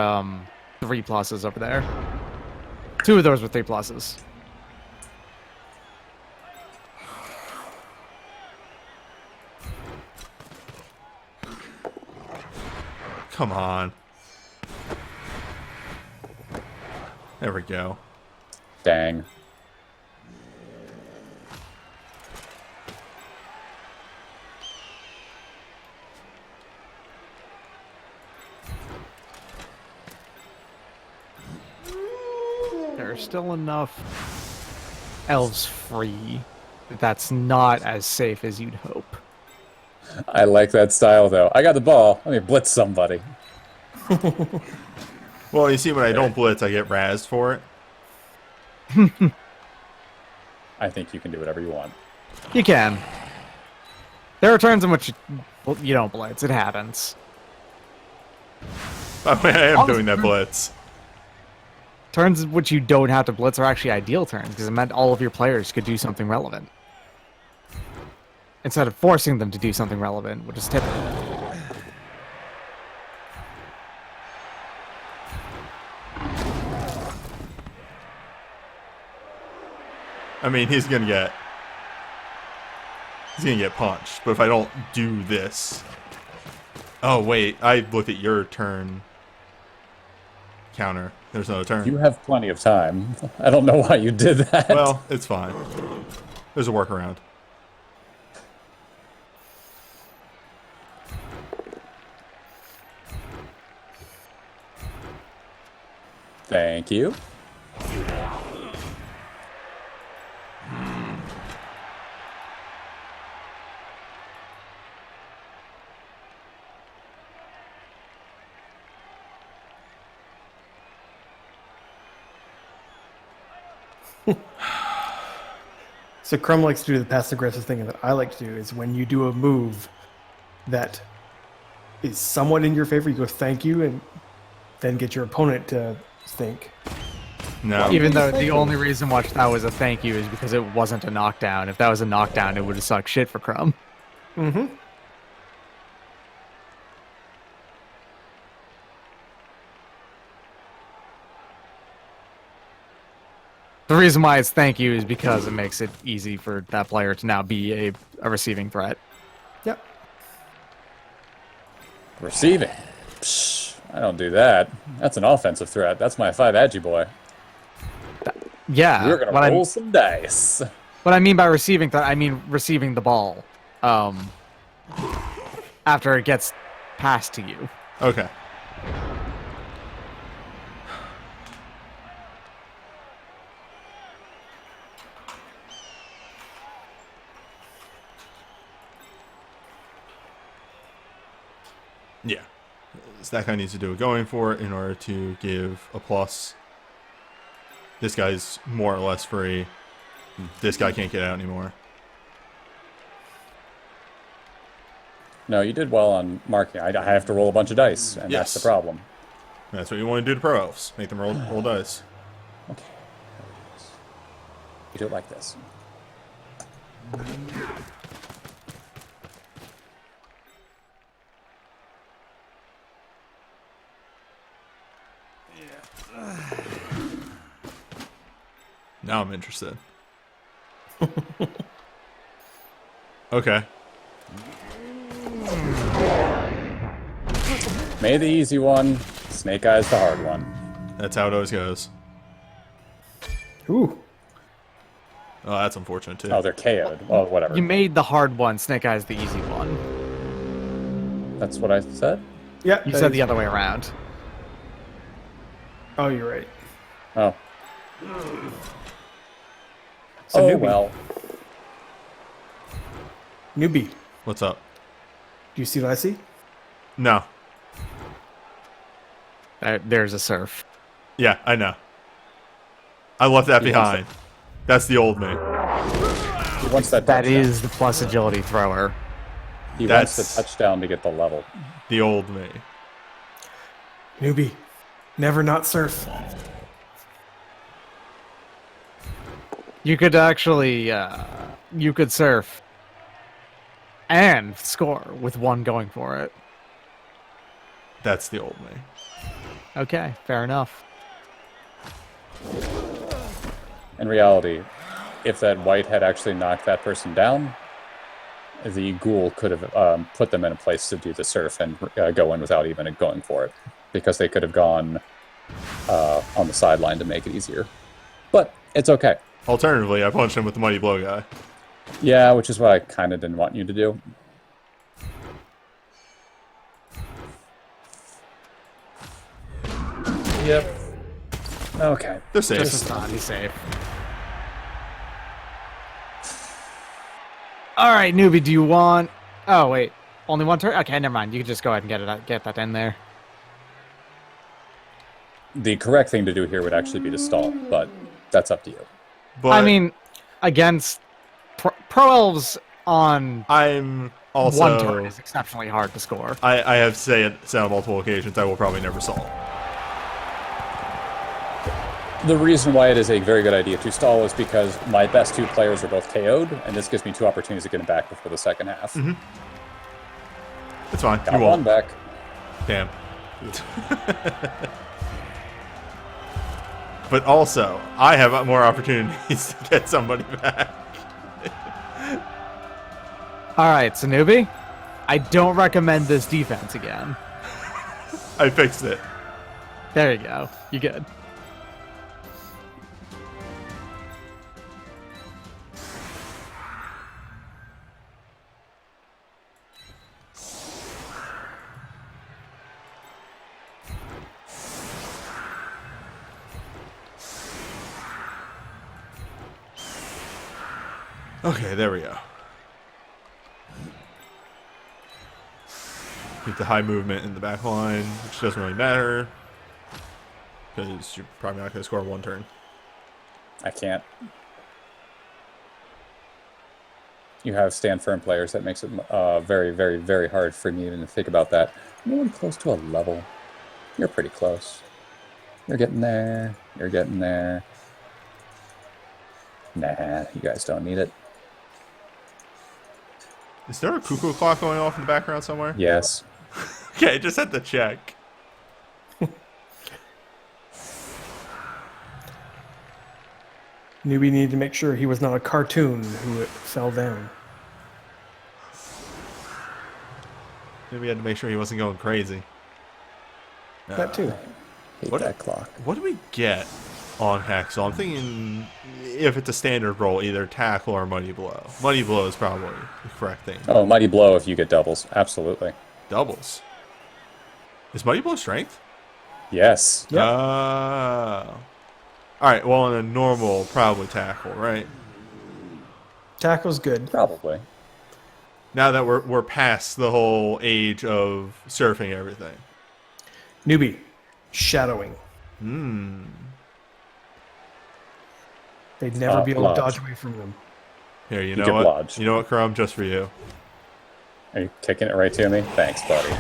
3 pluses over there. 2 of those were 3 pluses. Come on. There we go. Dang. There are still enough elves free that that's not as safe as you'd hope. I like that style, though. I got the ball. Let me blitz somebody. Well, you see, when I don't blitz, I get razzed for it. I think you can do whatever you want. You can. There are turns in which you don't blitz. It happens. I mean, I am doing that blitz. Turns in which you don't have to blitz are actually ideal turns because it meant all of your players could do something relevant. Instead of forcing them to do something relevant, which is typical. I mean, he's gonna get punched. But if I don't do this, oh wait, I looked at your turn counter. There's no turn. You have plenty of time. I don't know why you did that. Well, it's fine. There's a workaround. Thank you. So Crumb likes to do the passive aggressive thing that I like to do is when you do a move that is somewhat in your favor, you go thank you and then get your opponent to think. No. Even though the only reason why that was a thank you is because it wasn't a knockdown. If that was a knockdown, it would have sucked shit for Crumb. Mm-hmm. The reason why it's thank you is because it makes it easy for that player to now be a receiving threat. Yep. Receiving. Psh, I don't do that. That's an offensive threat. That's my 5 agi boy. Yeah, You're gonna what roll some dice. what I mean by receiving threat, I mean receiving the ball after it gets passed to you. Okay. Yeah. So that guy needs to do a going for it in order to give a plus. This guy's more or less free. This guy can't get out anymore. No, you did well on marking. I have to roll a bunch of dice, and Yes. that's the problem. That's what you want to do to pro elves. Make them roll dice. Okay. You do it like this. Now I'm interested. Okay. May the easy one, Snake Eyes the hard one. That's how it always goes. Ooh. Oh, that's unfortunate too. Oh, they're KO'd. Well, whatever. You made the hard one. Snake Eyes the easy one. That's what I said? Yeah. You that said is- the other way around. Oh, you're right. Oh. So Oh, newbie. well. Newbie. Do What's up? you see what I see? No. There's a surf. Yeah, I know. I left that He wants behind. That's the old me. He wants that That touchdown. is the plus agility thrower. He wants that's- the touchdown to get the level. The old me. Newbie. Never not surf. You could actually, you could surf and score with one going for it. That's the old me. Okay, fair enough. In reality, if that white had actually knocked that person down, the ghoul could have put them in a place to do the surf and go in without even going for it, because they could have gone on the sideline to make it easier. But it's okay. Alternatively, I punched him with the mighty blow guy. Yeah, which is what I kind of didn't want you to do. Yep. Okay. They're safe. Just as not, he's safe. All right, newbie, do you want? Oh wait, only one turn. Okay, never mind. You can just go ahead and get that in there. The correct thing to do here would actually be to stall, but that's up to you. But I mean, against pro elves on I'm also. one turn is exceptionally hard to score. I have said on multiple occasions I will probably never solve. The reason why it is a very good idea to stall is because my best two players are both KO'd, and this gives me two opportunities to get them back before the second half. It's fine. Got You one won't. back. Damn. But also, I have more opportunities to get somebody back. All right, so newbie, I don't recommend this defense again. I fixed it. There you go. You good? Okay, there we go. Keep the high movement in the back line, which doesn't really matter. Because you're probably not going to score one turn. I can't. You have stand firm players. That makes it very, very, very hard for me to think about that. Anyone close to a level? You're pretty close. You're getting there. You're getting there. Nah, you guys don't need it. Is there a cuckoo clock going off in the background somewhere? Yes. Okay, just had to check. Newbie needed to make sure he was not a cartoon who fell down. Maybe we had to make sure he wasn't going crazy. That too. Hate What- that clock. What do we get on Hexel? I'm thinking if it's a standard roll, either tackle or mighty blow. Mighty blow is probably the correct thing. Oh, mighty blow if you get doubles. Absolutely. Doubles. Is mighty blow strength? Yes. Yep. Alright, well in a normal, probably tackle, right? Tackle's good. Probably. Now that we're past the whole age of surfing everything. Newbie. Shadowing. They'd never be able to Lodge. dodge away from them. Here, you You know can what? lodge. You know what, Crumb? Just for you. Are you kicking it right to me? Thanks, buddy.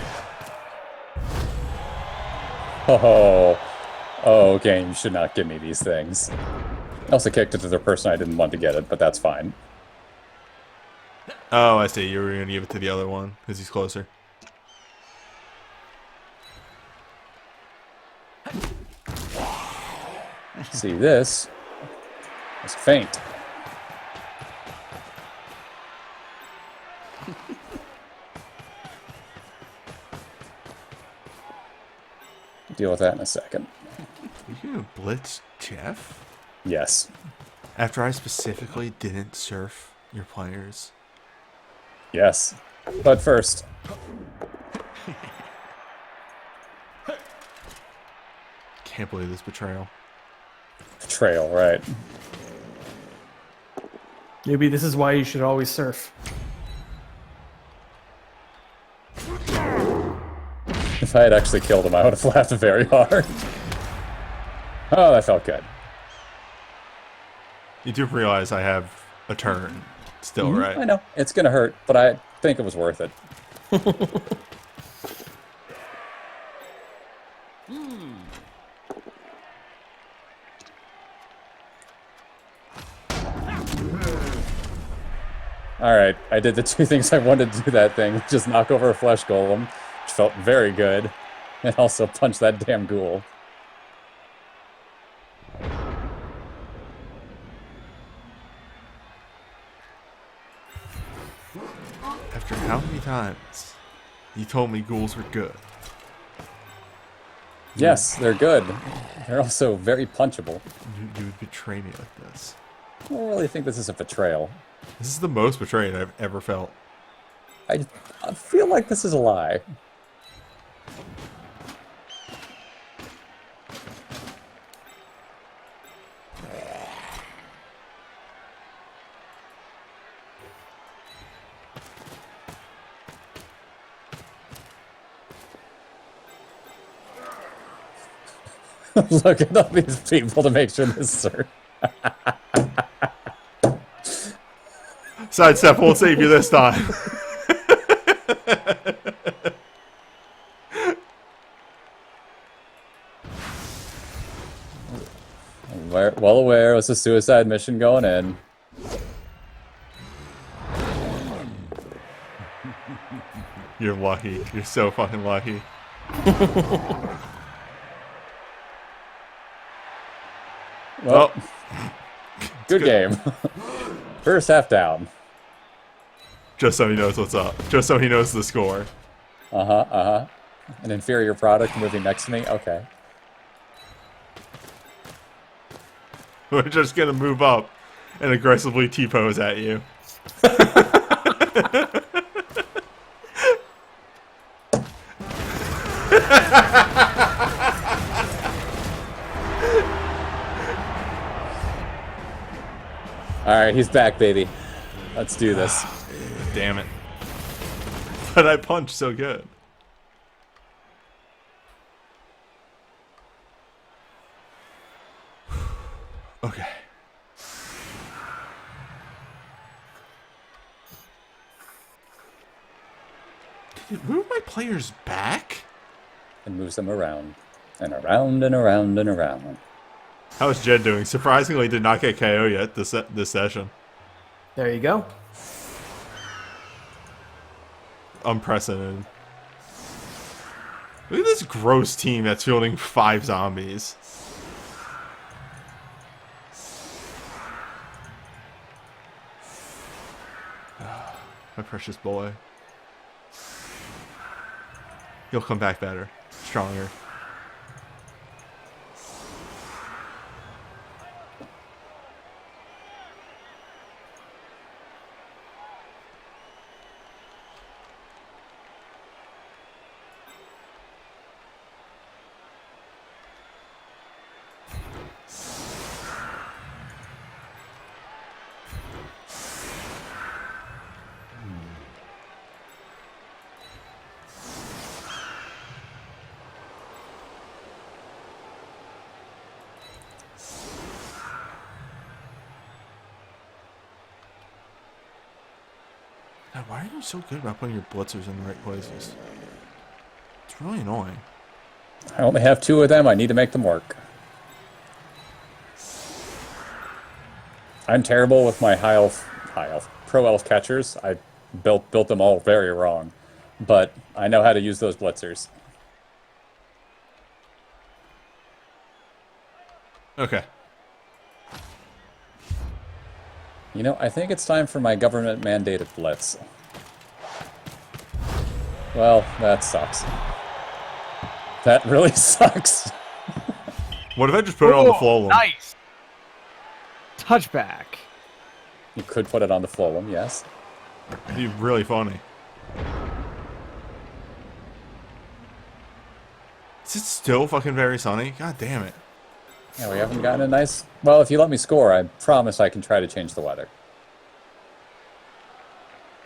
Oh, game, you should not give me these things. I also kicked it to the person I didn't want to get it, but that's fine. Oh, I see. You were going to give it to the other one because he's closer. See, this is faint. deal with that in a second. You gonna blitz Jeff? Yes. After I specifically didn't surf your players. Yes. But first. Can't believe this betrayal. Betrayal, right. Maybe this is why you should always surf. If I had actually killed him, I would have laughed very hard. Oh, that felt good. You do realize I have a turn still, right? I know. It's gonna hurt, but I think it was worth it. Alright, I did the two things I wanted to do that thing. Just knock over a flesh golem, which felt very good, and also punch that damn ghoul. After how many times you told me ghouls were good? Yes, they're good. They're also very punchable. You would betray me like this. I don't really think this is a betrayal. This is the most betrayed I've ever felt. I feel like this is a lie. Look at all these people to make sure this is Sidestep won't save you this time. well aware it was a suicide mission going in. You're lucky. You're so fucking lucky. Well, good game. First half down. Just so he knows what's up. Just so he knows the score. An inferior product moving next to me? Okay. We're just gonna move up and aggressively T-pose at you. Alright, he's back, baby. Let's do this. Damn it. But I punched so good. Okay. Did it move my players back? And moves them around. And around and around and around. How's Jed doing? Surprisingly did not get KO yet this session. There you go. Unprecedented. Look at this gross team that's fielding 5 zombies. My precious boy. You'll come back better. Stronger. God, why are you so good about putting your blitzers in the right places? It's really annoying. I only have 2 of them. I need to make them work. I'm terrible with my high elf, pro elf catchers. I built them all very wrong, but I know how to use those blitzers. Okay. You know, I think it's time for my government-mandated blitz. Well, that sucks. That really sucks. What if I just put it on the Oh, flow? nice. Touchback. You could put it on the Flowum, yes. It'd be really funny. Is it still fucking very sunny? God damn it. Yeah, we haven't gotten a nice... Well, if you let me score, I promise I can try to change the weather.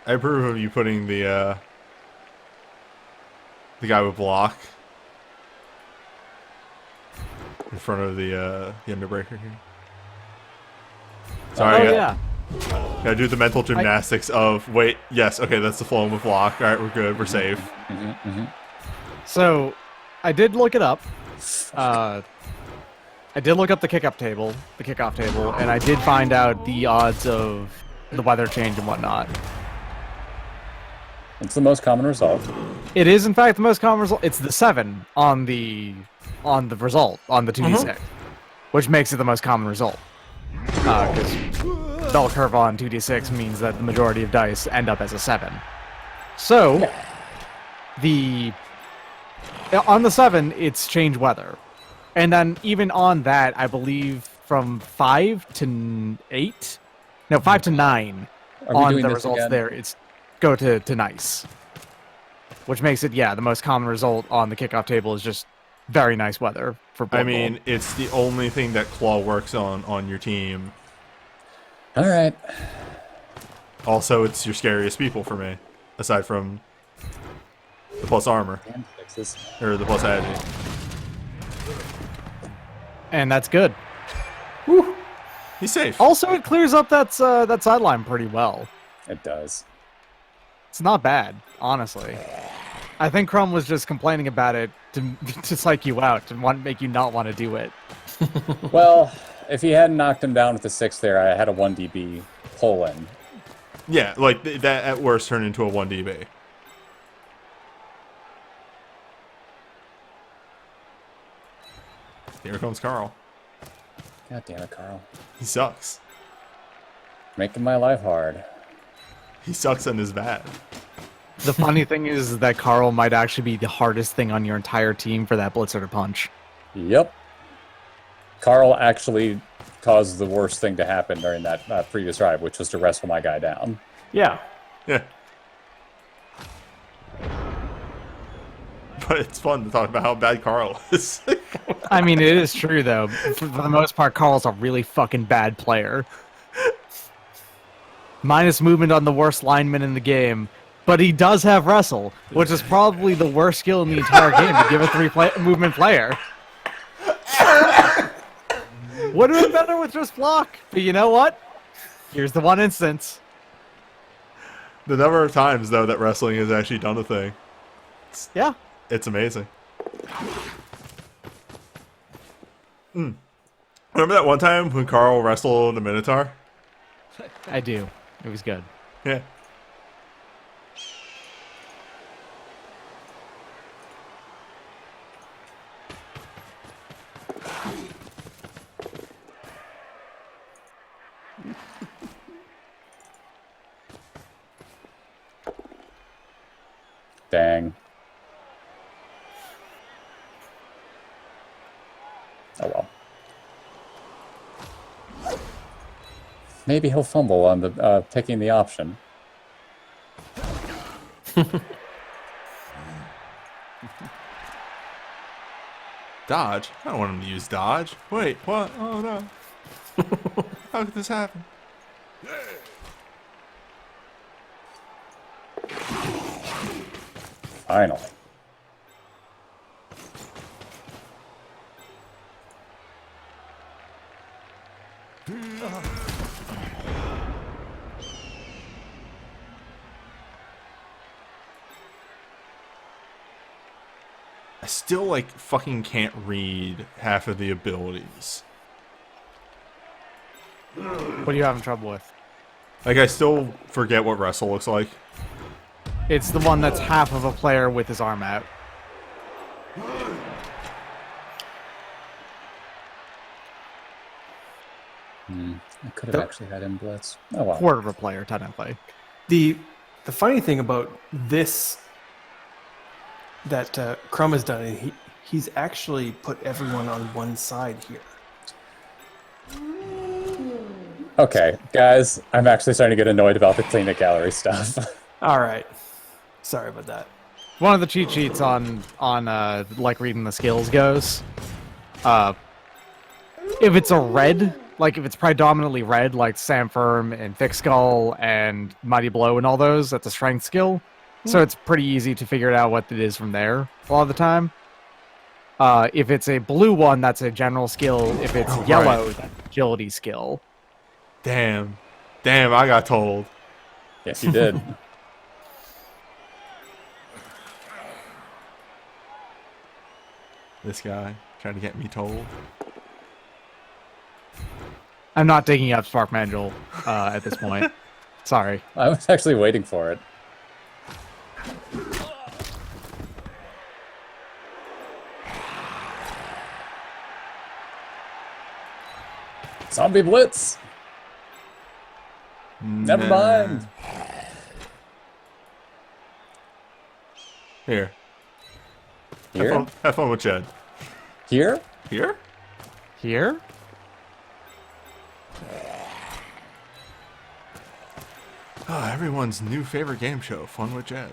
I approve of you putting the guy with block in front of the underbreaker here. Sorry, yeah. Gotta do the mental gymnastics of, wait, yes, okay, that's the flow with block. Alright, we're good, we're safe. So, I did look it up. I did look up the kickoff table, and I did find out the odds of the weather change and whatnot. It's the most common result. It is, in fact, the most common result. It's the 7 on the result, on the 2d6, which makes it the most common result. Because bell curve on 2d6 means that the majority of dice end up as a 7. So, on the 7, it's change weather. And then even on that, I believe from 5 to 8, no, 5 to 9 on the results again? There, it's go to nice. Which makes it, the most common result on the kickoff table is just very nice weather for Blood Bowl. It's the only thing that Claw works on your team. All right. Also, it's your scariest people for me, aside from the plus armor. Or the plus agi. And that's good. Whew. He's safe. Also, it clears up that sideline pretty well. It does. It's not bad, honestly. I think Crumb was just complaining about it to psych you out and make you not want to do it. Well, if he hadn't knocked him down with the 6 there, I had a 1dB pull-in. Yeah, like that at worst turned into a 1dB. Here comes Carl. God damn it, Carl. He sucks. Making my life hard. He sucks and is bad. The funny thing is that Carl might actually be the hardest thing on your entire team for that blitzer to punch. Yep. Carl actually caused the worst thing to happen during that previous drive, which was to wrestle my guy down. Yeah. Yeah. But it's fun to talk about how bad Carl is. I mean, it is true, though. For the most part, Carl's a really fucking bad player. Minus movement on the worst lineman in the game. But he does have wrestle, which is probably the worst skill in the entire game to give a 3-movement player. Would have been better with just block. But you know what? Here's the one instance. The number of times, though, that wrestling has actually done a thing. Yeah. It's amazing. Remember that one time when Carl wrestled a Minotaur? I do. It was good. Yeah. Dang. Oh well. Maybe he'll fumble on the picking the option. Dodge? I don't want him to use dodge. Wait, what? Oh no. How could this happen? Finally. I still, like, fucking can't read half of the abilities. What are you having trouble with? Like, I still forget what wrestle looks like. It's the one that's half of a player with his arm out. I could have actually had him blitz. Oh well. Quarter of a player, technically. The funny thing about this that Crumb has done, he's actually put everyone on one side here. Okay, guys, I'm actually starting to get annoyed about the clean it gallery stuff. All right. Sorry about that. One of the cheat sheets on like reading the skills goes, if it's a red, like if it's predominantly red, like Sam Firm and Thick Skull and Mighty Blow and all those, that's a strength skill. So it's pretty easy to figure out what it is from there a lot of the time. If it's a blue one, that's a general skill. If it's yellow, that's agility skill. Damn, I got told. Yes, you did. This guy trying to get me told. I'm not digging up Spark Mandrel at this point. Sorry. I was actually waiting for it. Zombie Blitz! Never mind. Here. Here? Have fun with Jed. Here? Here? Here? Everyone's new favorite game show, Fun with Jed.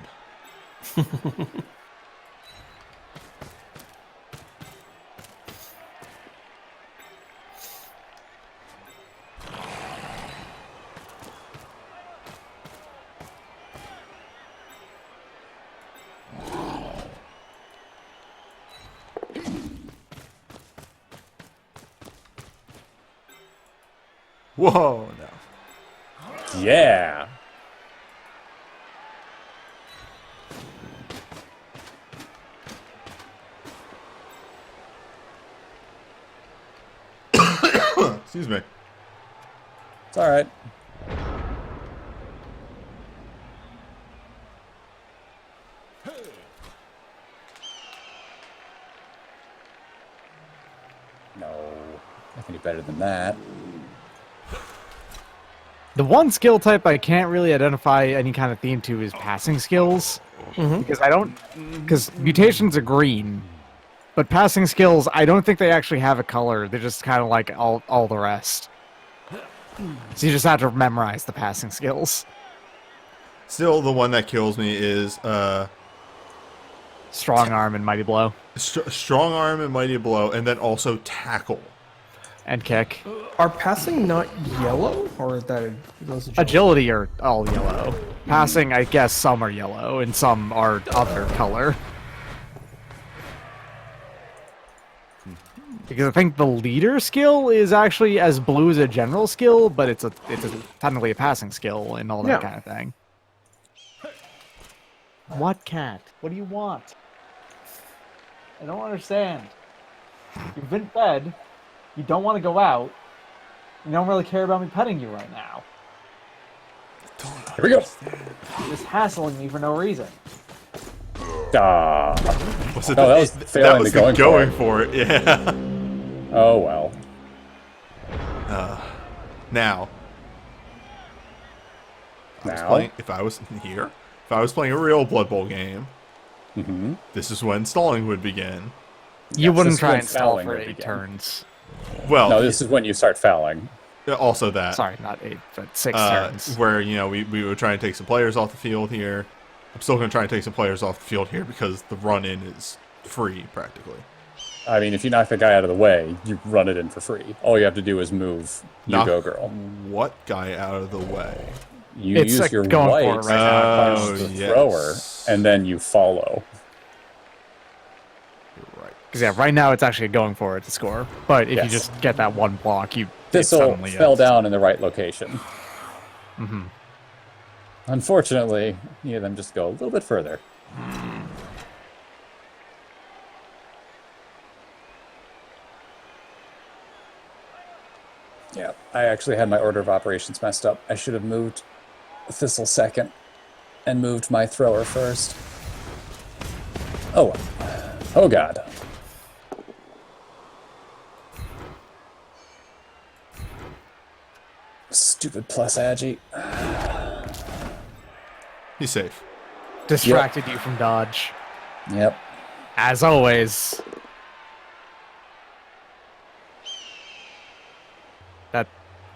Whoa, no. Yeah! Excuse me. It's alright. No. I can do better than that. The one skill type I can't really identify any kind of theme to is passing skills. Because mutations are green, but passing skills, I don't think they actually have a color. They're just kind of like all the rest. So you just have to memorize the passing skills. Still, the one that kills me is Strong Arm and Mighty Blow. Strong Arm and Mighty Blow, and then also Tackle. And Kick. Are passing not yellow, or is that those agility? Agility are all yellow. Passing, I guess some are yellow, and some are other color. Because I think the leader skill is actually as blue as a general skill, but it's technically a passing skill and all that kind of thing. What cat? What do you want? I don't understand. You've been fed. You don't want to go out. You don't really care about me petting you right now. Here we go! You're just hassling me for no reason. Was it that was failing the the going for it, yeah. Oh well. Now. If I was here, if I was playing a real Blood Bowl game, this is when stalling would begin. You wouldn't this try when and stall fouling for would 8 begin. turns. Well, No, this is when you start fouling. also that. Sorry, not 8, but 6 turns. Where, we would try and take some players off the field here. I'm still going to try and take some players off the field here because the run-in is free, practically. I mean, if you knock the guy out of the way, you run it in for free. All you have to do is move. You Knock go, girl. What guy out of the way? You It's use like your going for white it right to now. punch the Yes. thrower, and then you follow. You're right. Because yeah, right now it's actually going for it to score. But if you Yes. just get that one block, it This'll suddenly fell down in the right location. Mm-hmm. Unfortunately, you them just go a little bit further. Yeah, I actually had my order of operations messed up. I should have moved Thistle second and moved my thrower first. Oh, well. Oh god. Stupid plus agi. He's safe. Distracted you from dodge. Yep. As always.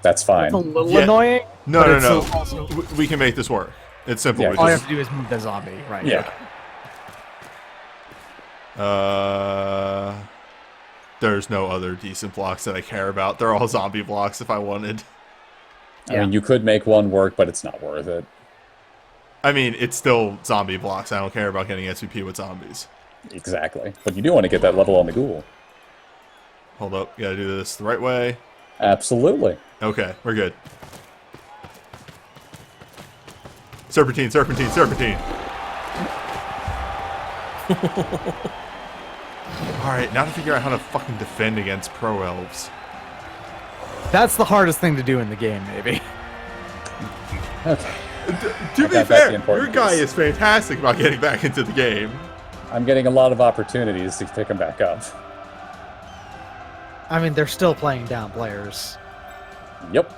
That's fine. It's a little Yeah. annoying. No, but no, it's no. still also- We can make this work. It's simple. Yeah, We all you just, have to do is move the zombie, right? Yeah. there's no other decent blocks that I care about. They're all zombie blocks if I wanted. I mean, you could make one work, but it's not worth it. I mean, it's still zombie blocks. I don't care about getting SVP with zombies. Exactly. But you do want to get that level on the ghoul. Hold up. Gotta do this the right way. Absolutely. Okay, we're good. Serpentine, serpentine, serpentine. Alright, now to figure out how to fucking defend against pro elves. That's the hardest thing to do in the game, maybe. Okay. To be got back the fair, your important guy piece. is fantastic about getting back into the game. I'm getting a lot of opportunities to pick them back up. I mean, they're still playing down players. Yep.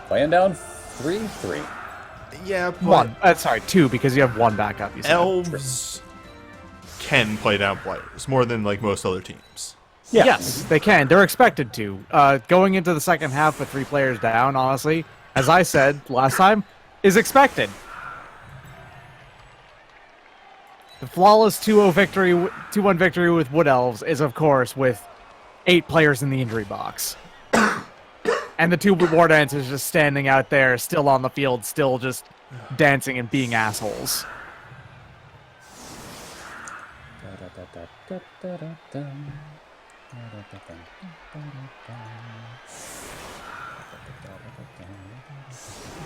Playing down 3-3. Yeah, but One. Sorry, two, because you have one backup. You said. elves can play down players more than like most other teams. Yeah. Yes, they can. They're expected to. Going into the second half with 3 players down, honestly, as I said last time, is expected. The flawless 2-0 victory, 2-1 victory with Wood Elves is, of course, with 8 players in the injury box. And the 2 war dancers just standing out there, still on the field, still just dancing and being assholes.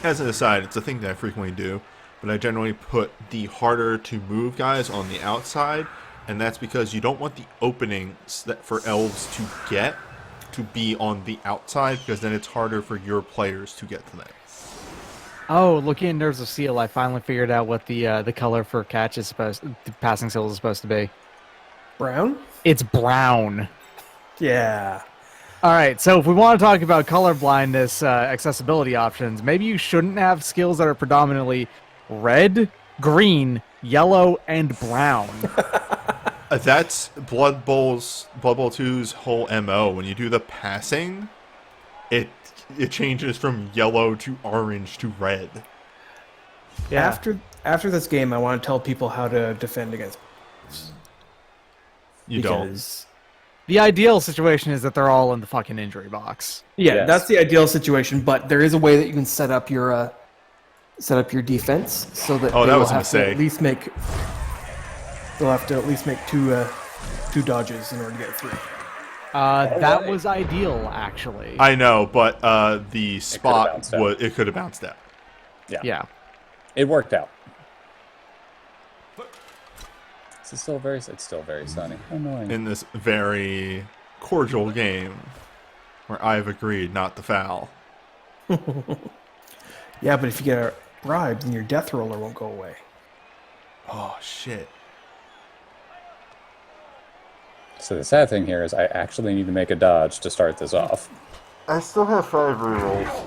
As an aside, it's a thing that I frequently do, but I generally put the harder to move guys on the outside, and that's because you don't want the openings that for elves to get to be on the outside, because then it's harder for your players to get to them. Oh, looking at Nerves of Steel, I finally figured out what the color for catch is supposed, the passing seal is supposed to be. Brown? It's brown. Yeah. All right, so if we want to talk about color blindness accessibility options, maybe you shouldn't have skills that are predominantly red, green, yellow, and brown. That's Blood Bowl 2's whole MO. When you do the passing, it changes from yellow to orange to red. Yeah. After this game, I want to tell people how to defend against. You don't. Because The ideal situation is that they're all in the fucking injury box. yeah, Yes. that's the ideal situation. But there is a way that you can set up your defense so that Oh, they that will was a have to mistake. at least make. They'll have to at least make two dodges in order to get through. That right. was ideal, actually. I know, but the spot bounced out. was it could have bounced out. Yeah. It worked out. It's still very sunny. Annoying. In this very cordial game where I've agreed not to foul. Yeah, but if you get bribed, then your death roller won't go away. Oh shit. So the sad thing here is I actually need to make a dodge to start this off. I still have 5 rerolls.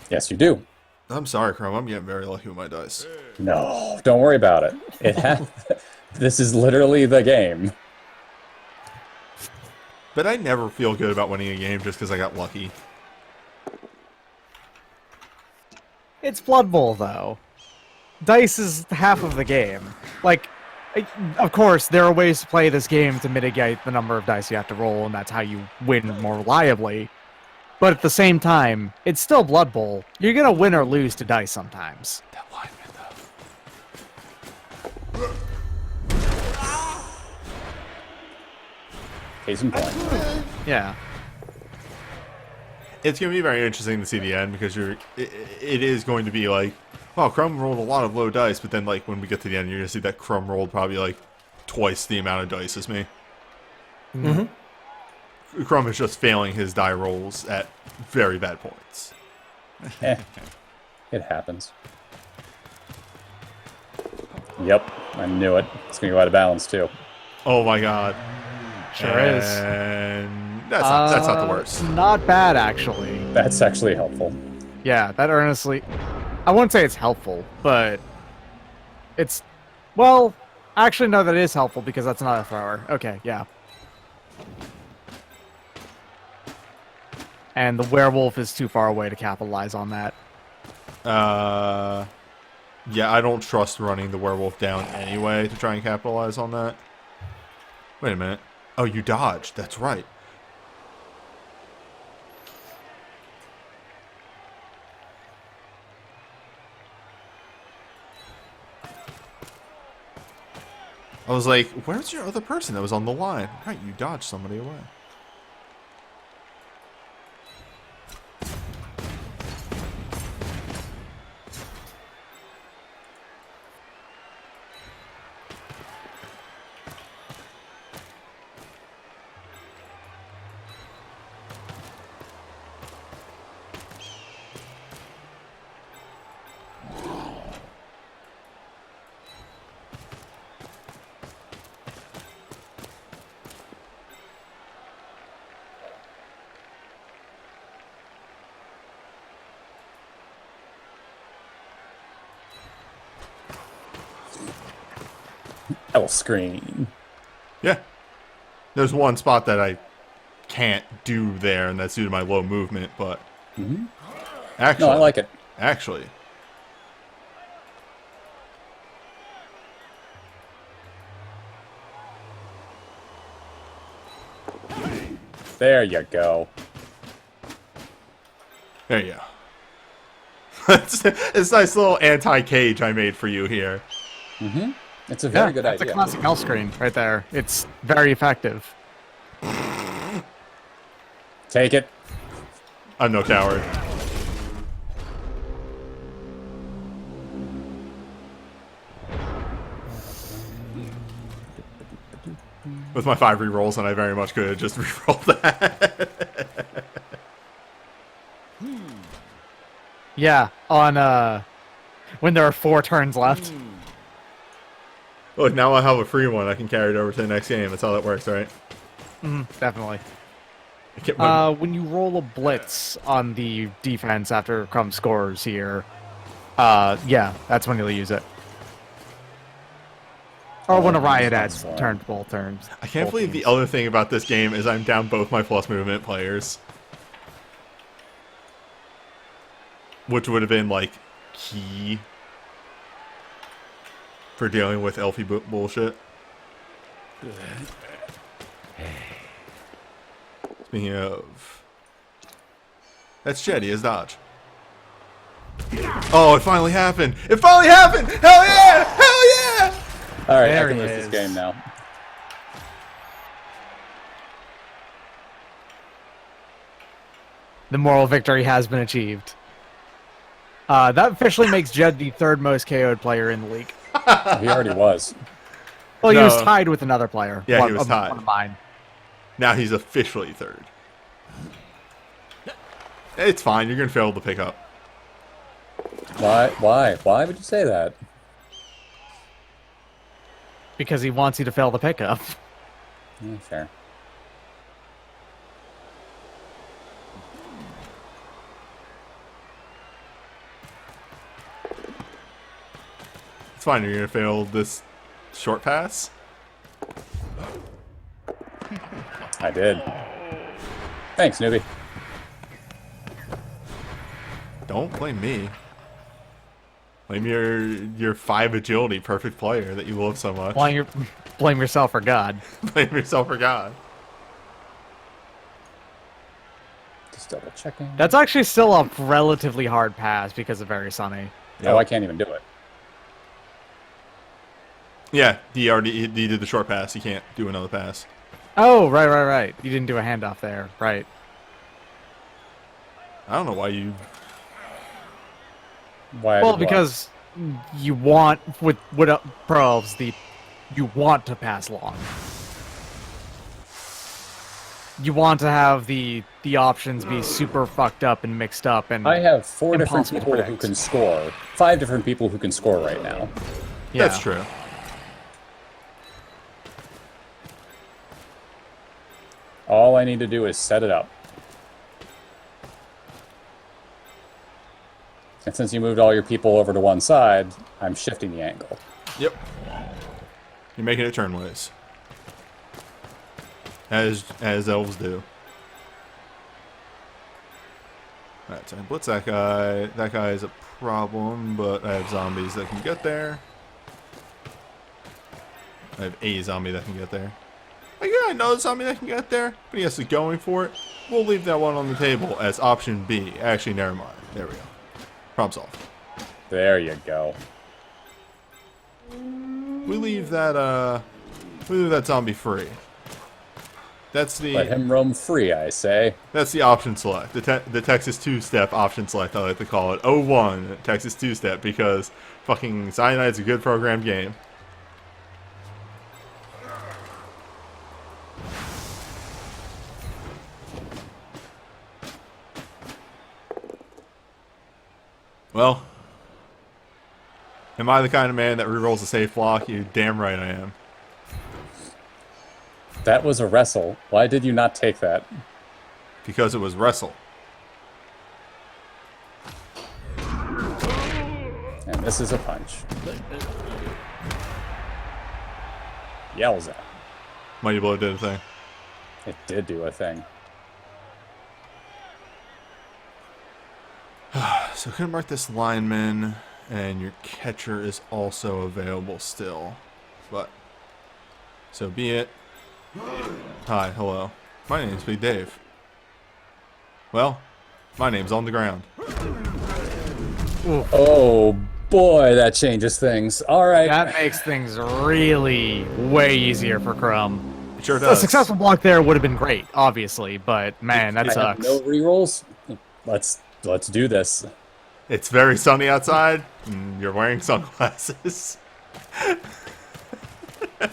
Yes, you do. I'm sorry, Chrome. I'm getting very lucky with my dice. No, don't worry about it. This is literally the game. But I never feel good about winning a game just because I got lucky. It's Blood Bowl, though. Dice is half of the game. Like, of course, there are ways to play this game to mitigate the number of dice you have to roll, and that's how you win more reliably. But at the same time, it's still Blood Bowl. You're gonna win or lose to dice sometimes. That lineman, though. Case in point. Yeah. It's going to be very interesting to see the end because it is going to be like, wow, Crumb rolled a lot of low dice, but then like when we get to the end, you're going to see that Crumb rolled probably like twice the amount of dice as me. Mm-hmm. Crumb is just failing his die rolls at very bad points. It happens. Yep, I knew it. It's gonna go out of balance too. Oh my god. Sure is. And that's not the worst. Not bad, actually. That's actually helpful. Yeah, that earnestly... I wouldn't say it's helpful, but... It's... Well, actually, no, that is helpful because that's not a thrower. Okay, yeah. and the werewolf is too far away to capitalize on that. Yeah, I don't trust running the werewolf down anyway to try and capitalize on that. Wait a minute. Oh, you dodged. That's right. I was like, where's your other person that was on the line? Right, you dodged somebody away. L screen. Yeah. There's one spot that I can't do there, and that's due to my low movement, but... Actually... No, I like it. Actually... There you go. There you go. It's a nice little anti-cage I made for you here. It's a very good that's idea. a classic L screen right there. It's very effective. Take it. I'm no coward. With my 5 rerolls, and I very much could have just rerolled that. Yeah, on when there are 4 turns left. Look, now I have a free one. I can carry it over to the next game. That's how that works, right? Definitely. I kept my- When you roll a blitz on the defense after Crumb scores here, yeah, that's when you'll use it. Or when a riot adds turned both turns. I can't believe the other thing about this game is I'm down both my plus movement players. Which would have been, like, key for dealing with Elfie bullshit. Speaking of... That's Jetty, is dodge. Oh, it finally happened! It finally happened! Hell yeah! Hell yeah! Alright, I There can he lose this is. game now. The moral victory has been achieved. That officially makes Jed the 3rd most KO'd player in the league. He already was. Well, he was No. tied with another player. Yeah, he One- was tied. One of mine. Now he's officially 3rd. It's fine, you're gonna fail to pick up. Why? Why would you say that? Because he wants you to fail the pickup. Yeah, fair. It's fine, you're gonna fail this short pass. I did. Thanks, newbie. Don't blame me. Blame your 5 agility perfect player that you love so much. Blame yourself for God. Blame yourself for God. Just double checking. That's actually still a relatively hard pass because of Very Sunny. No, I can't even do it. Yeah, he did the short pass. He can't do another pass. Oh, right. You didn't do a handoff there. Right. I don't know why you... Why? Well, what? because you want, with pros, you want to pass long. You want to have the options be super fucked up and mixed up, and I have 4 different impossible to people who predict. can score. 5 different people who can score right now. yeah. That's true. All I need to do is set it up. And since you moved all your people over to one side, I'm shifting the angle. Yep. You're making it turnways. As elves do. Alright, so I blitz that guy. That guy is a problem, but I have zombies that can get there. I have a zombie that can get there. Like, yeah, another zombie that can get there, but he has to go in for it. We'll leave that one on the table as option B. Actually, never mind. There we go. Problem solved. There you go. We leave that zombie free. That's the Let him roam free, I say. That's the option select. The Texas two-step option select, I like to call it. 01 Texas two-step, because fucking Cyanide's a good programmed game. Well, am I the kind of man that rerolls a safe block? You damn right I am. That was a wrestle. Why did you not take that? Because it was wrestle. And this is a punch. Yells at. Mighty Blow did a thing. It did do a thing. So couldn't mark this lineman, and your catcher is also available still. But, so be it. Hi, hello. My name's Big Dave. Well, my name's on the ground. Oh boy, that changes things. All right. That makes things really way easier for Crumb. It sure A does. successful block there would have been great, obviously, but man, that I have sucks. no rerolls. Let's do this. It's very sunny outside, and you're wearing sunglasses. I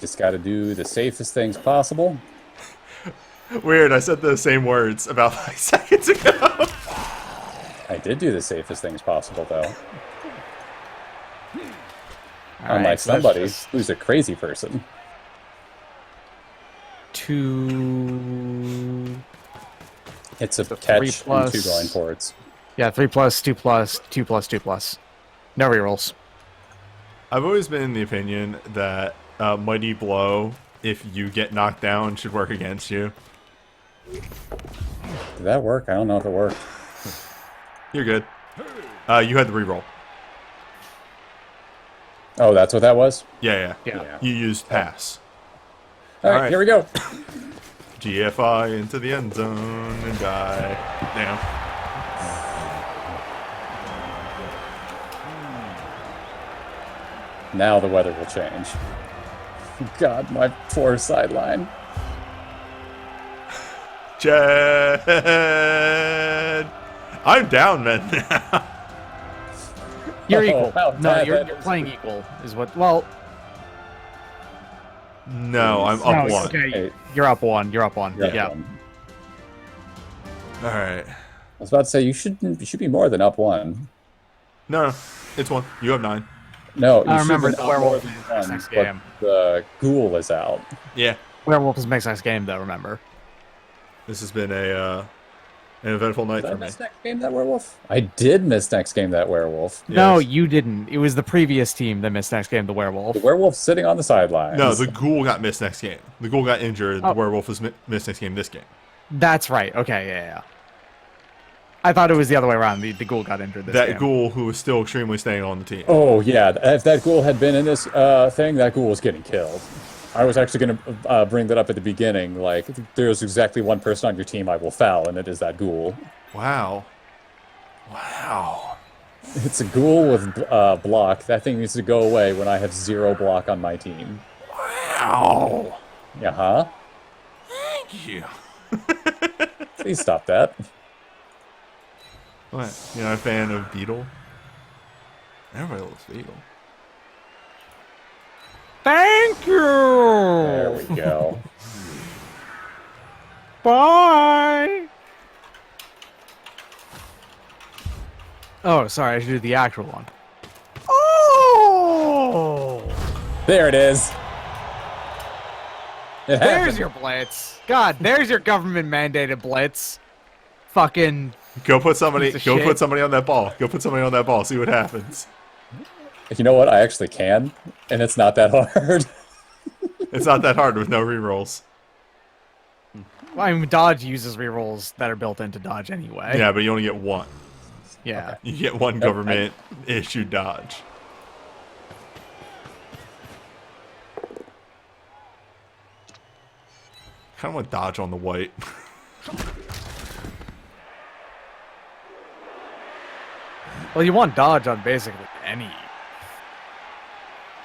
just got to do the safest things possible. Weird, I said the same words about 5 seconds ago. I did do the safest things possible, though. All Unlike right, so that's somebody just who's a crazy person. 2. It's a So catch 3 plus- and 2 going forwards. Yeah, 3 plus, 2 plus, 2 plus, 2 plus. No rerolls. I've always been in the opinion that Mighty Blow, if you get knocked down, should work against you. Did that work? I don't know if it worked. You're good. You had the reroll. Oh, that's what that was? Yeah. Yeah. You used pass. All right, Alright. here we go. GFI into the end zone and die. Damn. Now the weather will change. God, my poor sideline. Chad! I'm down, man. You're Oh, equal. how No, bad you're that is. playing equal, is what. Well, No, I'm up no, one. okay. Hey. You're up 1. You're up 1. You're up Yeah. one. All right. I was about to say you should be more than up 1. No, it's 1. You have 9. No, you I should remember be the up more werewolf than in one, next but game. the ghoul is out. Yeah. Werewolf is next game, though, remember. This has been an eventful night Did I for me. miss next game that werewolf? I did miss next game that werewolf. No, Yes. you didn't. It was the previous team that missed next game, the werewolf. The werewolf sitting on the sidelines. No, the ghoul got missed next game. The ghoul got injured. Oh. The werewolf was missed next game this game. That's right. Okay, yeah. I thought it was the other way around. The ghoul got injured this That game. ghoul who was still extremely staying on the team. Oh yeah, if that ghoul had been in this thing, that ghoul was getting killed. I was actually going to bring that up at the beginning. Like, there's exactly one person on your team I will foul, and it is that ghoul. Wow. Wow. It's a ghoul with block. That thing needs to go away when I have 0 block on my team. Wow. Yeah, huh? Thank you. Please stop that. What? You're not a fan of Beetle? Everybody loves Beetle. Thank you! There we go. Bye! Oh, sorry, I should do the actual one. Oh! There it is. It There's happened. your blitz. God, there's your government mandated blitz. Fucking. Go put somebody. Piece of Go shit. put somebody on that ball. Go put somebody on that ball. See what happens. You know what? I actually can, and it's not that hard. It's not that hard with no rerolls. Well, I mean, dodge uses rerolls that are built into dodge anyway. Yeah, but you only get one. Yeah. You get one government issued dodge. Kind of want dodge on the white. Well, you want dodge on basically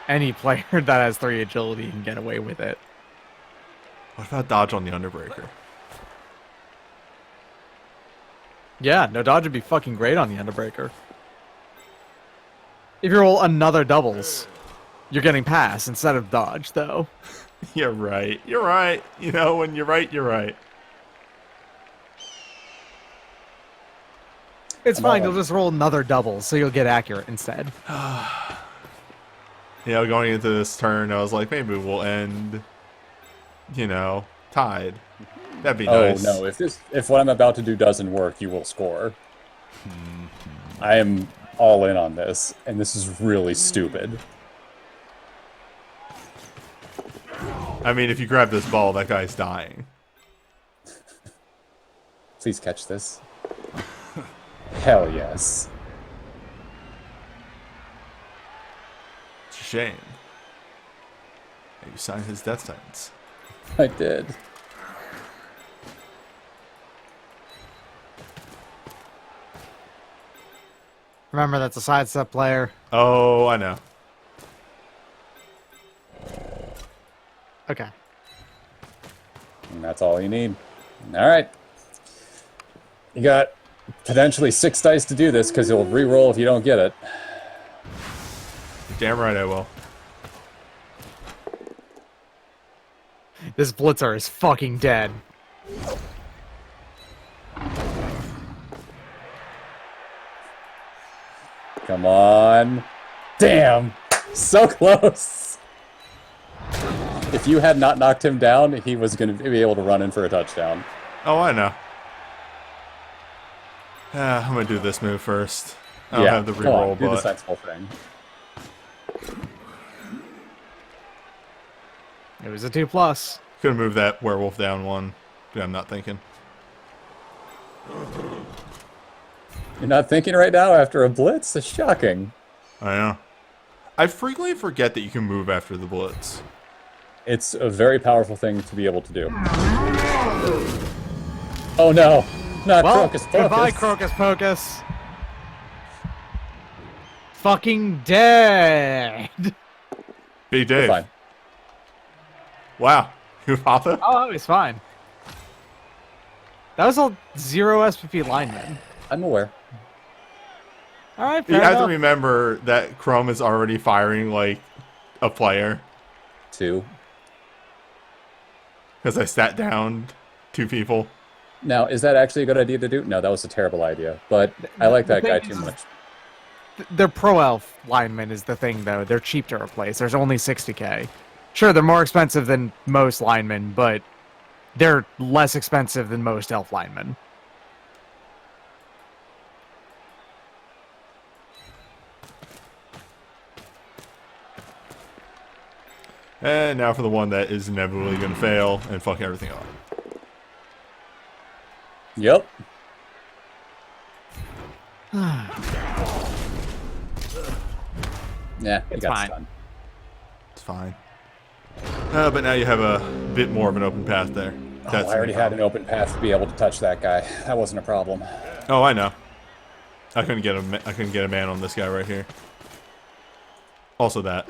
any player that has 3 agility can get away with it. What about dodge on the underbreaker? Yeah, no, dodge would be fucking great on the underbreaker. If you roll another doubles, you're getting pass instead of dodge, though. You're right. You're right. You know, when you're right, you're right. It's fine, you'll just roll another double, so you'll get accurate instead. You know, going into this turn, I was like, maybe we'll end, you know, tied. That'd be nice. Oh no! If what I'm about to do doesn't work, you will score. I am all in on this, and this is really stupid. I mean, if you grab this ball, that guy's dying. Please catch this. Hell yes. It's a shame. You signed his death sentence. I did. Remember, that's a sidestep player. Oh, I know. Okay. And that's all you need. Alright. You got potentially 6 dice to do this, because you'll re-roll if you don't get it. You're damn right I will. This blitzer is fucking dead. Come on. Damn! So close! If you had not knocked him down, he was going to be able to run in for a touchdown. Oh, I know. I'm going to do this move first. I don't have the come on, reroll, do the but... sensible thing. It was a 2+. Could have moved that werewolf down one, but I'm not thinking. You're not thinking right now after a blitz? It's shocking. I know. I frequently forget that you can move after the blitz. It's a very powerful thing to be able to do. Oh no! Not Well, Crocus Pocus! goodbye, Crocus Pocus. Fucking dead. Big You're Dave. fine. Wow. Hoofa? Oh, it's fine. That was a 0 SPP lineman. I'm aware. All right, You fair have to enough. remember that Chrome is already firing, like, a player. 2. Because I sat down 2 people. Now, is that actually a good idea to do? No, that was a terrible idea. But I like that guy too much. Their pro elf lineman is the thing, though. They're cheap to replace. There's only 60k. Sure, they're more expensive than most linemen, but they're less expensive than most elf linemen. And now for the one that is inevitably going to fail and fuck everything up. Yep. Yeah, you It's got fine. stunned. It's fine. But now you have a bit more of an open path there. Oh, I already had an open path to be able to touch that guy. That wasn't a problem. Oh, I know. I couldn't get a man on this guy right here. Also that.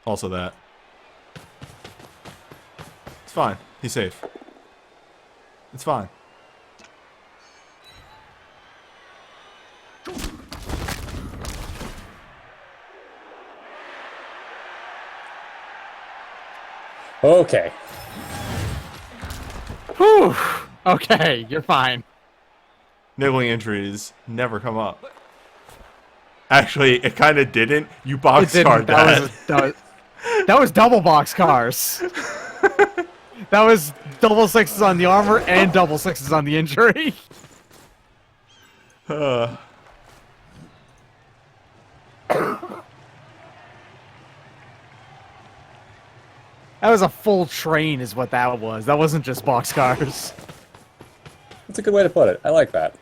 Also that. It's fine. He's safe. It's fine. Okay. Whew. Okay, you're fine. Niggling injuries never come up. Actually, it kind of didn't. You boxcarred that. That was double box cars. That was double 6s on the armor and double 6s on the injury. That was a full train is what that was. That wasn't just boxcars. That's a good way to put it. I like that.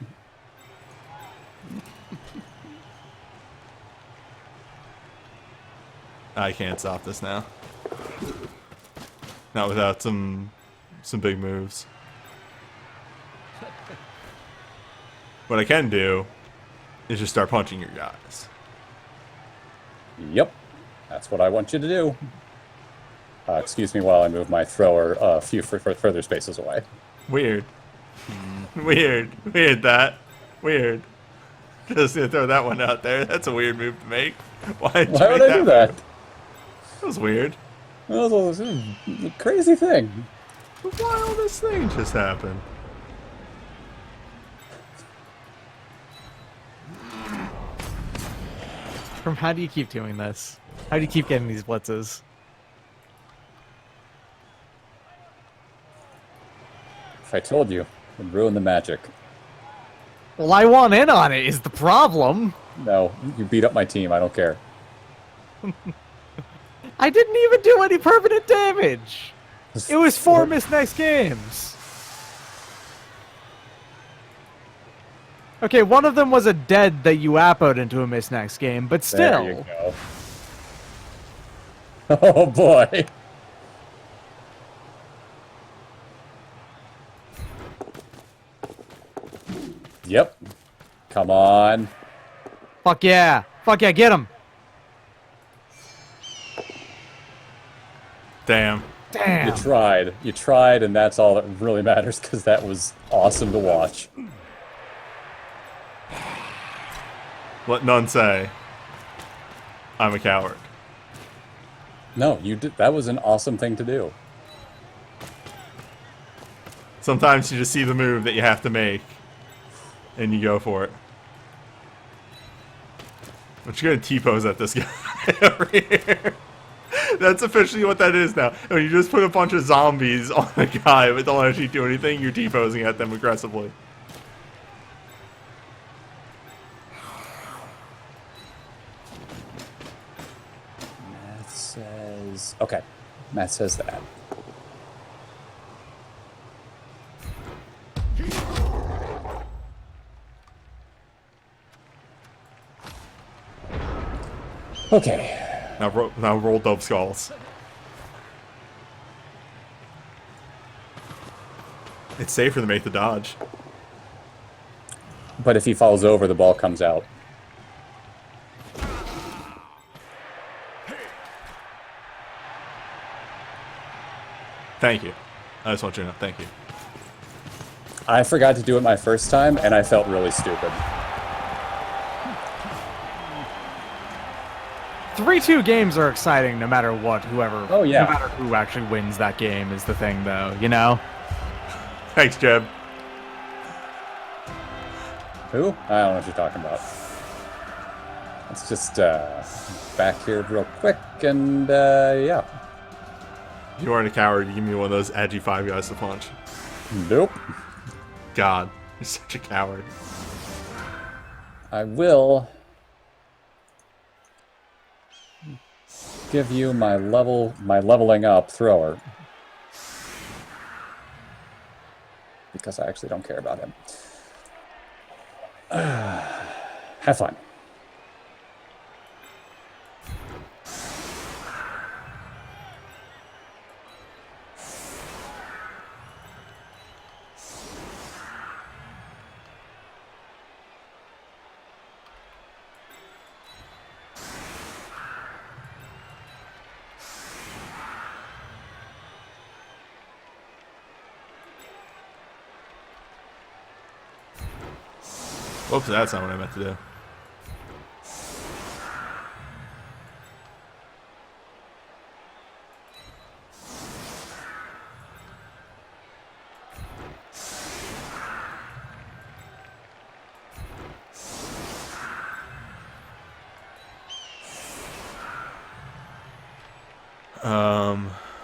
I can't stop this now. Not without some big moves. What I can do is just start punching your guys. Yep. That's what I want you to do. Excuse me while I move my thrower a few further spaces away. Weird. Weird. Weird. Just gonna throw that one out there. That's a weird move to make. Why Why would I do that? That was weird. That was a crazy thing. The wildest thing just happened. From how do you keep doing this? How do you keep getting these blitzes? If I told you, it'd ruin the magic. Well, I want in on it is the problem. No, you beat up my team. I don't care. I didn't even do any permanent damage. It was 4 missed next games. Okay, one of them was a dead that you appoed into a miss next game, but still. There you go. Oh boy. Yep. Come on. Fuck yeah, get him. Damn. Damn. You tried, and that's all that really matters, because that was awesome to watch. Let none say I'm a coward. No, you did. That was an awesome thing to do. Sometimes you just see the move that you have to make, and you go for it. But you're gonna T-pose at this guy over here. That's officially what that is now. When you just put a bunch of zombies on a guy but don't actually do anything, you're T-posing at them aggressively. Matt says... Okay. Matt says that. Okay. Now roll Doubleskulls. It's safer to make the dodge. But if he falls over, the ball comes out. Thank you. I just want you to know. Thank you. I forgot to do it my first time, and I felt really stupid. 3-2 games are exciting no matter what, whoever. Oh, yeah. No matter who actually wins that game is the thing, though, you know? Thanks, Jeb. Who? I don't know what you're talking about. Let's just back here real quick, and yeah. You aren't a coward. You give me one of those edgy 5 guys to punch. Nope. God, you're such a coward. I will give you my leveling up thrower. Because I actually don't care about him. Have fun. Whoops, that's not what I meant to do.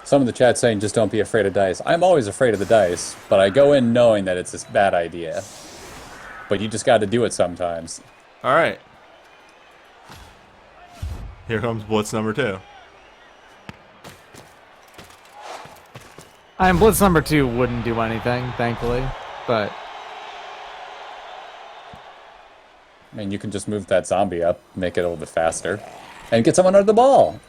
Some of the chat saying just don't be afraid of dice. I'm always afraid of the dice, but I go in knowing that it's a bad idea. But you just got to do it sometimes. All right. Here comes blitz number 2. I mean, Blitz number 2 wouldn't do anything, thankfully, but I mean, you can just move that zombie up, make it a little bit faster, and get someone under the ball.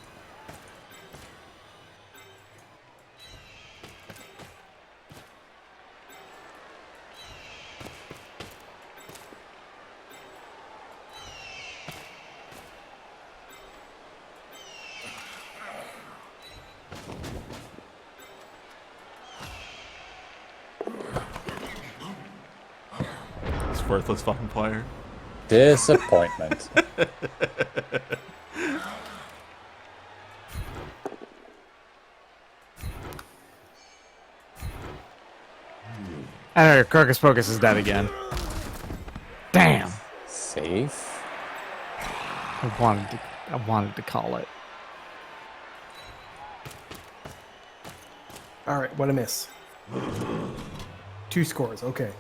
This worthless fucking player. Disappointment. I know your Crocus Pocus is dead again. Damn. Safe. I wanted to call it. All right, what a miss. 2 scores. Okay.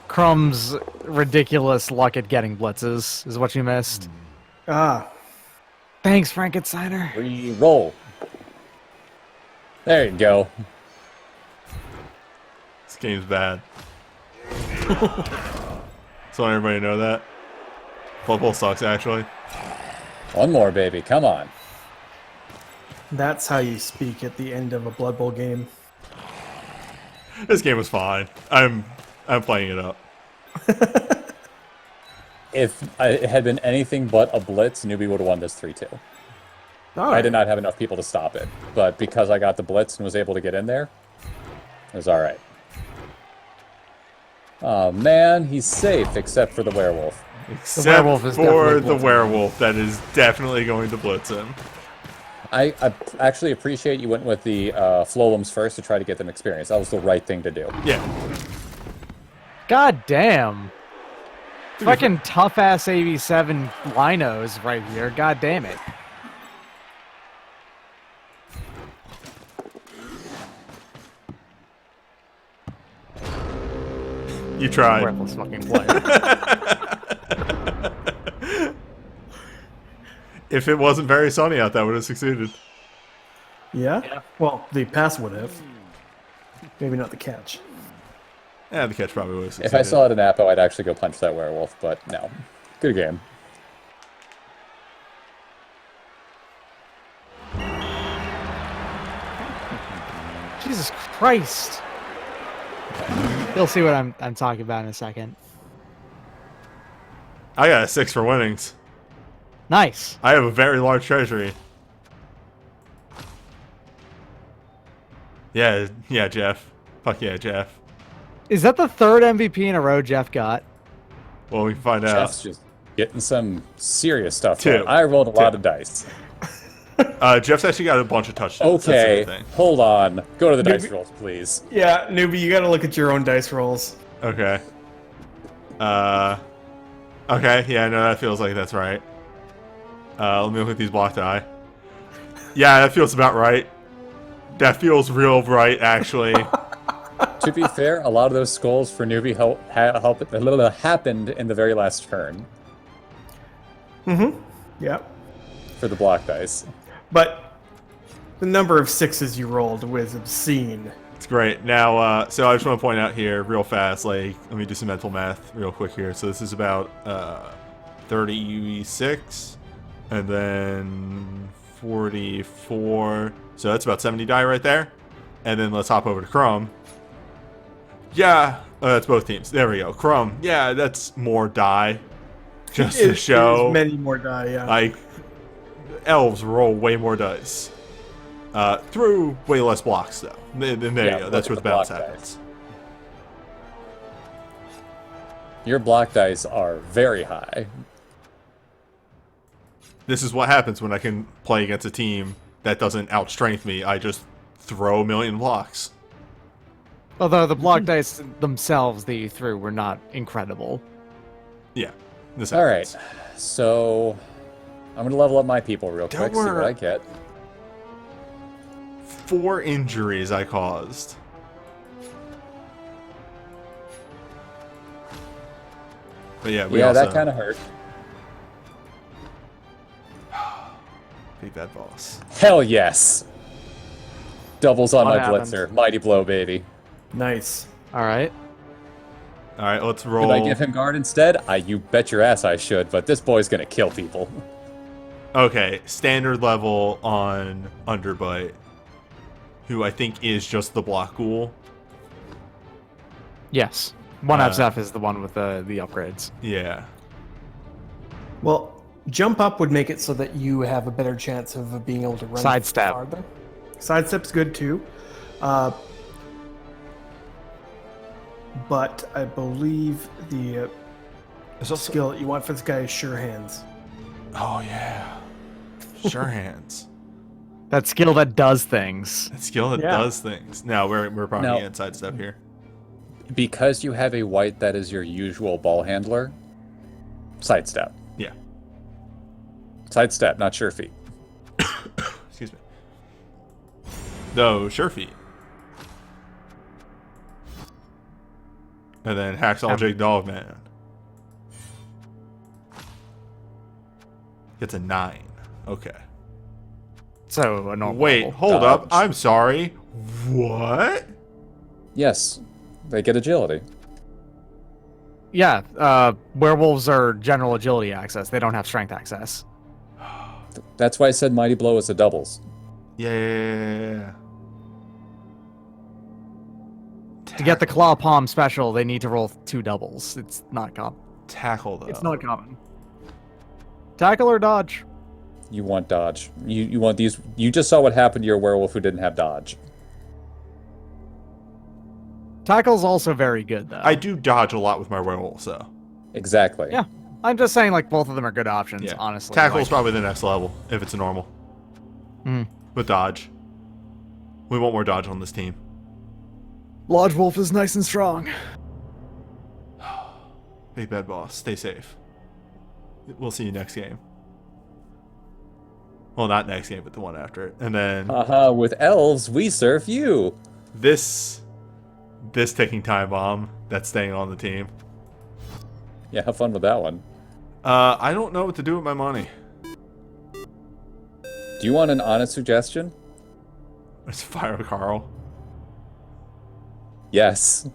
Crumb's ridiculous luck at getting blitzes is what you missed. Ah, Thanks, Frankensteiner. Re-roll. There you go. This game's bad. So everybody know that. Blood Bowl sucks, actually. One more, baby. Come on. that's how you speak at the end of a Blood Bowl game. This game was fine. I'm playing it up. If it had been anything but a blitz, Newbie would have won this 3-2. I did not have enough people to stop it, but because I got the blitz and was able to get in there, it was all right. Oh man, he's safe except for the werewolf. Except werewolf is for definitely the blitzing. werewolf that is definitely going to blitz him. I actually appreciate you went with the Flowlums first to try to get them experience. That was the right thing to do. Yeah. God damn. Fucking tough ass AV7 linos right here. God damn it. You tried. Worthless fucking player. If it wasn't very sunny out, that would have succeeded. Yeah? Well, the pass would have. Maybe not the catch. Yeah, the catch probably would have succeeded. If I saw it in Apo, I'd actually go punch that werewolf, but no. Good game. Jesus Christ. You'll see what I'm talking about in a second. I got a 6 for winnings. Nice. I have a very large treasury. Yeah, Jeff. Fuck yeah, Jeff. Is that the third MVP in a row Jeff got? Well, we can find out. Jeff's just getting some serious stuff. Two. Done. I rolled a lot of dice. Jeff's actually got a bunch of touchdowns. Okay, That's the thing. hold on. Go to the dice rolls, please. Yeah, newbie, you gotta look at your own dice rolls. Okay. Okay, yeah, no, that feels like that's right. Let me look at these block die. Yeah, that feels about right. That feels real right, actually. To be fair, a lot of those skulls for Newbie happened in the very last turn Yep. for the block dice. But the number of 6s you rolled was obscene. It's great. Now, so I just want to point out here real fast, like, let me do some mental math real quick here. So this is about 36, and then 44. So that's about 70 die right there. And then let's hop over to Crumb. Yeah, that's both teams. There we go. Crumb. Yeah, that's more die. Just to show. It is many more die, yeah. Like, elves roll way more dice. Through way less blocks, though. Then there you go. That's where the balance happens. Your block dice are very high. This is what happens when I can play against a team that doesn't outstrength me. I just throw a million blocks. Although the block dice themselves that you threw were not incredible. Yeah. This All happens. right, so I'm gonna level up my people real There quick, see were- what I get. 4 injuries I caused. But yeah, we also That kind of hurt. beat that boss. Hell yes. Doubles on What my happened? blitzer. Mighty blow, baby. Nice. All right. All right, let's roll. Should I give him guard instead? You bet your ass I should, but this boy's gonna kill people. Okay, standard level on Underbite, who I think is just the block ghoul. Yes. 1FZF is the one with the upgrades. Yeah. Well, jump up would make it so that you have a better chance of being able to run Sidestep. farther. Sidestep's good too. But I believe the skill that you want for this guy is Sure Hands. Oh yeah. Sure hands. That skill that does things. That skill that Yeah. does things. Now we're probably Now- inside step here. Because you have a white that is your usual ball handler, sidestep. Yeah. Sidestep, not sure feet. Excuse me. No, sure feet. And then Hacksaw Jig Dogman. Gets a 9. Okay. So a normal Wait, level. hold up. Dodge. I'm sorry. What? Yes, they get agility. Yeah, werewolves are general agility access. They don't have strength access. That's why I said Mighty Blow is a doubles. Yeah. To get the claw palm special, they need to roll 2 doubles. It's not common. Tackle, though. It's not common. Tackle or dodge? You want dodge. You want these. You just saw what happened to your werewolf who didn't have dodge. Tackle's also very good, though. I do dodge a lot with my werewolf, so. Exactly. Yeah. I'm just saying, like, both of them are good options, Yeah. honestly. Tackle's Like, probably the next level, if it's a normal. Mhm. With dodge. We want more dodge on this team. Lodge Wolf is nice and strong. Big Bad Boss, stay safe. We'll see you next game. Well, not next game, but the one after it. And then With elves, we serve you. this ticking time bomb that's staying on the team. Yeah, have fun with that one. I don't know what to do with my money. Do you want an honest suggestion? It's Fire Carl. Yes. You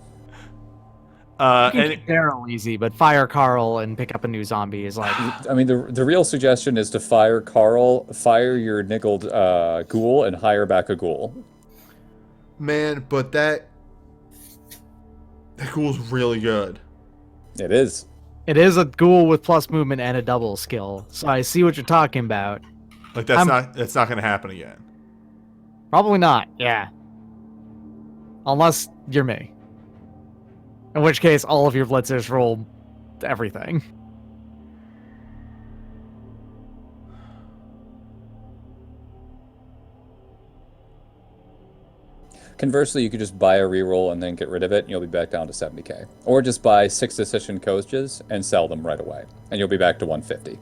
can And keep Daryl easy, but fire Carl and pick up a new zombie is like... I mean, the real suggestion is to fire Carl, fire your nickeled ghoul, and hire back a ghoul. man, but that ghoul's really good. It is. It is a ghoul with plus movement and a double skill, so I see what you're talking about. Like that's not gonna happen again. Probably not, yeah. Unless you're me. In which case, all of your blitzers roll everything. Conversely, you could just buy a reroll and then get rid of it, and you'll be back down to 70k. Or just buy 6 decision coaches and sell them right away, and you'll be back to 150.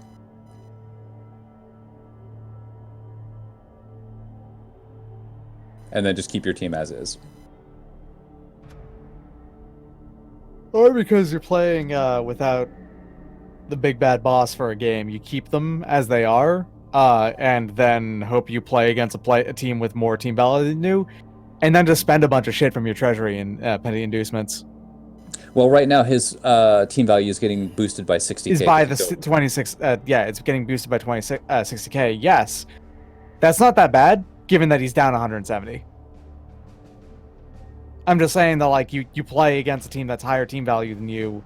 And then just keep your team as is. Or because you're playing without the big bad boss for a game, you keep them as they are, and then hope you play against a team with more team value than you, and then just spend a bunch of shit from your treasury in petty inducements. Well, right now his team value is getting boosted by 60k. Is by the because you 26. Yeah, it's getting boosted by 60k. Yes, that's not that bad, given that he's down 170. I'm just saying that, like, you play against a team that's higher team value than you,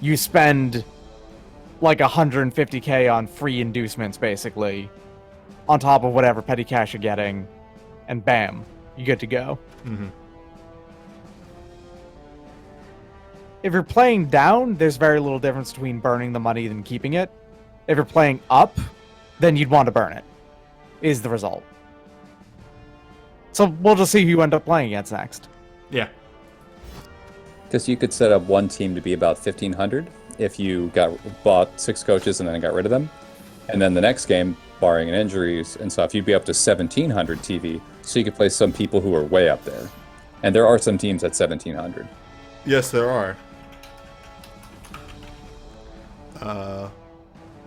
you spend like 150k on free inducements, basically, on top of whatever petty cash you're getting, and bam, you get to go. Mm-hmm. If you're playing down, there's very little difference between burning the money than keeping it. If you're playing up, then you'd want to burn it, is the result. So we'll just see who you end up playing against next. Yeah. Because you could set up one team to be about 1,500 if you bought 6 coaches and then got rid of them. And then the next game, barring injuries and stuff, you'd be up to 1,700 TV. So you could play some people who are way up there. And there are some teams at 1,700. Yes, there are. But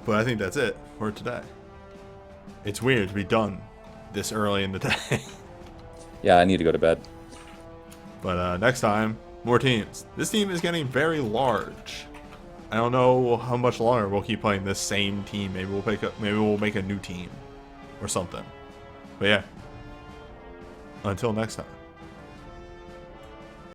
I think that's it for today. It's weird to be done this early in the day. Yeah, I need to go to bed. But next time, more teams. This team is getting very large. I don't know how much longer we'll keep playing this same team. Maybe we'll make a new team or something. But yeah. Until next time.